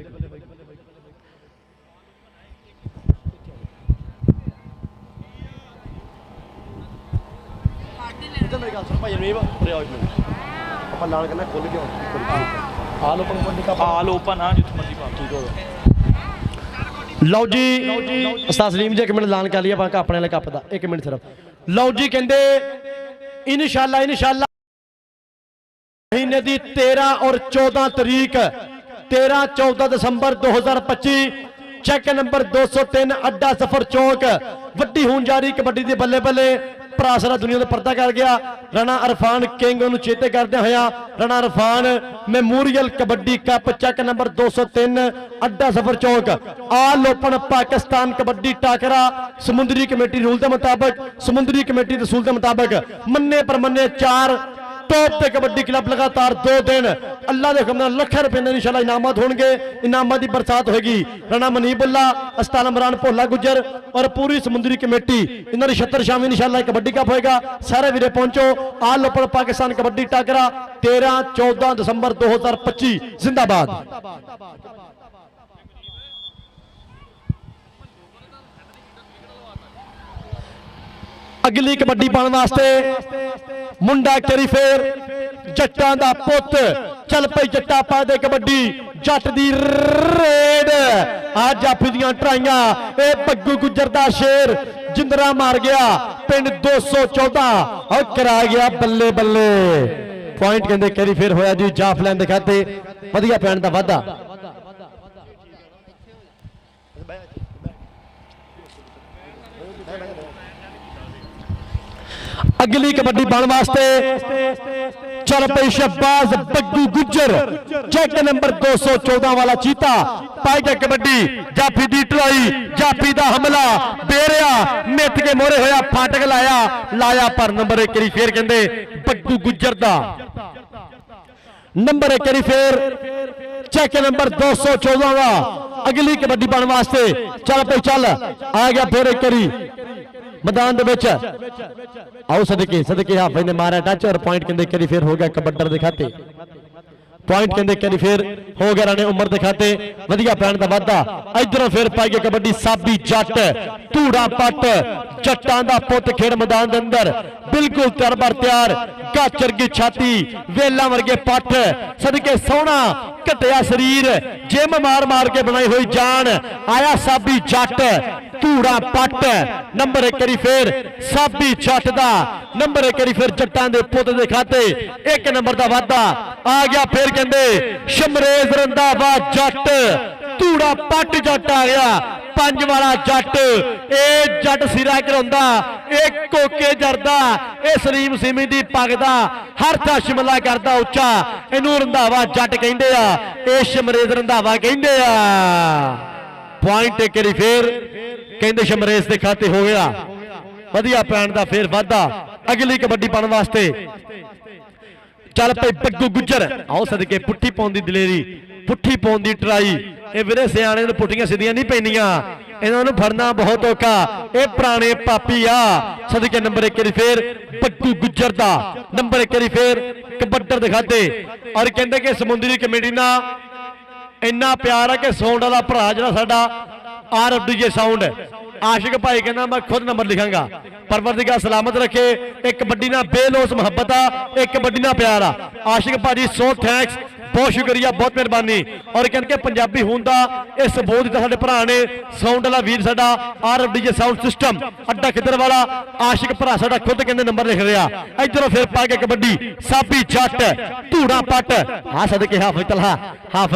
लो जी उस्ताद सलीम जी एक मिनट ऐलान कर लिया अपने वाले कप का, एक मिनट सिर्फ। लो जी कहते इंशाअल्लाह इंशाअल्लाह महीने की 13 और 14 तारीख 13-14 दिसंबर 2025 चेक नंबर 203 अड्डा सफर चौक वड्डी होण जा रही कबड्डी के बल्ले बल्ले भरा सारा दुनिया का पर्दा कर गया। राणा अरफान किंग नूं चेते करदे होया Rana Arfan memorial kabaddi cup check number 203 Adda Safar Chowk all open Pakistan kabaddi टाकरा समुद्री कमेटी रूल के मुताबिक, समुद्री कमेटी के असूल के मुताबिक मन्ने पर मन्ने 4 टॉप पे कबड्डी क्लब लगातार 2 दिन अल्लाह के हुक्म लाखों रुपए के इंशाअल्लाह इनामत होंगे, इनामत की बरसात होगी। राणा मनीबुल्ला, अस्ताद इमरान, भोला गुज्जर और पूरी समुद्री कमेटी इन्होंने 76 शामिल इंशाअल्लाह कबड्डी कप होएगा। सारे वीरे पहुंचो, ऑल ओपन पाकिस्तान कबड्डी टाकरा 13-14 दिसंबर 2025 जिंदाबाद। अगली कबड्डी पाने वास्ते मुंडा करी फेर जट्टां दा पुत चल पई जट्टा पा दे कबड्डी जट दी रेड आज जाफी दियां ट्राइयां ए पग्गू गुज्जर दा शेर जिंदरा मार गया पिंड 214 और करा गया बल्ले बल्ले पॉइंट कहंदे करी फेर होया जी जाफ लैंड दे खाते वधिया पैण दा वाधा। अगली कबड्डी पाने वास्ते चल पई शहबाज बग्गू गुज्जर चेक नंबर 214 वाला चीता पाई गया कबड्डी जाफी दी ट्राई जाफी दा हमला बेरिया मित के मोरे होया फाटक लाया पर नंबर 1 फिर कहंदे बग्गू गुज्जर दा नंबर 1 फिर चेक नंबर 214 वा अगली कबड्डी पाने वास्ते चल पई चल आ गया फिर एक करी मैदान दे विच आओ सदके हाफिज ने मारा टच और पॉइंट कहंदे करी फिर हो गया कबड्डर दे खाते पॉइंट कहंदे करी फिर हो गया राणे उमर दे खाते वधिया पैण दा वाधा इधरों फिर पाई गई कबड्डी साबी जट धूड़ा पट जट्टां दा पुत खेड़ मैदान दे अंदर बिल्कुल तरबर तैयार गाचर की छाती वेला वर्गे पट सदके सोहना घटिया शरीर जिम मार के बनाई हुई जान आया साबी जट धूड़ा पट नंबर 1 करी फिर साबी जट दा नंबर 1 करी फिर जट्टां दे पुत दे खाते 1 नंबर दा वाधा आ गया फिर कहंदे शमरेज रंधावा जट धूड़ा पट जट आ गया 5 वाला जट ए जट सिरा घराउंदा ए कोके जरदा ए सलीम सिमी दी पग दा हर था शिमला करदा उच्चा इनू रंधावा जट कहंदे आ ए शमरेज रंधावा कहंदे आ पॉइंट एक बारी फिर कहंदे शमरेज दे खाते हो गया वधिया पैण दा फिर वाधा अगली कबड्डी पाने वास्ते चल पई बग्गू गुज्जर आओ सदके पुट्ठी पाउण दी दिलेरी पुट्ठी पाउण दी ट्राई ये वीरे सियाणे नूं पुट्ठियां सीधियां नहीं पैंदियां इन्हां नूं फड़ना बहुत औखा ये पुराने पापी आ सदके नंबर 1 बारी फिर बग्गू गुज्जर दा नंबर 1 बारी फिर कबड्डर दिखाते और कहंदे कि समुंदरी कमेटी नाल इन्ना प्यार है कि साउंड वाला भरा जिहड़ा साडा RFDJ साउंड आशिक भाई कहना मैं खुद नंबर लिखांगा परवरदिगार सलामत रखे एक कबड्डी ना बेलोस मुहब्बत आ एक कबड्डी ना प्यार आ आशिक भाजी सो थैंक्स बहुत शुक्रिया बहुत मेहरबानी और कहते पंजाबी होने का इस सबूत दिता साडे भरा ने साउंड वाला वीर साडा RFDJ साउंड सिस्टम अड्डा खिदर वाला आशिक भरा साडा खुद कहते नंबर लिख रहा इधरों फिर पा के कबड्डी साबी जट धूड़ा पट आ सदके हाफिज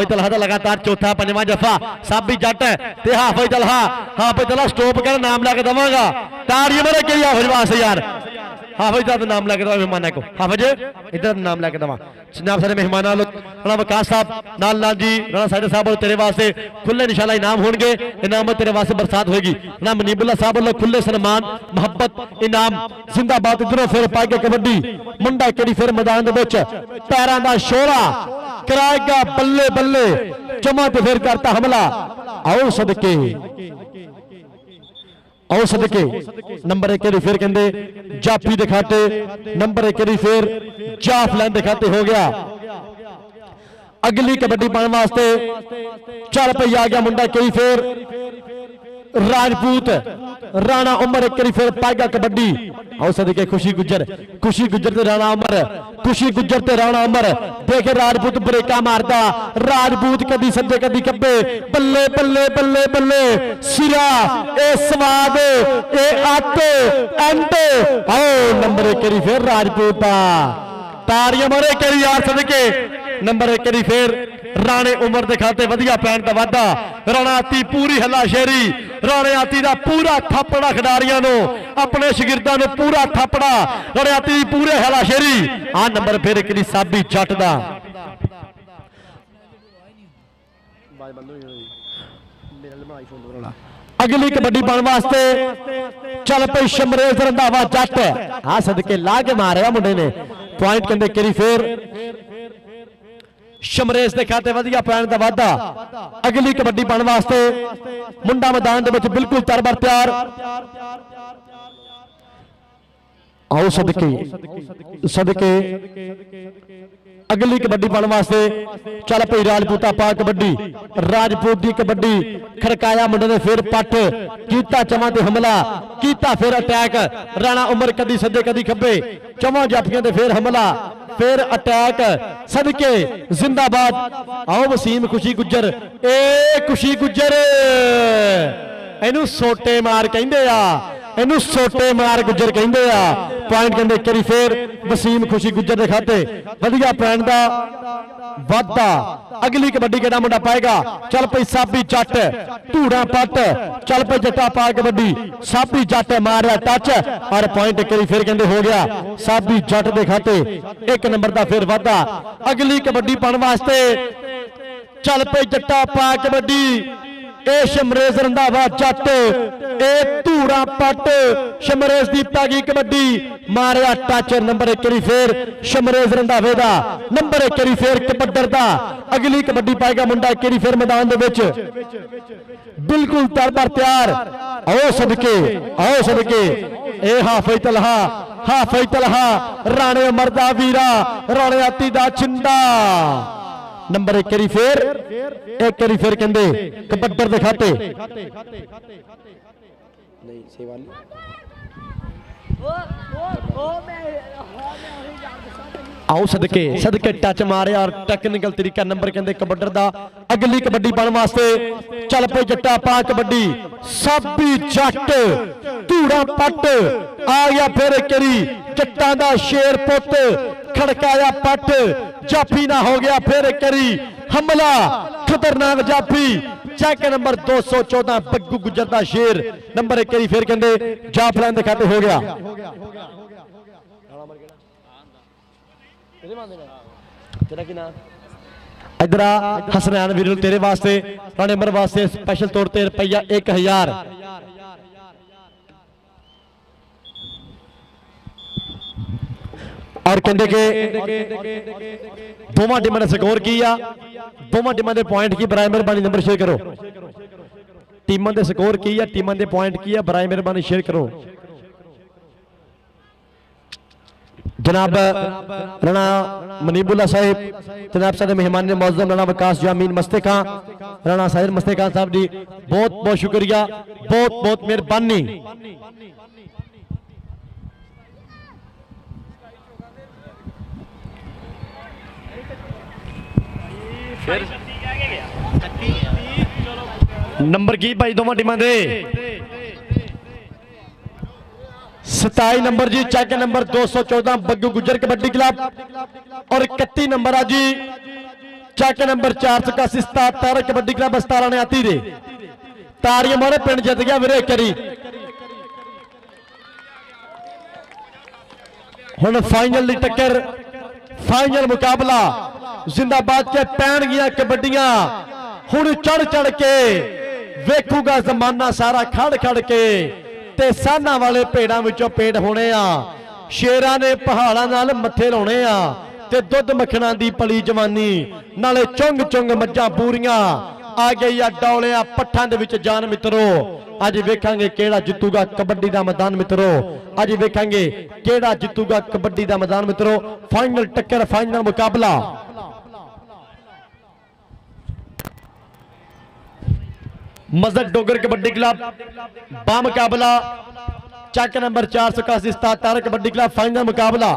तलहा दा लगातार चौथा पंजवां जफा साबी जट ते हाफिज तलहा स्टॉप कर नाम लैके दवांगा ताड़ियां मारो के हाफिज वास्ते यार हाफिज दा नाम लैके दवा मेहमाना को हाफिज इधर नाम लैके दवा जनाब सारे मेहमान राणा वकास साहब नाल जी राणा साइड साहब तेरे वास्ते खुले इंशाअल्लाह इनाम होंगे इनाम तेरे वास्ते बरसात होगी राणा मनीबुल्ला साहब वालों खुले सन्मान मोहब्बत इनाम जिंदाबाद इधरों फिर पा के कबड्डी मुंडा केड़ी फिर मैदान दे विच पैरां दा शोरा कराएगा बल्ले बल्ले जमा ते फिर करता हमला आओ सदके नंबर 1 बारी फिर कहंदे जाफी दिखाते नंबर 1 बारी फिर जाफ लैन दिखाते हो गया अगली कबड्डी पाने वास्ते चल पई आ गया मुंडा कई फिर राजपूत राणा उमर 1 बारी फिर पाएगा कबड्डी आओ सदके खुशी गुज्जर ते राणा उमर खुशी गुज्जर ते राणा उमर देखे राजपूत ब्रेका मारदा राजपूत कदी सज्जे कदी खब्बे बल्ले बल्ले बल्ले बल्ले सिरा ए स्वाद ए अट एंड आओ नंबर 1 बारी फिर राजपूत दा ताड़ियां मारो एक बारी यार सदके नंबर 1 बारी फिर राणे उमर दे खाते वधिया पैण दा वाधा राणा आती पूरी हलाशेरी राणे आती दा पूरा थप्पड़ा खिडारियां नूं अपने शागिर्दां नूं पूरा थप्पड़ा राणे आती दी पूरे हलाशेरी आ नंबर फिर एक साबी जट दा अगली कबड्डी पाने वास्ते चल पई शमरेज रंधावा जट आ सदके ला के मारेगा मुंडे ने पॉइंट कहंदे करी फिर शमरेज दे खाते वधिया पैण दा वाधा अगली कबड्डी पाने वास्ते मुंडा मैदान दे विच बिल्कुल तरबर तैयार आओ सदके अगली कबड्डी पाने वास्ते चल पई राजपूता पा कबड्डी राजपूत दी कबड्डी खड़काया मुंडे ने फिर पट कीता चवां ते हमला कीता फिर अटैक राणा उमर कदी सज्जे कदी खब्बे चवां जाफियां ते फिर हमला फिर अटैक सदके जिंदाबाद आओ वसीम खुशी गुज्जर ए खुशी गुज्जर इनू सोटे मार कहंदे आ इनू सोटे मार गुज्जर कहंदे आ पॉइंट कहते करी फिर वसीम खुशी गुज्जर के खाते वधिया पॉइंट का वाधा अगली कबड्डी केड़ा मुंडा पाएगा चल पई साबी जट धूड़ा पट चल पई जट्टा पा कबड्डी साबी जट मारिया टच और पॉइंट करी फिर कहते हो गया साबी जट के खाते 1 नंबर का फिर वाधा अगली कबड्डी पाने वास्ते चल पई जट्टा पा कबड्डी ए शमरेज रंधावा जट ए धूड़ा पट शमरेज दी पैगी कबड्डी मारिया टच नंबर 1 करी फिर शमरेज रंधावे दा नंबर 1 करी फिर कबड्डर दा अगली कबड्डी पाएगा मुंडा करी फिर मैदान दे विच बिल्कुल तैयार आओ सदके ए हाफिज तलहा राणे मरदा वीरा राणे आती दा छिंदा नंबर 1 करी फिर कहते कबड्डर के खाते आओ सदके टच मारे और टेक्निकल तरीका नंबर कहते कबड्डर दा अगली कबड्डी पाने वास्ते चल पे जट्टा पा कबड्डी साबी जट धूड़ा पट आ गया फिर करी जट्टा दा शेर पुत खड़काया पट जाफी ना हो गया फिर करी हमला खतरनाक जाफी चेक नंबर 214 बग्गू गुजर दा शेर नंबर 1 करी फिर कहते जाफलान के खाते हो गया इधर हसनैन वीर तेरे वास्ते राणे नंबर वास्ते स्पेशल तौर पर रुपया 1000 और कहते कि दोवां टीमां ने स्कोर की दोवां टीमां दे पॉइंट की बराए मेहरबानी नंबर शेयर करो टीमां दे स्कोर की टीमां दे पॉइंट की बराए मेहरबानी शेयर करो जनाब राणा मनीबुल्ला साहिब जनाब साहब मेहमान ने मौजूद राणा वकास जामीन मस्ते खान राणा साहिर मस्ते खान साहब जी बहुत बहुत शुक्रिया बहुत बहुत मेहरबानी नंबर की भाई दोवां टीमां दे 27 नंबर जी चेक नंबर 214 बग्गू गुजर कबड्डी क्लब और 31 नंबर जी चेक नंबर 481 77 कबड्डी क्लब 17 ने आती रे तारियां मारे पिंड जित गया वीरे करी हुण फाइनल दी टक्कर फाइनल मुकाबला जिंदाबाद के पैन गया कबड्डियां हुण चढ़ के वेखूगा जमाना सारा खड़ के ते साना वाले भेड़ां विचों पेड़ होने शेरां ने पहाड़ां नाल मत्थे लाउणे ते दुध मक्खणां दी पली जवानी नाले चुंग मज्जां पूरियां आ गई डौलियां पट्ठां दे विच जान मित्रो अज वेखांगे केड़ा जितूगा कबड्डी दा मैदान मित्रो अज वेखांगे केड़ा जितूगा कबड्डी दा मैदान मित्रो फाइनल टक्कर फाइनल मुकाबला मजहर डोगर कबड्डी क्लब बा मुकाबला check number 481 77 kabaddi club final मुकाबला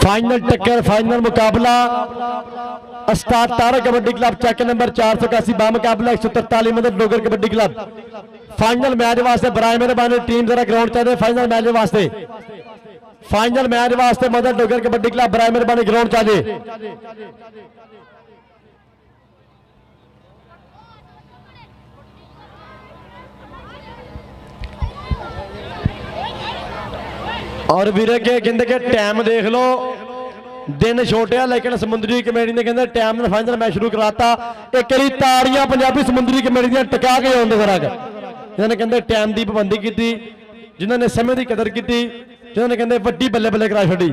फाइनल टक्कर फाइनल मुकाबला अस्ताद Tara kabaddi club check number 481 बा मुकाबला 143 मदद Dogar kabaddi club final match वास्ते बराए मेहरबानी टीम जरा ग्राउंड चाहिए फाइनल मैच वास्ते मदद डोगर कबड्डी क्लब बराए मेहरबानी ग्राउंड चाहिए और वीरे के कहते कि टाइम देख लो दिन छोटे लेकिन समुद्री कमेटी ने कहते टाइम ने फाइनल मैच शुरू कराता एक करी ताड़ियां पंजाबी समुद्री कमेटी दी टका के आउंदे जरा जिन्होंने कहते टाइम की पाबंदी की जिन्होंने समय की कदर की जिन्होंने कहते वड्डी बल्ले बल्ले करा छड़ी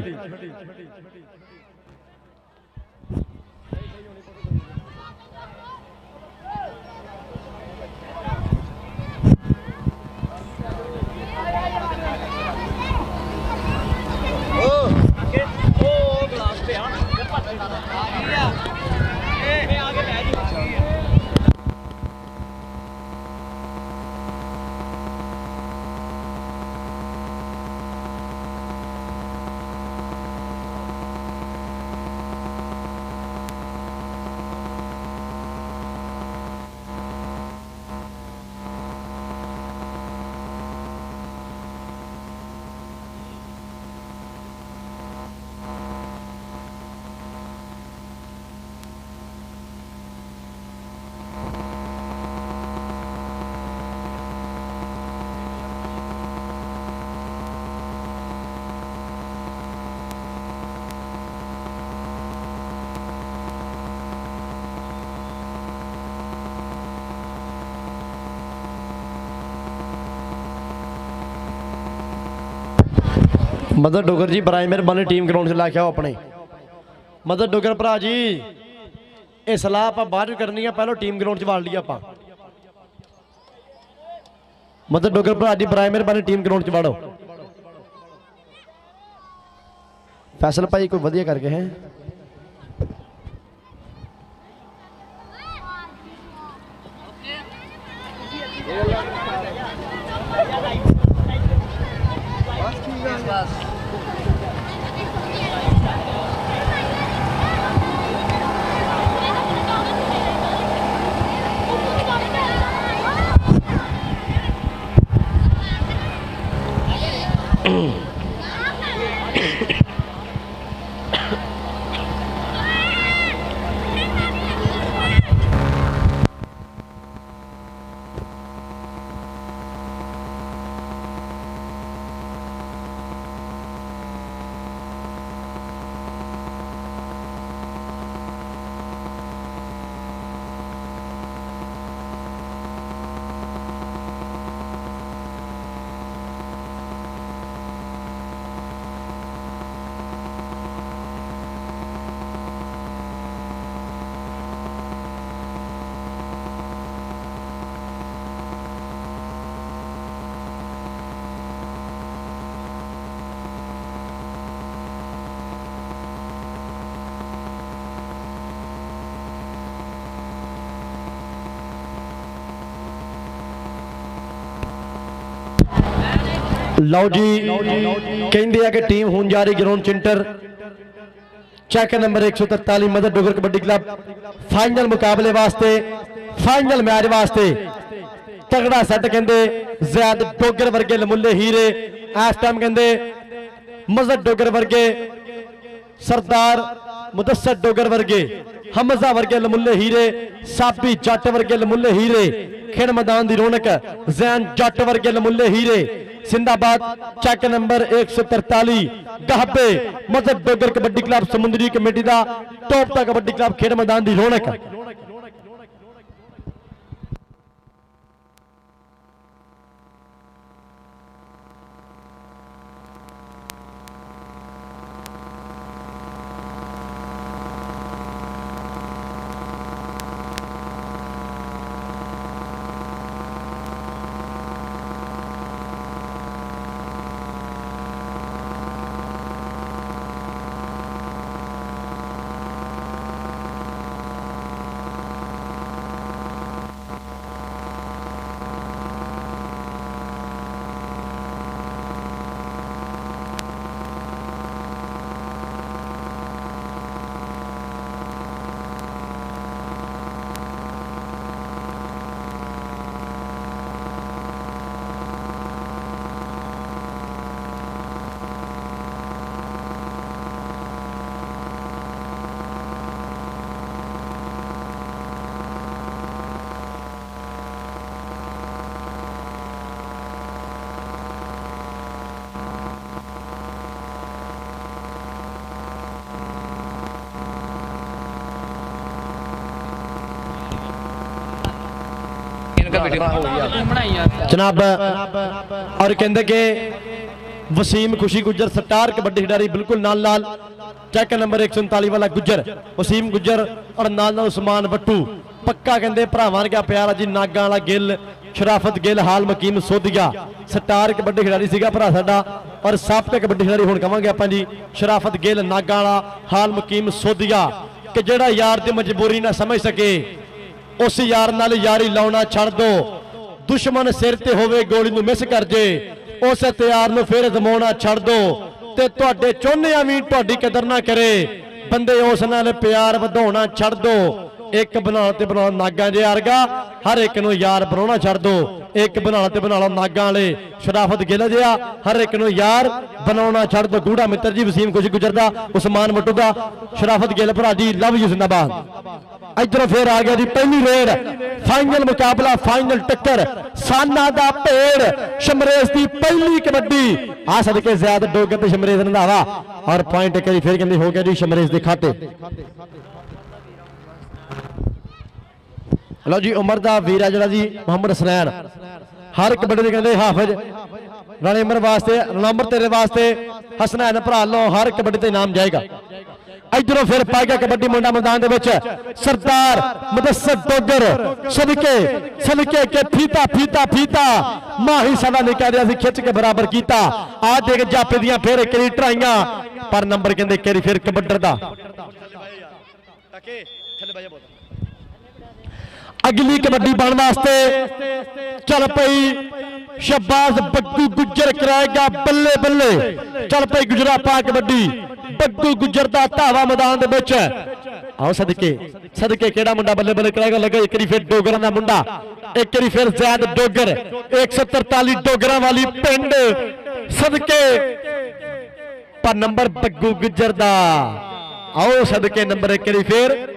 ਮਦਰ ਡੋਗਰ ਜੀ ਬਰਾਏ ਮਿਹਰਬਾਨੀ ਟੀਮ ਗਰਾਊਂਡ 'ਚ ਲਾ ਕੇ ਆਓ ਆਪਣੇ। ਮਦਰ ਡੋਗਰ ਭਰਾ ਜੀ ਇਹ ਸਲਾਹ ਆਪਾਂ ਬਾਅਦ 'ਚ ਕਰਨੀ ਆ, ਪਹਿਲਾਂ ਟੀਮ ਗਰਾਊਂਡ 'ਚ ਵਾਲ ਲਈਏ ਆਪਾਂ। ਮਦਰ ਡੋਗਰ ਭਰਾ ਜੀ ਬਰਾਏ ਮਿਹਰਬਾਨੀ ਟੀਮ ਗਰਾਊਂਡ 'ਚ ਵਾੜੋ। ਫੈਸਲ ਭਾਈ ਕੋਈ ਵਧੀਆ ਕਰਕੇ ਹੈ। ਲਓ ਜੀ ਕਹਿੰਦੇ ਆ ਕਿ ਟੀਮ ਹੁਣ ਜਾ ਰਹੀ ਗਰਾਊਂਡ ਚਿੰਟਰ ਚੈੱਕ ਨੰਬਰ 143 ਮਦਰ ਡੋਗਰ ਕਬੱਡੀ ਕਲੱਬ ਫਾਈਨਲ ਮੁਕਾਬਲੇ ਵਾਸਤੇ, ਫਾਈਨਲ ਮੈਚ ਵਾਸਤੇ ਤਗੜਾ ਸੈੱਟ ਕਹਿੰਦੇ ਜ਼ੈਦ ਡੋਗਰ ਵਰਗੇ ਲਮੁੱਲੇ ਹੀਰੇ ਇਸ ਟਾਈਮ ਕਹਿੰਦੇ ਮਜ਼ਰ ਡੋਗਰ ਵਰਗੇ ਸਰਦਾਰ ਮੁਦੱਸਰ ਡੋਗਰ ਵਰਗੇ ਹਮਜ਼ਾ ਵਰਗੇ ਲਮੁੱਲੇ ਹੀਰੇ ਸਾਬੀ ਜੱਟ ਵਰਗੇ ਲਮੁੱਲੇ ਹੀਰੇ ਖੇਡ ਮੈਦਾਨ ਦੀ ਰੌਣਕ ਜ਼ੈਨ ਜੱਟ ਵਰਗੇ ਲਮੁੱਲੇ ਹੀਰੇ जिंदाबाद चेक नंबर 143 गहबे मजहब डोगर कबड्डी क्लब समुद्री कमेटी का टॉप का कबड्डी क्लब खेड मैदान की रौनक। जनाब और कहते कि वसीम खुशी गुजर स्टार कबड्डी खिडारी बिल्कुल नाल नाल चेक नंबर 139 वाला गुजर वसीम गुजर और नाल नाल उस्मान बट्टू पक्का कहते भरावां वर्गा प्यार जी नागा वाला गिल शराफत गिल हाल मकीम सोधिया स्टार कबड्डी खिडारी सीगा भरा साडा और साबका कबड्डी खिडारी हुण कहांगे आपां जी शराफत गिल नागा वाला हाल मकीम सोधिया कि जिहड़ा यार दी मजबूरी ना समझ सके उस यार नाल यारी लाउणा छड़ दो दुश्मन सिर ते होवे गोली नूं मिस कर जे उस तैयार नूं फिर जमाउणा छड़ दो ते तुहाडे चोहनिया भी तुहाडी कदर ना करे बंदे उस नाल प्यार वधाउणा छड़ दो एक बना ते बना नागा जे वर्गा हर एक नूं यार बनाउणा छड़ दो एक बना ते बना लो नागा वाले शराफत गिल जिहा हर एक नूं यार बनाउणा छड़ दो गूढ़ा मित्र जी वसीम खुशी गुजरदा उस्मान बट्टू दा शराफत गिल भरा जी लव यू जिंदाबाद। इधरों फिर आ गया जी पहली रेड फाइनल मुकाबला फाइनल टक्कर साना दा भेड़ शमरेज की पहली कबड्डी आ सदके ज़ैद डोगर ते शमरेज रंधावा और पॉइंट करी फिर कहते हो गया जी शमरेज के खाते। लो जी उमर दा वीर है जी मोहम्मद हसनैन हर कबड्डी कहते हाफिज नाले उमर वास्ते नंबर तेरे वास्ते ਹਸਨੈਨ ਭਰਾ ਲੋ ਹਰ ਕਬੱਡੀ ਤੇ ਇਨਾਮ ਜਾਏਗਾ। ਇਧਰੋਂ ਫਿਰ ਪਾ ਗਿਆ ਕਬੱਡੀ ਮੁੰਡਾ ਮੈਦਾਨ ਦੇ ਵਿੱਚ ਸਰਦਾਰ ਮੁਦੱਸਰ ਡੋਗਰ ਸਦਕੇ ਕੇ ਫੀਤਾ ਮਾਹੀ ਸਦਾ ਨਹੀਂ ਕਹਿ ਰਿਹਾ ਸੀ ਖਿੱਚ ਕੇ ਬਰਾਬਰ ਕੀਤਾ। ਆ ਦੇਖ ਜਾਪੇ ਦੀਆਂ ਫਿਰ ਇੱਕ ਵਾਰੀ ਟਰਾਈਆਂ ਪਰ ਨੰਬਰ ਕਹਿੰਦੇ ਇੱਕ ਵਾਰੀ ਫਿਰ ਕਬੱਡਰ ਦਾ। ਅਗਲੀ ਕਬੱਡੀ ਬਣਨ ਵਾਸਤੇ ਚੱਲ ਪਈ ਸ਼ਬਾਜ਼ ਬੱਗੂ ਗੁੱਜਰ ਕਰਾਏਗਾ ਬੱਲੇ ਬੱਲੇ। ਚੱਲ ਪਈ ਗੁਜਰਾ ਪਾ ਕਬੱਡੀ ਬੱਗੂ ਗੁੱਜਰ ਦਾ ਧਾਵਾ ਮੈਦਾਨ ਦੇ ਵਿੱਚ। ਆਓ ਸਦਕੇ ਕਿਹੜਾ ਮੁੰਡਾ ਬੱਲੇ ਬੱਲੇ ਕਰਾਏਗਾ। ਲੱਗਾ ਇੱਕ ਵਾਰੀ ਫਿਰ ਡੋਗਰਾਂ ਦਾ ਮੁੰਡਾ ਇੱਕ ਵਾਰੀ ਫਿਰ ਜ਼ੈਦ ਡੋਗਰ 143 ਡੋਗਰਾਂ ਵਾਲੀ ਪਿੰਡ ਸਦਕੇ ਪਰ ਨੰਬਰ ਬੱਗੂ ਗੁੱਜਰ ਦਾ। ਆਓ ਸਦਕੇ ਨੰਬਰ ਇੱਕ ਵਾਰੀ ਫਿਰ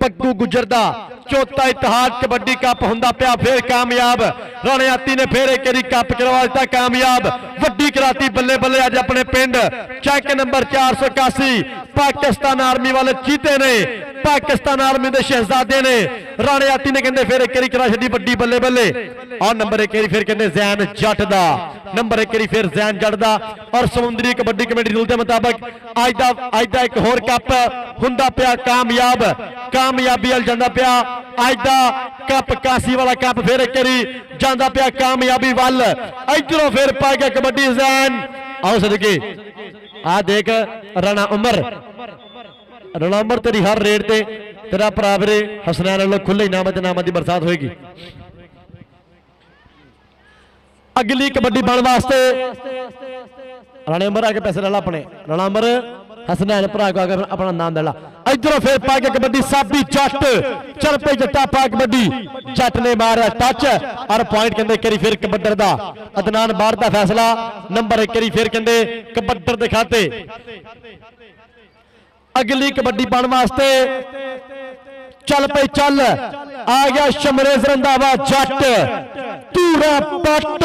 ਬੱਗੂ ਗੁੱਜਰ ਦਾ। ਚੌਥਾ ਇਤਿਹਾਦ ਕਬੱਡੀ ਕੱਪ ਹੁੰਦਾ ਪਿਆ ਫਿਰ ਕਾਮਯਾਬ। ਰਾਣਿਆਤੀ ਨੇ ਫਿਰ ਇੱਕ ਵਾਰੀ ਕੱਪ ਕਰਵਾ ਦਿੱਤਾ ਕਾਮਯਾਬ। ਵੱਡੀ ਕਰਾਤੀ ਬੱਲੇ ਬੱਲੇ ਅੱਜ ਆਪਣੇ ਪਿੰਡ। ਚੱਕ ਨੰਬਰ 481 ਪਾਕਿਸਤਾਨ ਆਰਮੀ ਵਾਲੇ ਚੀਤੇ ਨੇ ਪਾਕਿਸਤਾਨ ਆਰਮੀ ਦੇ ਸ਼ਹਿਜ਼ਾਦੇ ਨੇ। ਰਾਣਿਆਤੀ ਨੇ ਕਹਿੰਦੇ ਫਿਰ ਇੱਕ ਵਾਰੀ ਕਰਾ ਛੱਡੀ ਵੱਡੀ ਬੱਲੇ ਬੱਲੇ। ਔਰ ਨੰਬਰ ਇੱਕ ਵਾਰੀ ਫਿਰ ਕਹਿੰਦੇ ਜ਼ੈਨ ਜੱਟ ਦਾ ਨੰਬਰ ਇੱਕ ਵਾਰੀ ਫਿਰ ਜ਼ੈਨ ਜੱਟ ਦਾ। ਔਰ ਸਮੁੰਦਰੀ ਕਬੱਡੀ ਕਮੇਟੀ ਰੂਲ ਦੇ ਮੁਤਾਬਕ ਅੱਜ ਦਾ ਇੱਕ ਹੋਰ ਕੱਪ ਹੁੰਦਾ ਪਿਆ ਕਾਮਯਾਬੀ ਵੱਲ ਜਾਂਦਾ ਪਿਆ। ਅੱਜ ਦਾ ਕੱਪ ਕਾਸੀ ਵਾਲਾ ਕੱਪ ਫਿਰ ਇੱਕ ਵਾਰੀ ਜਾਂਦਾ ਪਿਆ ਕਾਮਯਾਬੀ ਵੱਲ। ਇਧਰੋਂ ਫਿਰ ਪਾ ਗਿਆ ਕਬੱਡੀ ਜ਼ੈਨ। ਆਓ ਸਦਕੇ ਆ ਦੇਖ ਰਾਣਾ ਉਮਰ ਤੇਰੀ ਹਰ ਰੇਡ ਤੇ ਤੇਰਾ ਭਰਾ ਵੀਰੇ ਹਸਨੈਨ ਵੱਲੋਂ ਖੁੱਲੇ ਇਨਾਮਾਂ ਦੀ ਬਰਸਾਤ ਹੋਏਗੀ। ਅਗਲੀ ਕਬੱਡੀ ਬਣਨ ਵਾਸਤੇ ਰਾਣਾ ਉਮਰ ਆ ਕੇ ਪੈਸੇ ਲੈ ਲਾ ਆਪਣੇ। ਰਾਣਾ ਉਮਰ ਹਸਨੈਨ ਭਰਾ ਕੋ ਆ ਕੇ ਆਪਣਾ ਨਾਮ ਲੈ ਲਾ। ਇਧਰੋਂ ਫਿਰ ਪਾ ਕੇ ਕਬੱਡੀ ਸਾਬੀ ਜੱਟ ਚੱਲ ਪਈ ਜੱਟਾ ਪਾ ਕਬੱਡੀ ਜੱਟ ਨੇ ਮਾਰਿਆ ਟੱਚ ਔਰ ਪੁਆਇੰਟ ਕਹਿੰਦੇ ਕਰੀ ਫਿਰ ਕਬੱਡਰ ਦਾ। ਅਦਨਾਨ ਬਾੜ ਦਾ ਫੈਸਲਾ ਨੰਬਰ ਇੱਕ ਕਰੀ ਫਿਰ ਕਹਿੰਦੇ ਕਬੱਡਰ ਦੇ ਖਾਤੇ। ਅਗਲੀ ਕਬੱਡੀ ਬਣਨ ਵਾਸਤੇ ਚੱਲ ਪਈ ਚੱਲ ਆ ਗਿਆ ਸ਼ਮਰੇਜ਼ ਰੰਧਾਵਾ ਜੱਟ ਧੂਰਾ ਪੱਟ।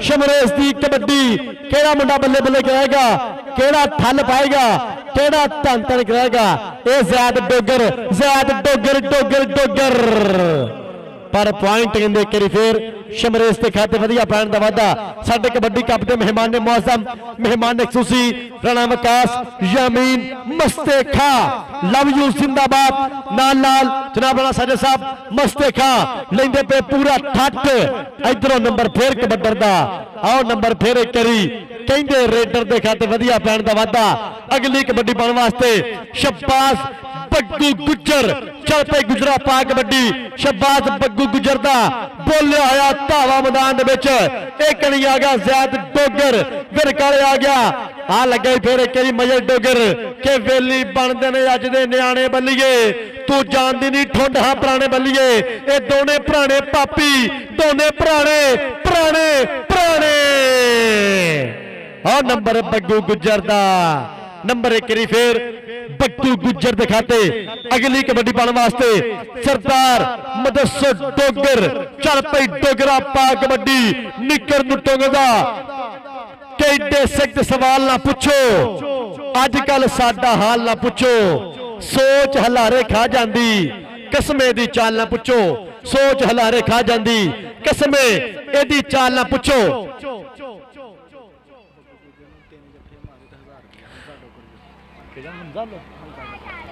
ਸ਼ਮਰੇਜ਼ ਦੀ ਕਬੱਡੀ ਕਿਹੜਾ ਮੁੰਡਾ ਬੱਲੇ ਬੱਲੇ ਕਰਾਏਗਾ ਕਿਹੜਾ ਠੱਲ ਪਾਏਗਾ ਕਿਹੜਾ ਧੰਨ ਧੰਨ ਕਰਾਏਗਾ। ਇਹ ਜ਼ੈਦ ਡੋਗਰ ਪਰ ਪੁਆਇੰਟ ਕਹਿੰਦੇ ਕਰੀ ਫਿਰ ਸ਼ਮਰੇਜ਼ ਦੇ ਖਾਤੇ ਵਧੀਆ ਪੈਣ ਦਾ ਵਾਅਦਾ। ਸਾਡੇ ਕਬੱਡੀ ਕੱਪ ਦੇ ਮਹਿਮਾਨ ਨੇ ਮੁਆਜ਼ਮ ਮਹਿਮਾਨ ਖਸੂਸੀ ਰਾਣਾ ਵਿਕਾਸ ਯਾਮੀਨ ਮਸਤੇ ਖਾ ਲਵ ਯੂ ਜ਼ਿੰਦਾਬਾਦ ਨਾਲ ਜਨਾਬ ਰਾਣਾ ਸਾਜਦ ਸਾਹਿਬ ਮਸਤੇ ਖਾ ਲੈਂਦੇ ਪਏ ਪੂਰਾ ਠੱਟ। ਇਧਰੋਂ ਨੰਬਰ ਫਿਰ ਕਬੱਡਰ ਦਾ। ਆਓ ਨੰਬਰ ਫਿਰ ਇੱਕ ਕਰੀ ਕਹਿੰਦੇ ਰੇਡਰ ਦੇ ਖਾਤੇ ਵਧੀਆ ਪੈਣ ਦਾ ਵਾਅਦਾ। ਅਗਲੀ ਕਬੱਡੀ ਪਾਉਣ ਵਾਸਤੇ ਸ਼ਬਾਜ਼ ਬੱਗੂ ਗੁੱਜਰ ਚੱਲ ਪਈ ਗੁਜਰਾ ਪਾ ਕਬੱਡੀ ਸ਼ਬਾਜ਼ ਬੱਗੂ ਗੁੱਜਰ ਦਾ ਬੋਲਿਆ ਹੋਇਆ ਧਾਵਾ ਮੈਦਾਨ ਦੇ ਵਿੱਚ। ਇੱਕ ਨਹੀਂ ਆ ਗਿਆ ਜ਼ੈਦ ਡੋਗਰ ਵਿਰਕਾਲੇ ਆ ਗਿਆ। ਆ ਲੱਗਾ ਫਿਰ ਇੱਕ ਵਾਰੀ ਮਜਰ ਡੋਗਰ ਕਿ ਵੇਲੀ ਬਣਦੇ ਨੇ ਅੱਜ ਦੇ ਨਿਆਣੇ ਬੱਲੀਏ ਤੂੰ ਜਾਣਦੀ ਨਹੀਂ ਠੁੰਡ ਹਾਂ ਪੁਰਾਣੇ ਬੱਲੀਏ। ਇਹ ਦੋਨੇ ਪੁਰਾਣੇ ਪਾਪੀ ਦੋਨੇ ਪੁਰਾਣੇ ਆ ਨੰਬਰ ਬੱਗੂ ਗੁੱਜਰ ਦਾ। ਨੰਬਰ ਇੱਕ ਵਾਰੀ ਫਿਰ ਬੱਗੂ ਗੁੱਜਰ ਦੇ ਖਾਤੇ। ਅਗਲੀ ਕਬੱਡੀ ਪਾਉਣ ਵਾਸਤੇ ਸਰਦਾਰ ਮੁਦੱਸਰ ਡੋਗਰ ਚੱਲ ਪਈ ਡੋਗਰਾ ਪਾ ਕਬੱਡੀ ਨਿੱਕਰ ਨੂੰ ਟੁੰਗਦਾ। ਕਿੱਡੇ ਸਿੱਧ ਸਵਾਲ ਨਾ ਪੁੱਛੋ ਅੱਜ ਕੱਲ ਸਾਡਾ ਹਾਲ ਨਾ ਪੁੱਛੋ। ਸੋਚ ਹਲਾਰੇ ਖਾ ਜਾਂਦੀ ਕਸਮੇ ਦੀ ਚਾਲ ਨਾ ਪੁੱਛੋ। ਸੋਚ ਹਲਾਰੇ ਖਾ ਜਾਂਦੀ ਕਸਮੇ ਇਹਦੀ ਚਾਲ ਨਾ ਪੁੱਛੋ।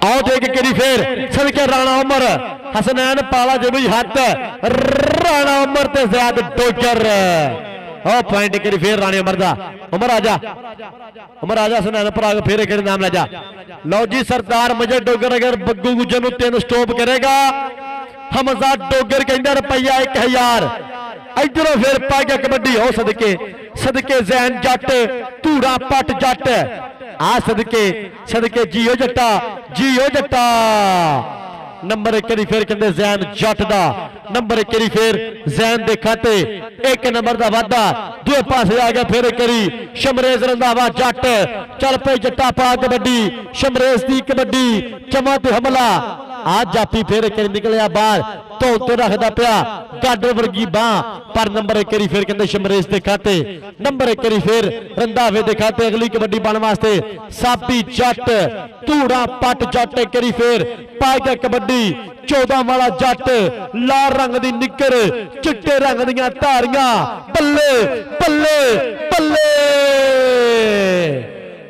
आओ देख के फिर सदके राणा उमर हसनैन पाला जो भी हाथ राणा उमर ते ज़ैद डोगर। ओ पॉइंट करी फिर राणे उमर दा। उमर आजा हसनैन भरा फिर एक नाम ले जा। लो जी सरदार मजे डोगर अगर बग्गू गुज्जर नूं 3 स्टॉप करेगा हमजा डोगर कहंदा रुपया 1000। इधरों फिर पा गया कबड्डी। हो सदके ज़ैन जट धूड़ा पट जट आ सदके जियो जट्टा नंबर एक फिर कहते ज़ैन जट दा। नंबर एक फिर ज़ैन दे खाते एक नंबर का वाधा दूए पासे आ गया। फिर एक शमरेज रंधावा जट चल पे जट्टा पा कबड्डी शमरेज की कबड्डी चमा ते हमला आ जापी फिर एक निकलिया बाहर तो उत्ते रखदा पिया गाडर वर्गी बाह पर नंबर एक फिर कहते शमरेज के खाते। नंबर एक फिर रंधावे के खाते। अगली कबड्डी पाने वास्ते सापी जट धूड़ा पट जट एक फिर पा गया कबड्डी 14 वाला जट लाल रंग की निकर चिट्टे रंग दियां धारियां बल्ले बल्ले बल्ले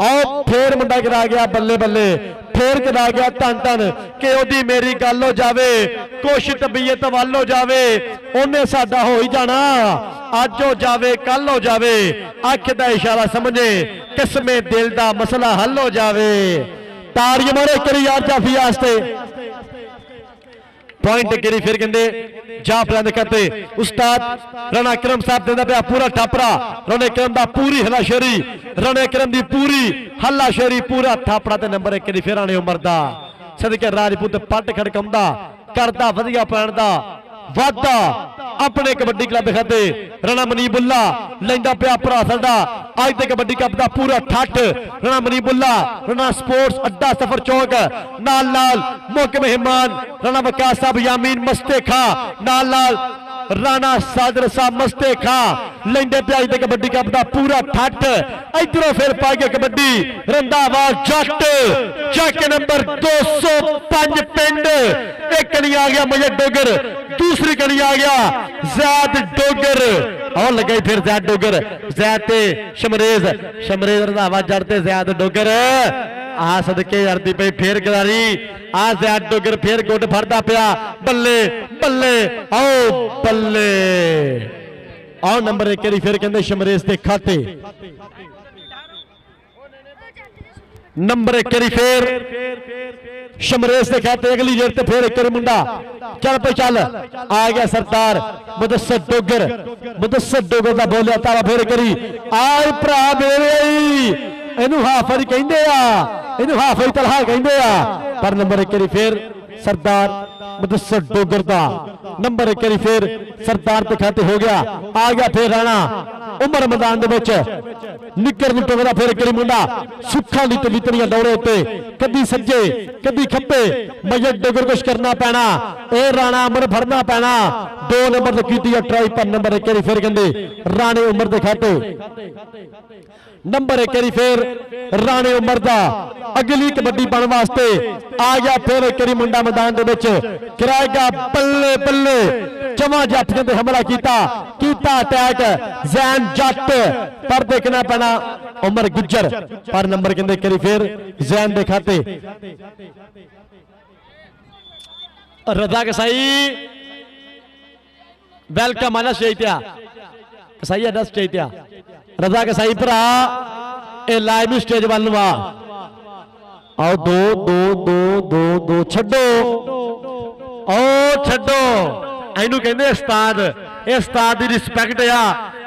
ਆਓ ਫੇਰ ਮੁੰਡਾ ਕਰਾ ਗਿਆ ਬੱਲੇ ਬੱਲੇ, ਫੇਰ ਕਰਾ ਗਿਆ ਧੰਨ ਧੰਨ ਕਿ ਉਹਦੀ ਮੇਰੀ ਗੱਲ ਹੋ ਜਾਵੇ, ਕੁਛ ਤਬੀਅਤ ਵੱਲ ਹੋ ਜਾਵੇ, ਉਹਨੇ ਸਾਡਾ ਹੋ ਹੀ ਜਾਣਾ, ਅੱਜ ਹੋ ਜਾਵੇ ਕੱਲ ਹੋ ਜਾਵੇ, ਅੱਖ ਦਾ ਇਸ਼ਾਰਾ ਸਮਝੇ, ਕਿਸਮੇ ਦਿਲ ਦਾ ਮਸਲਾ ਹੱਲ ਹੋ ਜਾਵੇ। ਤਾੜੀਆਂ ਮਾਰੋ ਕਰੀ ਯਾਰ ਜਾਫੀ ਵਾਸਤੇ। पॉइंट गिरी फिर कहते जाफर दे कहते उस्ताद राणा करम साहब देंदा पिया पूरा टापरा, राणा करम दा पूरी हलाशेरी, राणा करम दी पूरी हलाशेरी, पूरा टापरा ते नंबर 1 दी फिर आने उमर दा सदके राजपूत पट खड़काउंदा करदा वधिया पैण दा वादा अपने कबड्डी क्लब खाते राणा मनीबुल्ला लैंदा पिया भरा साडा अज तक कबड्डी कप दा पूरा ठठ राणा मनीबुल्ला राणा स्पोर्ट्स अड्डा सफर चौक नाल नाल मुख्य मेहमान राणा वकास साहब यामीन मस्ते खा नाल नाल राणा सादर साहब मस्ते खा लैंदे पिया अज तक कबड्डी कप दा पूरा ठठ। इधरों फिर पाई गई कबड्डी रंधावा जट चक नंबर 205 पिंड, एक कनी आ गया मजद डोगर, दूसरी कनी आ गया जैद डोगर और लगे फिर जैद डोगर, जैद ते शमरेज, शमरेज रंधावा जट ते जैद डोगर आ सदके जरती पई फिर गिरारी आ जैद डोगर फिर गुट फड़दा पिया बल्ले बल्ले आओ बल्ले आओ नंबर 1 फिर कहते शमरेज के खाते नंबर 1 फिर शमरेज के खाते अगली जेर ते फिर एक मुंडा चल पे चल आ गया सरदार मुदस्सर डोगर का बोलिया तावा फिर करी आए भरा मेरे इनू हाफज कहते इनू हाफज तलहा कहते पर नंबर 1 फिर सरदार मुदस्सर डोगर का नंबर 1 फिर सरदार के खाते हो गया आ गया फिर राणा उमर मैदान दे विच निकर निकलदा फिर एक मुंडा सुखा लित लितनियां दौड़े उत्ते कदी सज्जे कदी खब्बे मजद डोगर कुछ करना पैना ए राणा उमर फड़ना पैना 2 नंबर ते कीती ट्राई पर नंबर 1 फिर कहंदे राणे उमर दे खाते नंबर 1 फिर राणे उमर दा अगली कबड्डी पाने वास्ते आ गया फिर एक मुंडा मैदान दे विच कराएगा बल्ले बल्ले चवा जाफियां ते हमला कीता अटैक जैन जट पर देखना पैना उमर गुज्जर पर नंबर कहंदे करी फिर जैन दे खाते रजा कसाई वेलकम आना स्टेज ते कसाई अड्डा स्टेज ते रजा कसाई भरा ए लाइव स्टेज वाल वा आओ दो दो दो दो दो छड्डो आओ छड्डो इनू कहंदे उस्ताद ए उस्ताद दी रिस्पेक्ट आ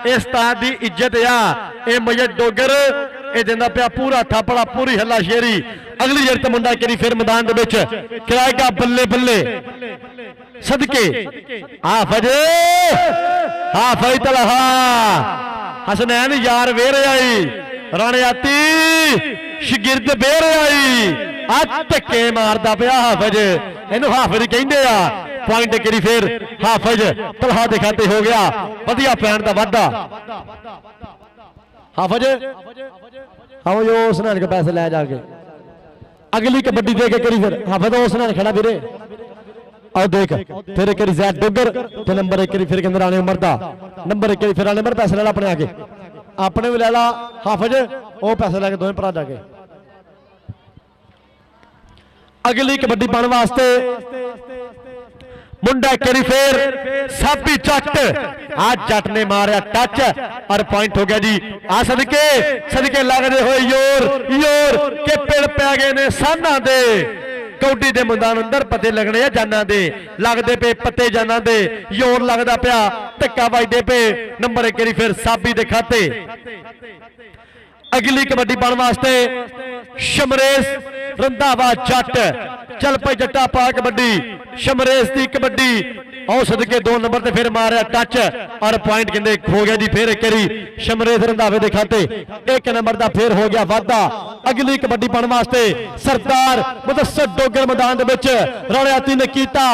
ए उस्ताद दी इज्जत आ ए मजद डोगर ए देंदा पिया पूरा थापड़ा पूरी हलाशेरी अगली जड़ ते मुंडा करी फिर मैदान दे विच कराएगा बल्ले बल्ले सदके हाफज तलहा हसनैन यार वेर आई राणे आती शगिर्द बेर आई आ धक्के मारदा पिया हाफज इनू हाफज कहंदे आ पॉइंट करी फिर हाफज तलहा दे खाते हो गया वधिया पैण दा वाधा हाफज आओ जो उसने के पैसे ले जाके अगली कबड्डी दे के करी फिर हाफज उसने खड़ा फिरे आओ देख फिर करी जैद डोगर ते नंबर 1 फिर कहंदे राणे उमर दा नंबर 1 फिर राणे उमर पैसे ले ला अपने आके अपने भी ले ला हाफज वो पैसे लैके दोवें भरा जाके अगली कबड्डी पाने वास्ते मुंडा करी फिर साबी जट आज जट ने मारा टच और पॉइंट हो गया जी आ सदके लगते हुए योर के पिड़ पै गए ने साना दे कौडी दे मैदान अंदर पते लगने आ जाना दे लगते पे पत्ते जाना दे योर लगता पिया धक्का वजदे पे नंबर 1 फिर साबी दे खाते अगली कबड्डी पाने वास्ते शमरेश रंधावा जट चल पे जट्टा पा कबड्डी शमरेश की कबड्डी और सदके 2 नंबर ते फिर मारा टच और पॉइंट कहते हो गया जी फिर एक शमरेश रंधावे के खाते 1 नंबर का फिर हो गया वाधा अगली कबड्डी पाने वास्ते सरदार मुदस्सर डोगर मैदान दे विच रणआती ने कीता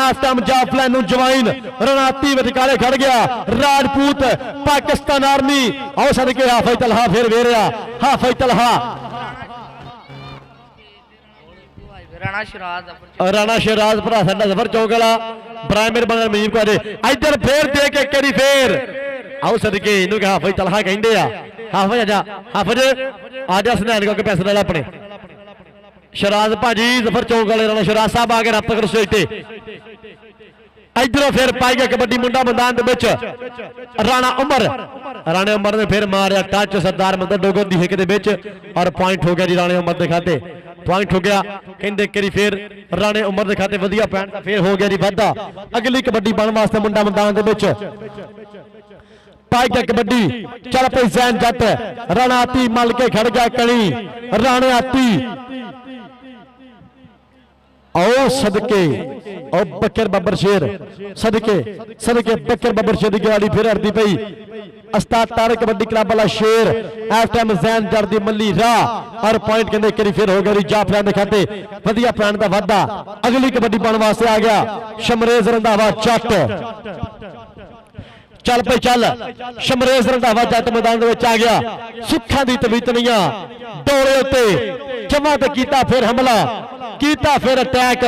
इस टाइम जाफर नूं ज्वाइन रणआती विचकारे खड़ गया राजपूत पाकिस्तान आर्मी और सदके हाफज तलहा फिर वेरिया हाफज तलहा राणा शराज भरा साडा जफर चौक वाला ब्राह्मण बना मीर को इधर फिर दे के करी फिर आओ सदके इनू हाफज तलहा कहंदे आ ਹਾਫਿਜ਼ ਆਜਾ ਸਨੈਨ ਕੋ ਕੇ ਪੈਸੇ ਲੈ ਲੈ ਆਪਣੇ ਸ਼ਰਾਜ਼ ਭਾਜੀ ਜ਼ਫਰ ਚੌਕ ਵਾਲੇ ਰਾਣਾ ਸ਼ਰਾਜ਼ ਸਾਹਿਬ ਆ ਕੇ ਰੱਬ ਕਰੋ ਸਟੇਜ ਤੇ ਇਧਰੋਂ ਫਿਰ ਪਾਈ ਗਿਆ ਕਬੱਡੀ ਮੁੰਡਾ ਮੈਦਾਨ ਦੇ ਵਿੱਚ ਰਾਣਾ ਉਮਰ ਨੇ ਫਿਰ ਮਾਰਿਆ ਟੱਚ ਸਰਦਾਰ ਮਦਨ ਡੋਗਰ ਦੀ ਹਿੱਕ ਦੇ ਵਿੱਚ ਔਰ ਪੁਆਇੰਟ ਹੋ ਗਿਆ ਜੀ ਰਾਣੇ ਉਮਰ ਦੇ ਖਾਤੇ ਪੁਆਇੰਟ ਹੋ ਗਿਆ ਕਹਿੰਦੇ ਕਰੀ ਫਿਰ ਰਾਣੇ ਉਮਰ ਦੇ ਖਾਤੇ ਵਧੀਆ ਪੁਆਇੰਟ ਦਾ ਫੇਰ ਹੋ ਗਿਆ ਜੀ ਵਾਧਾ ਅਗਲੀ ਕਬੱਡੀ ਬਣਨ ਵਾਸਤੇ ਮੁੰਡਾ ਮੈਦਾਨ ਦੇ ਵਿੱਚ ਪਾਈ ਗਿਆ ਕਬੱਡੀ ਚੱਲ ਪਈ ਜ਼ੈਨ ਜੱਟ ਰਾਣਾ ਆਤੀ ਮਲ ਕੇ ਖੜ ਗਿਆ ਕਣੀ ਰਾਣੇ ਆਤੀ आओ सदके और बकर बब्बर शेर सदके बकर बब्बर शेर की गाड़ी फिर हरदी पई उस्ताद तारक कबड्डी क्लब वाला शेर इस टाइम जैन जर्दी मल्ली राह और पॉइंट कहते करी फिर हो गया जाफरिया के खाते वधिया पॉइंट का वाधा अगली कबड्डी पाने वास्ते आ गया शमरेज रंधावा जट चल पे चल शमरेज रंधावा जट मैदान आ गया सुखा दी तबीतनियां दौड़े उत्ते जमा ते कीता फिर हमला कीता फिर अटैक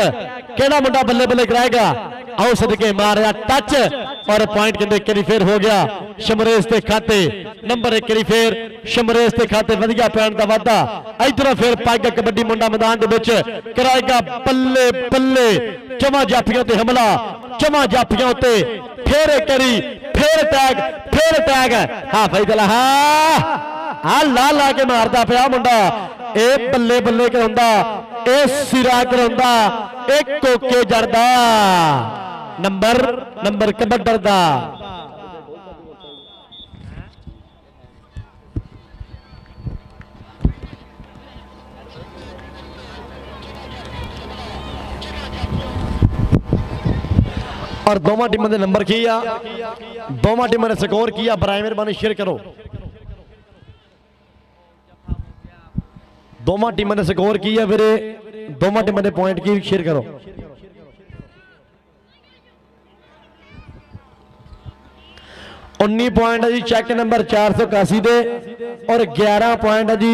केड़ा मुंडा बल्ले बल्ले कराएगा आओ सदके मारिया टच और पॉइंट कहते करी फिर हो गया शमरेज के खाते नंबर 1 करी फिर शमरेज के खाते वधिया पॉइंट का वाधा इधरों फिर पाएगा कबड्डी मुंडा मैदान दे विच कराएगा बल्ले बल्ले जमा जाफियों ते हमला जमा जाफियों ते फिर करी फिर अटैक हाँ भाई चला हाँ ला के मारता पिया मुंडा ए बल्ले बल्ले कराउंदा ए सिरा कराउंदा ए कोके जड़दा नंबर कबड्डर दा और दोवां टीमां दे नंबर की आ दोवां टीमां ने स्कोर की आ बराए मेहरबानी शेयर करो दोवां टीमां ने स्कोर की है फिर दोवां टीमां ने पॉइंट की शेयर करो पॉइंट है जी चेक नंबर 481 दे और 11 पॉइंट है जी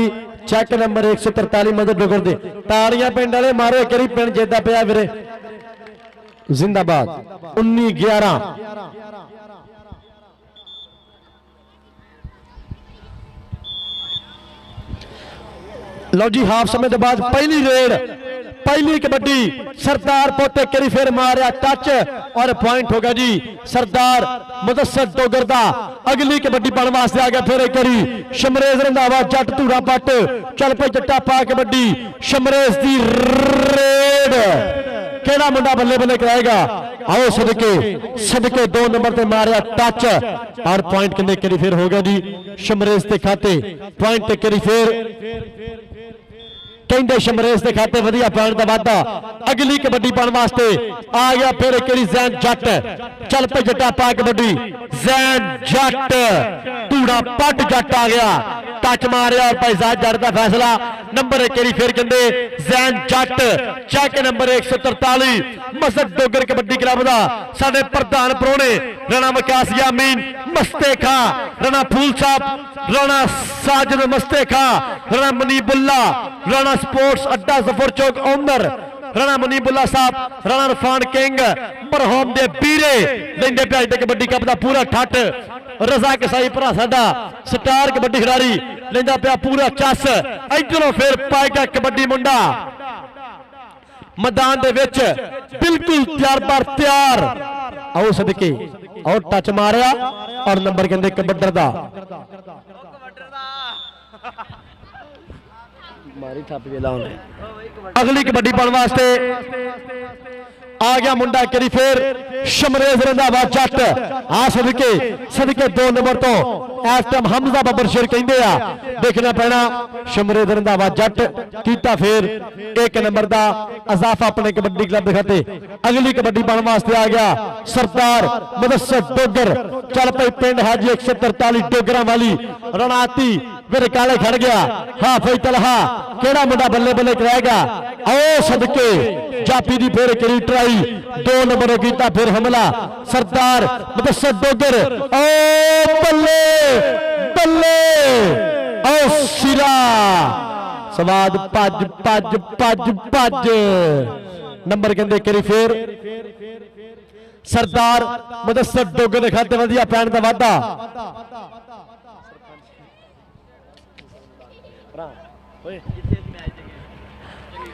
चेक नंबर 143 मदद डोगर दे तालियां पिंड वाले मारो करी पिंड जेदा पिया फिर जिंदाबाद 19-11 लो जी हाफ समय के बाद पहली रेड पहली कबड्डी सरदार पोते करी फिर मारिया टच और पॉइंट होगा जी सरदार मुदस्सर डोगर दा अगली कबड्डी पाने वास्ते आ गया फिर करी शमरेज रंधावा जट धूड़ा पट चल पे जट्टा पा कबड्डी शमरेज दी रेड केड़ा मुंडा बल्ले बल्ले कराएगा आओ सदके 2 नंबर पे मारिया टच और पॉइंट कितने करी फिर होगा जी शमरेज के खाते पॉइंट करी फिर कहते शमरेज के खाते वधिया पॉइंट का वाधा अगली कबड्डी पाने वास्ते आ गया फिर केड़ी जैन जट चल पे जट्टा पा कबड्डी जैन जट धूड़ा पट जट आ गया टच मारिया और भाईजाद जट का फैसला नंबर 1 केड़ी फिर कहते जैन जट चेक नंबर 143 मसद डोगर कबड्डी क्लब का साडे प्रधान प्रोने राणा विकास यामीन मस्ते खा राणा फूल साहब राणा साजिद मस्ते खा राणा मनीबुल्ला राणा स्पोर्ट्स अड्डा जफर चौक ओनर राणा मनीबुल्ला साहब राणा रफान किंग बरहोम दे बीरे लेंदे प्याज दे कबड्डी कप दा पूरा ठट रजा कसाई भरा साडा स्टार कबड्डी खिडारी लेंदा पिया पूरा चस इधरों फिर पाएगा कबड्डी मुंडा मैदान दे विच बिल्कुल तैयार आओ सदके और टच मारिया और नंबर कहंदे कबड्डर दा मारी ठप जेला अगली कबड्डी पाने वास्ते आ गया मुंडा करी फिर शमरेज रंधावा जट आ सदके 2 नंबर तो इस टाइम हमजा बब्बर शेर कहंदे आ देखना पैना शमरेज रंधावा जट कीता फिर 1 नंबर दा इजाफा अपने कबड्डी क्लब खाते अगली कबड्डी पाने वास्ते आ गया सरदार मुदस्सर डोगर चल पे पिंड हाजी 143 डोगरा वाली रणाती फिर काले खड़ गया हाँ फिर तलहा केड़ा मुंडा बल्ले बल्ले कराएगा आओ सदके जापी दी फिर करी ट्राई 2 नंबर कीता फिर हमला सरदार मुदस्सर डोगर ओ बल्ले बल्ले ओ सिरा सवाद भज भज भज भज नंबर कहते करी फिर सरदार मुदस्सर डोगर के खाते वधिया पैन का वाधा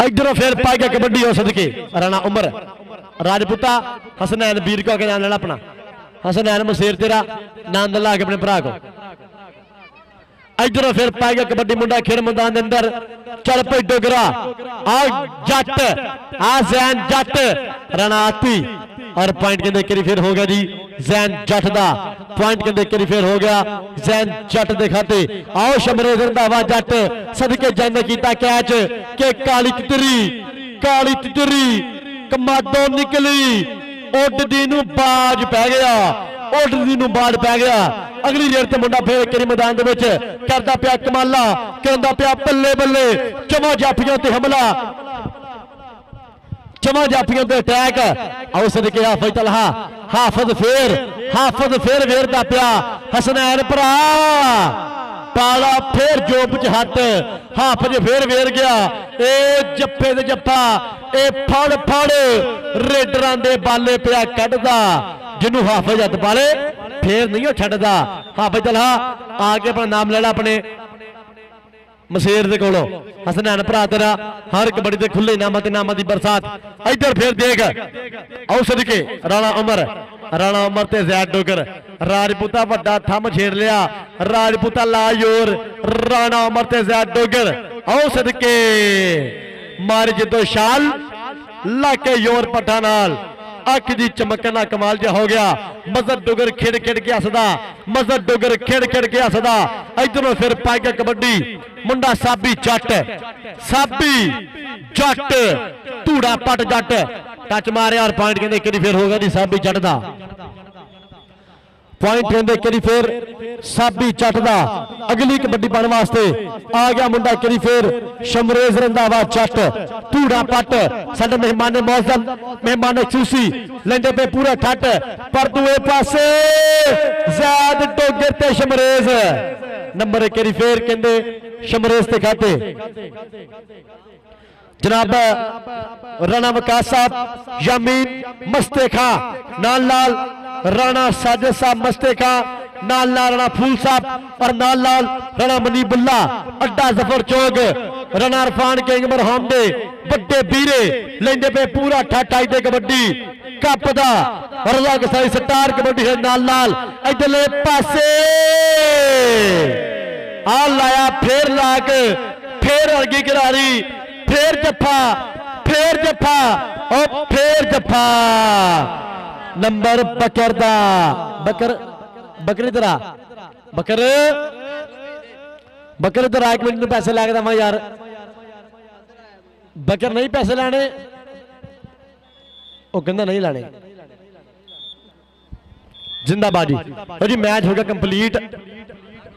इधरों फिर पा गया कबड्डी हो सदके राणा उमर राजपूता हसनैन वीर को के नाम लेना अपना हसनैन मसेर तेरा नाम ला के अपने भरा को इधरों फिर पा गया कबड्डी मुंडा खेल मैदान के अंदर चल पई डोगरा आ जट आ जैन जट राणा आती और पॉइंट कहते करी फिर हो गया जी जैन जट दा पॉइंट कहते करी फिर हो गया जैन जट दे खाते आओ शमरे रंधावा जट सदके जैन ने कीता कैच के काली तितरी कमादों निकली उडदी नूं बाज पै गया उडदी नूं बाज पै गया अगली रेड ते मुंडा फिर करी मैदान दे विच करदा पिया कमाला करदा पिया बल्ले बल्ले चवा जाफियां ते हमला चवा जाफियां ते अटैक आओ सदके हाफिज तलहा हाफिज फिर वेरदा पिया हसनैन भरा पाला फिर जोब च हट हाफिज फिर वेर गया ए जप्फे ते जप्फा ए फड़ रेडरां दे बाले पिया कढदा जिन्हों हाफिज हथ पाले फिर नहीं छड्डदा हाफिज तलहा आके अपना नाम लेना अपने मसेर दे कोलों हसनैन भरा तेरा हर कबड्डी दे खुले इनामां ते इनामां दी बरसात इधर फिर देख आओ सदके राणा उमर ते ज़ैद डोगर राजपूता वड्डा थम छेड़ लिया राजपूता ला जोर राणा उमर ते ज़ैद डोगर आओ सदके मारी जिद्दो शाल लाके जोर पट्टा नाल अख दी चमकना कमाल जा हो गया मजहर डुगर खेड़ के हसदा मजहर डुगर खेड़ के हसदा इधरों फिर पा गया कबड्डी मुंडा साबी जट धूड़ा पट जट टच मारे और पॉइंट कहते करी फिर होगा जी साबी जट दा पॉइंट कहते करी फिर साबी जट दा अगली कबड्डी पाने वास्ते आ गया मुंडा करी फिर शमरेज रंधावा जट धूड़ा पट साडे मेहमान मौजम मेहमान चूसी लेंदे पे पूरा ठट पर दूए पासे ज़ैद डोगर ते शमरेज नंबर करी फिर कहते शमरेज ते खाते जनाब राणा वकास साहब यामीन मस्ते खां नाल नाल राणा साजिद साहब मस्ते खां नाल नाल राणा फूल साहब और नाल नाल राणा मनीबुल्ला अड्डा जफर चौक राणा इरफान किंग हमदे बड़े बीरे लेंदे पे पूरा ठट आई दे कबड्डी कप दा रजा कसाई स्टार कबड्डी है नाल नाल इधरले पासे आ लाया फिर लाक फिर अड़गी गिरारी फिर जफा और फिर जफा नंबर बकर दा बकरी तरह बकर इधर एक मिनट पैसे लैके देव यार बकर नहीं पैसे लैने वो कहता नहीं लैने जिंदाबाद जी मैच हो गया कंप्लीट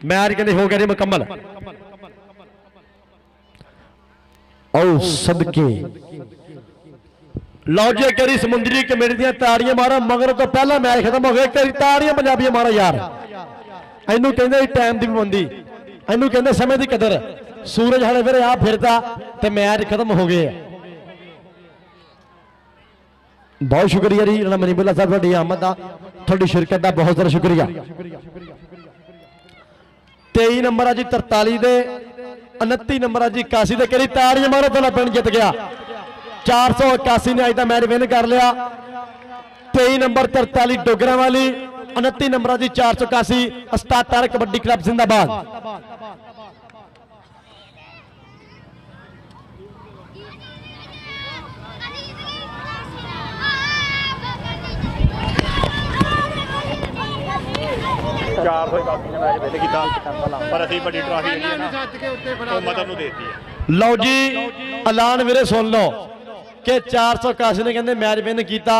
मैच कहते हो गया जी मुकम्मल आओ सदके लो जी करी समुद्री कमेटी दी ताड़ियां मारो मगर तो पहला मैच खत्म हो गया करी ताड़ियां पंजाबी मारो यार इनू कहते टाइम की पाबंदी इनू कहते समय की कदर सूरज हले फिर आ फिरता तो मैच खत्म हो गए बहुत शुक्रिया जी राणा मनीबुल्ला साहब थोड़ी आमद का थोड़ी शिरकत का बहुत सारा शुक्रिया 23 नंबर जी 43 दे 29 नंबर जी 81 दे करी ताड़ियां मारो तो पिंड जित गया 481 ने अज का मैच विन कर लिया 23 नंबर 43 डोगरा वाली 29 नंबर जी 481 77 कबड्डी क्लब जिंदाबाद चार सौ ने मैच विन किया पर असीं बड़ी ट्राफी जी है ना मदद नूं देती है लो जी ऐलान वीरे सुन लो कि 481 ने कहते मैच विन किया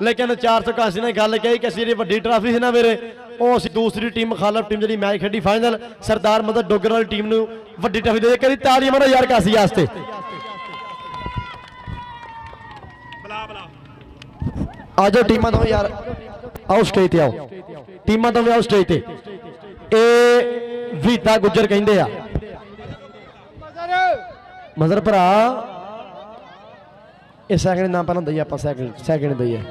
लेकिन 481 ने गल कही कि असीं वड्डी ट्राफी सी ना वीरे वो असीं दूसरी टीम खालफ टीम जी मैच खेडी फाइनल सरदार मदद डोगर वाली टीम नूं वड्डी ट्राफी दे करी ताड़ियां मारो यार 81 वास्ते आ जाओ टीमां दो यार आओ स्टेज ते आओ टीमां दो आओ स्टेज ते ए वीता गुजर कहंदे आ मजर भरा ये सैकंड नाम पहला दईए आप सैकंड दईए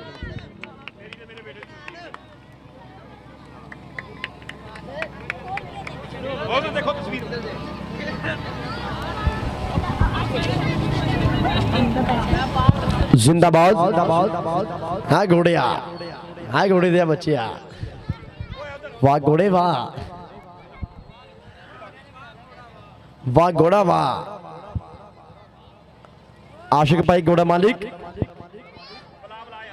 देखो तस्वीर जिंदाबाद हाँ घोड़िया हाँ घोड़े दिया बच्चिया वाह घोड़े वाह वाह घोड़ा वाह आशिक भाई घोड़ा मालिक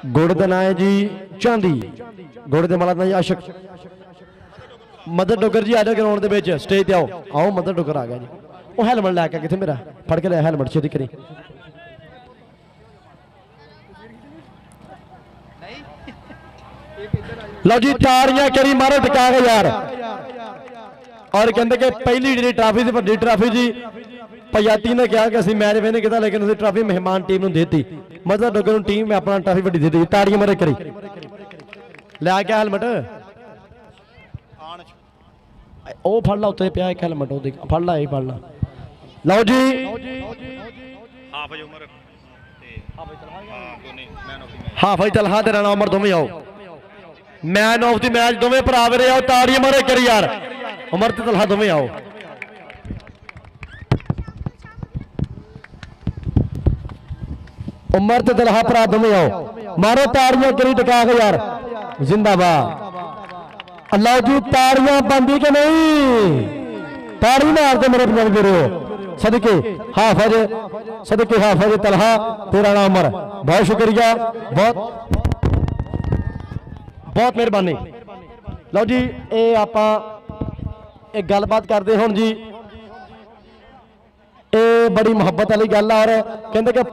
घोड़े का नाम है जी चांदी घोड़े के मालिक नाम जी आशिक मदर डोगर जी आ जाओ ग्राउंड के ਵਿੱਚ स्टेज ਤੇ आओ आओ मदर डोगर आ गया जी ਉਹ ਹੈਲਮਟ ਲੈ ਕੇ ਕਿੱਥੇ ਮੇਰਾ ਫੜ ਕੇ ਲੈ ਹੈਲਮਟ ਛੇਤੀ ਕਰੀ लो जी ताड़ियां करी मारो टिका के यार और कहते कि पहली जी ट्राफी सी वड्डी ट्राफी जी पंजाती ने कहा कि असं मैच वेने किया लेकिन उस ट्राफी मेहमान टीम ने देती मतलब डोगर टीम में अपना ट्राफी वड्डी दे दी ताड़ियां मारो करी लै क्या हेलमेट ओ फड़ ला उत्ते पिया एक हेलमेट ओ देख फड़ ला फड़ ला लो जी हाफिज तलहा ते राणा उमर दोवें आओ मैन ऑफ द मैच दोवें भरा मेरे आओ ताड़ियां मारो करी यार उमर ते तलहा दोवें आओ उमर ते तलहा भरा दोवें आओ मारो ताड़ियां करी टिका के यार जिंदाबाद अल्लाह जी ताड़ियां बंदी के नहीं ताड़ी मारते मेरे पंजाबी वीरो सदके हाफिज तलहा ते राणा उमर बहुत शुक्रिया बहुत बहुत मेहरबानी लो जी ये आप एक गलबात करते हुण जी ये बड़ी मुहब्बत वाली गल और कहते कि